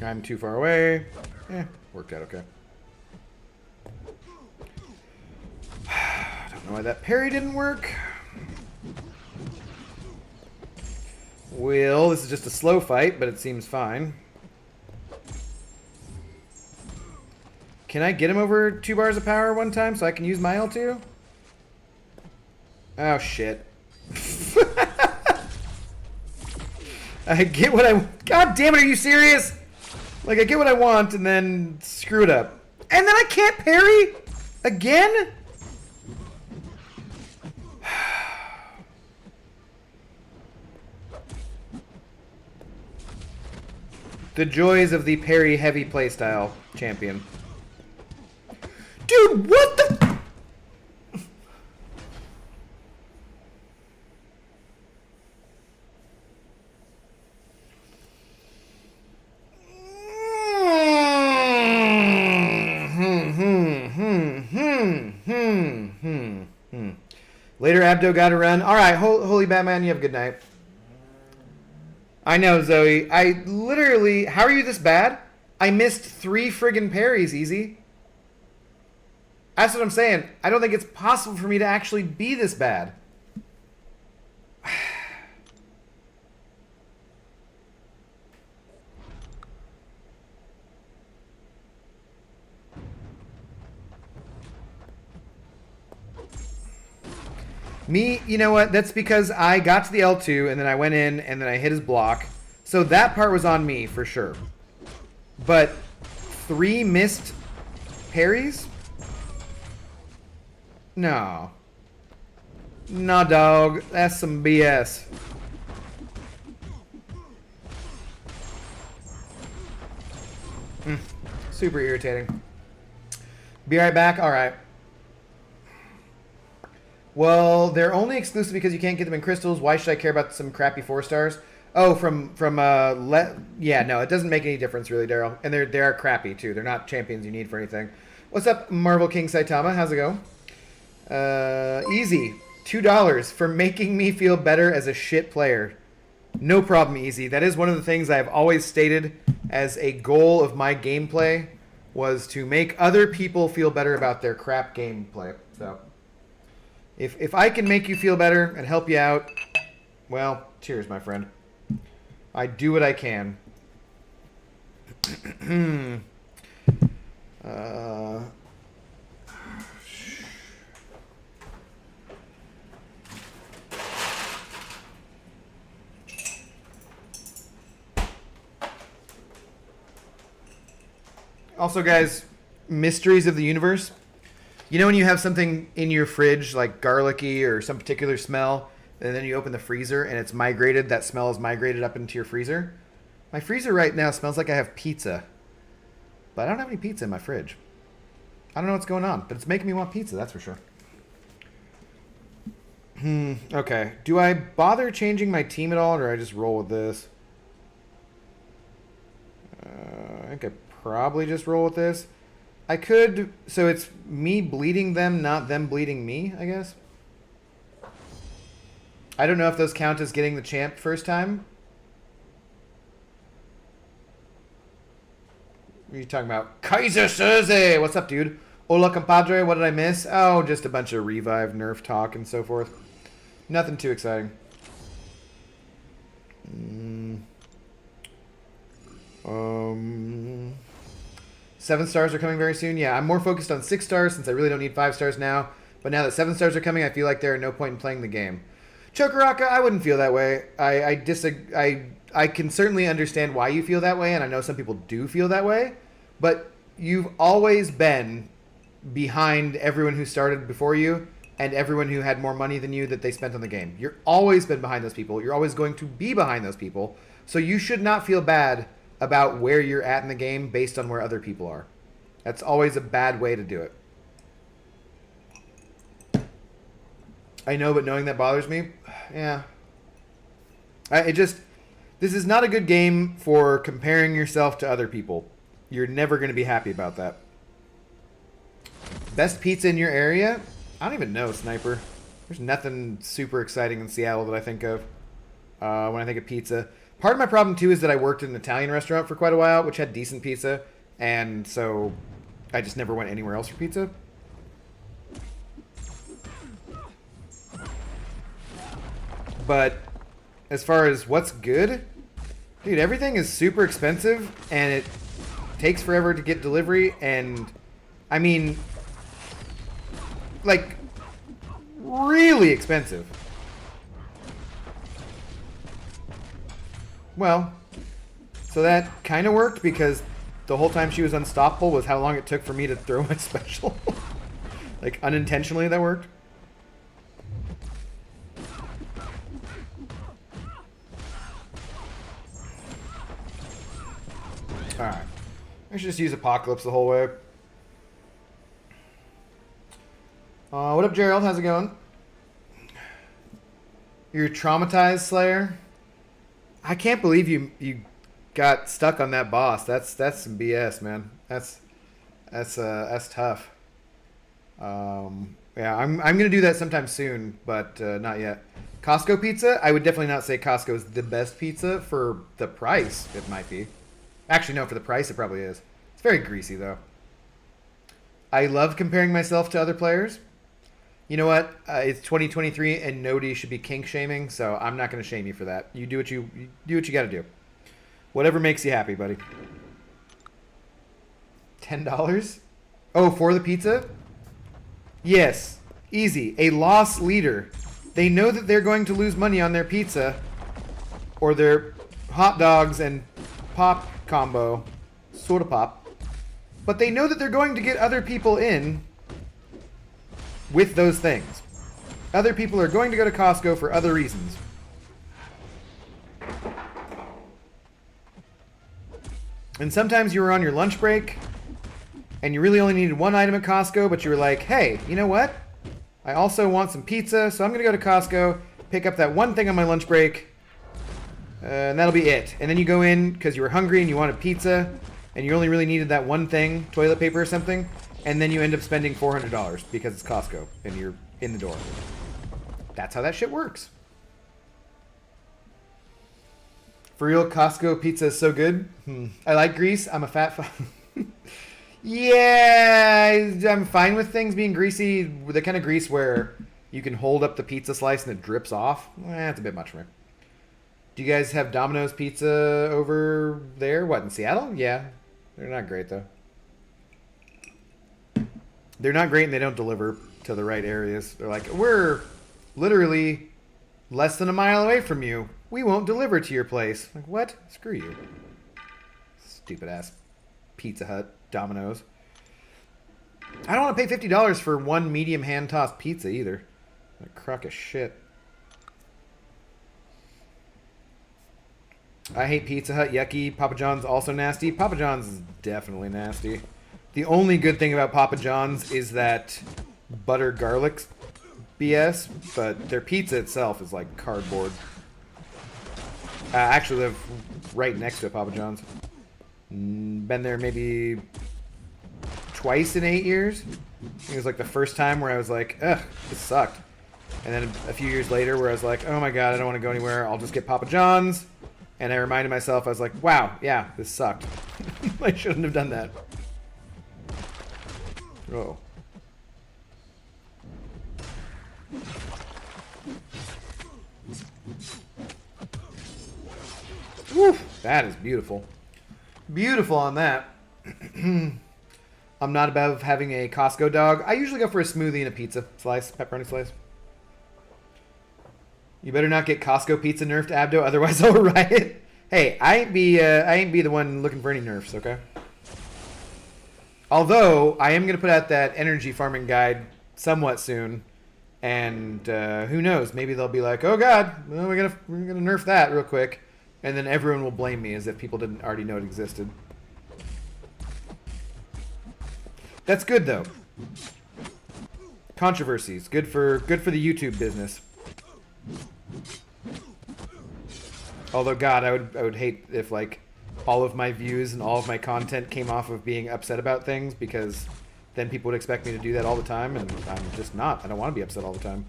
Speaker 1: I'm too far away. Worked out okay. Don't know why that parry didn't work. Well, this is just a slow fight, but it seems fine. Can I get him over 2 bars of power one time so I can use my L2? Oh, shit. I get what I... God damn it, are you serious? Like, I get what I want and then screw it up. And then I can't parry? Again? The joys of the parry-heavy playstyle champion. Dude, what the... Later, Abdo got to run. All right, Holy Batman, you have a good night. I know, Zoe. I literally... How are you this bad? I missed 3 friggin' parries, easy. That's what I'm saying. I don't think it's possible for me to actually be this bad. Me, you know what? That's because I got to the L2 and then I went in and then I hit his block. So that part was on me for sure. But 3 missed parries? No. No, dog. That's some BS. Super irritating. Be right back? Alright. Well, they're only exclusive because you can't get them in crystals. Why should I care about some crappy 4 stars? Oh, yeah, no, it doesn't make any difference really, Daryl. And they are crappy too. They're not champions you need for anything. What's up, Marvel King Saitama? How's it go? Easy. $2 for making me feel better as a shit player. No problem, Easy. That is one of the things I have always stated as a goal of my gameplay, was to make other people feel better about their crap gameplay. So, if I can make you feel better and help you out, well, cheers, my friend. I do what I can. Also, guys, mysteries of the universe. You know when you have something in your fridge, like garlicky or some particular smell, and then you open the freezer and it's migrated, that smell is migrated up into your freezer? My freezer right now smells like I have pizza. But I don't have any pizza in my fridge. I don't know what's going on, but it's making me want pizza, that's for sure. Okay. Do I bother changing my team at all, or do I just roll with this? I think I probably just roll with this. I could... So it's me bleeding them, not them bleeding me, I guess? I don't know if those count as getting the champ first time. What are you talking about? Kaiser Soze! What's up, dude? Hola, compadre. What did I miss? Oh, just a bunch of revive, nerf talk, and so forth. Nothing too exciting. 7 stars are coming very soon. Yeah, I'm more focused on 6 stars since I really don't need 5 stars now. But now that 7 stars are coming, I feel like there are no point in playing the game. Chokaraka, I wouldn't feel that way. I can certainly understand why you feel that way, and I know some people do feel that way. But you've always been behind everyone who started before you and everyone who had more money than you that they spent on the game. You've always been behind those people. You're always going to be behind those people. So you should not feel bad about where you're at in the game based on where other people are. That's always a bad way to do it. I know, but knowing that bothers me, yeah. This is not a good game for comparing yourself to other people. You're never going to be happy about that. Best pizza in your area? I don't even know, Sniper. There's nothing super exciting in Seattle that I think of when I think of pizza. Part of my problem too is that I worked in an Italian restaurant for quite a while, which had decent pizza, and so I just never went anywhere else for pizza. But as far as what's good, dude, everything is super expensive, and it takes forever to get delivery, and I mean, like, really expensive. Well, so that kind of worked because the whole time she was unstoppable was how long it took for me to throw my special. Like, unintentionally that worked. Alright. I should just use Apocalypse the whole way. What up, Gerald? How's it going? You're traumatized, Slayer? I can't believe you got stuck on that boss. That's some BS, man. That's tough. Yeah, I'm gonna do that sometime soon, but not yet. Costco pizza? I would definitely not say Costco is the best pizza. For the price, it might be. Actually, no, for the price, it probably is. It's very greasy, though. I love comparing myself to other players. You know what? It's 2023, and nobody should be kink shaming, so I'm not going to shame you for that. You do what you got to do. Whatever makes you happy, buddy. $10? Oh, for the pizza? Yes. Easy. A loss leader. They know that they're going to lose money on their pizza or their hot dogs and pop combo, soda pop, but they know that they're going to get other people in with those things. Other people are going to go to Costco for other reasons. And sometimes you were on your lunch break and you really only needed one item at Costco, but you were like, hey, you know what? I also want some pizza, so I'm going to go to Costco, pick up that one thing on my lunch break, and that'll be it. And then you go in because you were hungry and you wanted pizza, and you only really needed that one thing, toilet paper or something, and then you end up spending $400 because it's Costco and you're in the door. That's how that shit works. For real, Costco pizza is so good. I like grease. I'm a fat Yeah, I'm fine with things being greasy. The kind of grease where you can hold up the pizza slice and it drips off. That's a bit much for me. Do you guys have Domino's pizza over there? What, in Seattle? Yeah. They're not great, though. They're not great, and they don't deliver to the right areas. They're like, we're literally less than a mile away from you. We won't deliver to your place. Like, what? Screw you. Stupid-ass Pizza Hut, Domino's. I don't want to pay $50 for one medium hand-tossed pizza, either. A crock of shit. I hate Pizza Hut, yucky. Papa John's also nasty. Papa John's is definitely nasty. The only good thing about Papa John's is that butter garlic BS, but their pizza itself is like cardboard. I actually live right next to a Papa John's. Been there maybe twice in 8 years. I think it was like the first time where I was like, ugh, this sucked. And then a few years later where I was like, oh my god, I don't want to go anywhere. I'll just get Papa John's. And I reminded myself, I was like, wow, yeah, this sucked. I shouldn't have done that. Oh. Woo, that is beautiful. Beautiful on that. I'm not above having a Costco dog. I usually go for a smoothie and a pizza slice, pepperoni slice. You better not get Costco pizza nerfed, Abdo, otherwise I'll riot. Hey, I ain't be the one looking for any nerfs, okay? Although I am gonna put out that energy farming guide somewhat soon, and who knows? Maybe they'll be like, "Oh God, well, we're gonna nerf that real quick," and then everyone will blame me as if people didn't already know it existed. That's good though. Controversies, good for the YouTube business. Although, God, I would hate if like all of my views and all of my content came off of being upset about things, because then people would expect me to do that all the time, and I'm just not. I don't want to be upset all the time.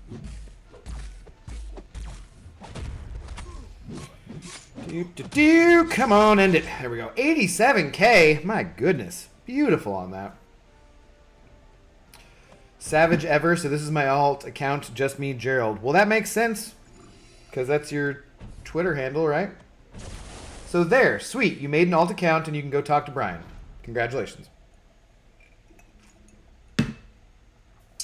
Speaker 1: Come on, end it. There we go. 87K. My goodness. Beautiful on that. Savage Ever. So this is my alt account. Just me, Gerald. Well, that makes sense. Because that's your Twitter handle, right? So there. Sweet. You made an alt account and you can go talk to Brian. Congratulations.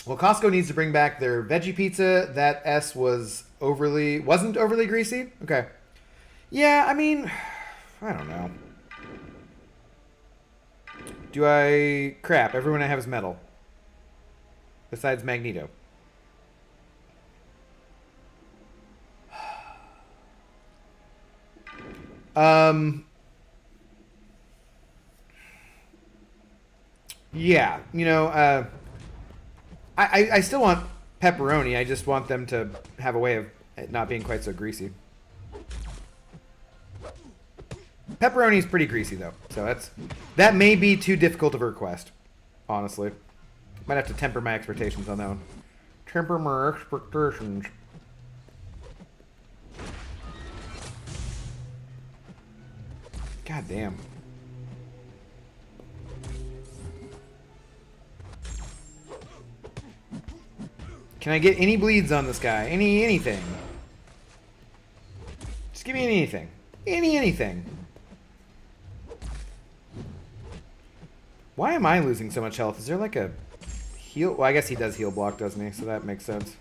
Speaker 1: Well, Costco needs to bring back their veggie pizza. That S wasn't overly greasy? Okay. Yeah, I mean, I don't know. Crap, everyone I have is metal. Besides Magneto. Yeah, you know, I still want pepperoni. I just want them to have a way of it not being quite so greasy. Pepperoni is pretty greasy though, so that may be too difficult of a request. Honestly, might have to temper my expectations on that one. Temper my expectations. God damn. Can I get any bleeds on this guy? Anything? Just give me anything. Anything. Why am I losing so much health? Is there like a heal? Well, I guess he does heal block, doesn't he? So that makes sense.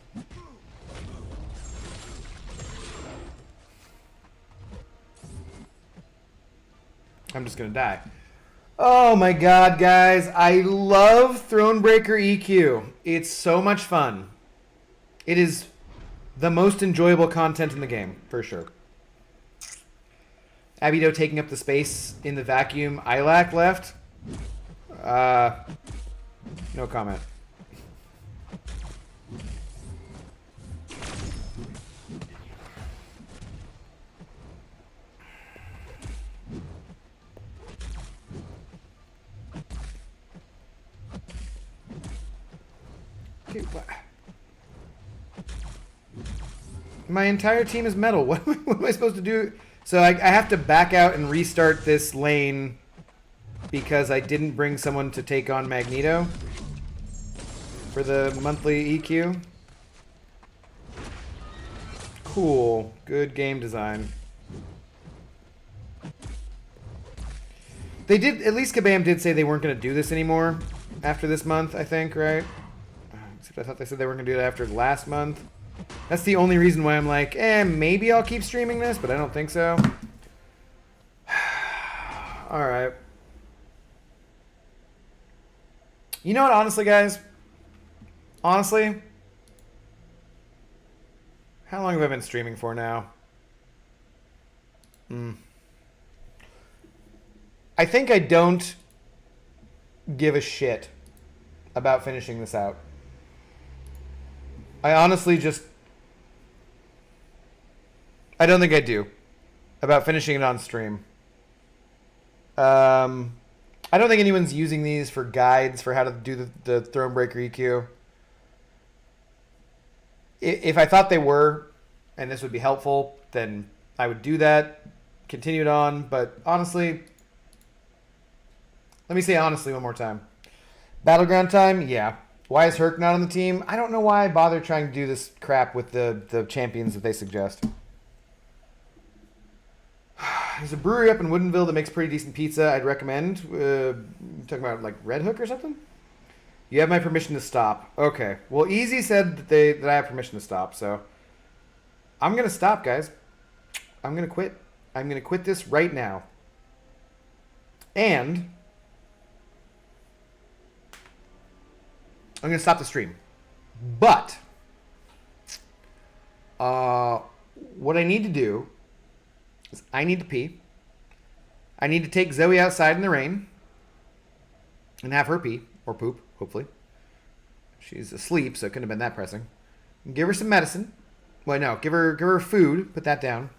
Speaker 1: I'm just gonna die. Oh my god, guys. I love Thronebreaker EQ. It's so much fun. It is the most enjoyable content in the game, for sure. Abito taking up the space in the vacuum. Ilac left. No comment. Dude, what? My entire team is metal. What am I supposed to do? So I have to back out and restart this lane because I didn't bring someone to take on Magneto for the monthly EQ. Cool. Good game design. They did, at least Kabam did say they weren't going to do this anymore after this month, I think, right? Except I thought they said they weren't going to do it after last month. That's the only reason why I'm like, maybe I'll keep streaming this, but I don't think so. Alright. You know what, honestly, guys? Honestly? How long have I been streaming for now? I think I don't give a shit about finishing this out. I honestly just... I don't think I do. About finishing it on stream. I don't think anyone's using these for guides for how to do the Thronebreaker EQ. If I thought they were, and this would be helpful, then I would do that. Continue it on. But honestly... Let me say honestly one more time. Battleground time? Yeah. Why is Herc not on the team? I don't know why I bother trying to do this crap with the champions that they suggest. There's a brewery up in Woodinville that makes pretty decent pizza. I'd recommend. Talking about like Red Hook or something? You have my permission to stop. Okay. Well, Easy said that I have permission to stop, so I'm going to stop, guys. I'm going to quit. I'm going to quit this right now. And I'm going to stop the stream. But what I need to do is I need to pee. I need to take Zoe outside in the rain and have her pee or poop, hopefully. She's asleep, so it couldn't have been that pressing. Give her some medicine. Well, no, give her food. Put that down.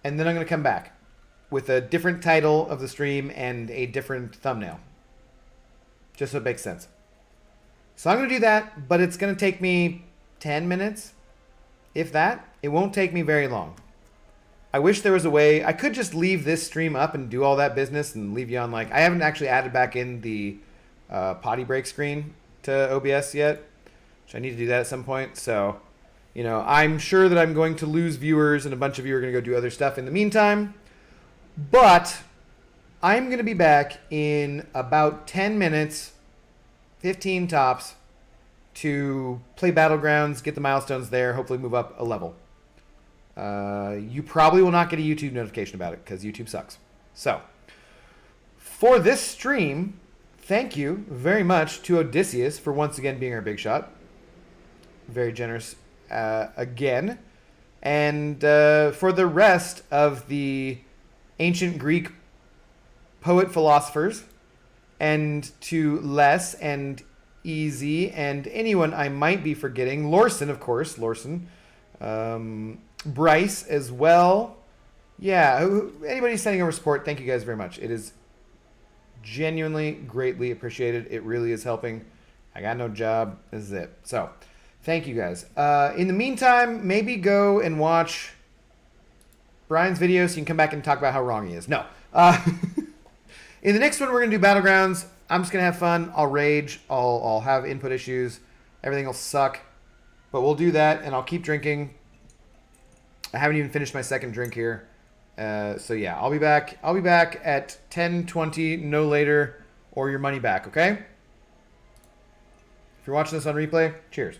Speaker 1: And then I'm going to come back with a different title of the stream and a different thumbnail. Just so it makes sense. So I'm going to do that, but it's going to take me 10 minutes. If that, it won't take me very long. I wish there was a way. I could just leave this stream up and do all that business and leave you on like. I haven't actually added back in the potty break screen to OBS yet, which I need to do that at some point. So, you know, I'm sure that I'm going to lose viewers and a bunch of you are going to go do other stuff in the meantime. But I'm going to be back in about 10 minutes, 15 tops, to play Battlegrounds, get the milestones there, hopefully move up a level. You probably will not get a YouTube notification about it because YouTube sucks. So, for this stream, thank you very much to Odysseus for once again being our big shot. Very generous again. And for the rest of the ancient Greek poet philosophers, and to Les and Easy and anyone I might be forgetting, Lorson, of course, Bryce as well. Yeah, anybody sending over support, thank you guys very much. It is genuinely greatly appreciated. It really is helping. I got no job. This is it. So, thank you guys. In the meantime, maybe go and watch Brian's video so you can come back and talk about how wrong he is. No. In the next one, we're going to do Battlegrounds. I'm just going to have fun. I'll rage. I'll have input issues. Everything will suck. But we'll do that, and I'll keep drinking. I haven't even finished my second drink here. So, yeah, I'll be back. I'll be back at 10:20, no later, or your money back, okay? If you're watching this on replay, cheers.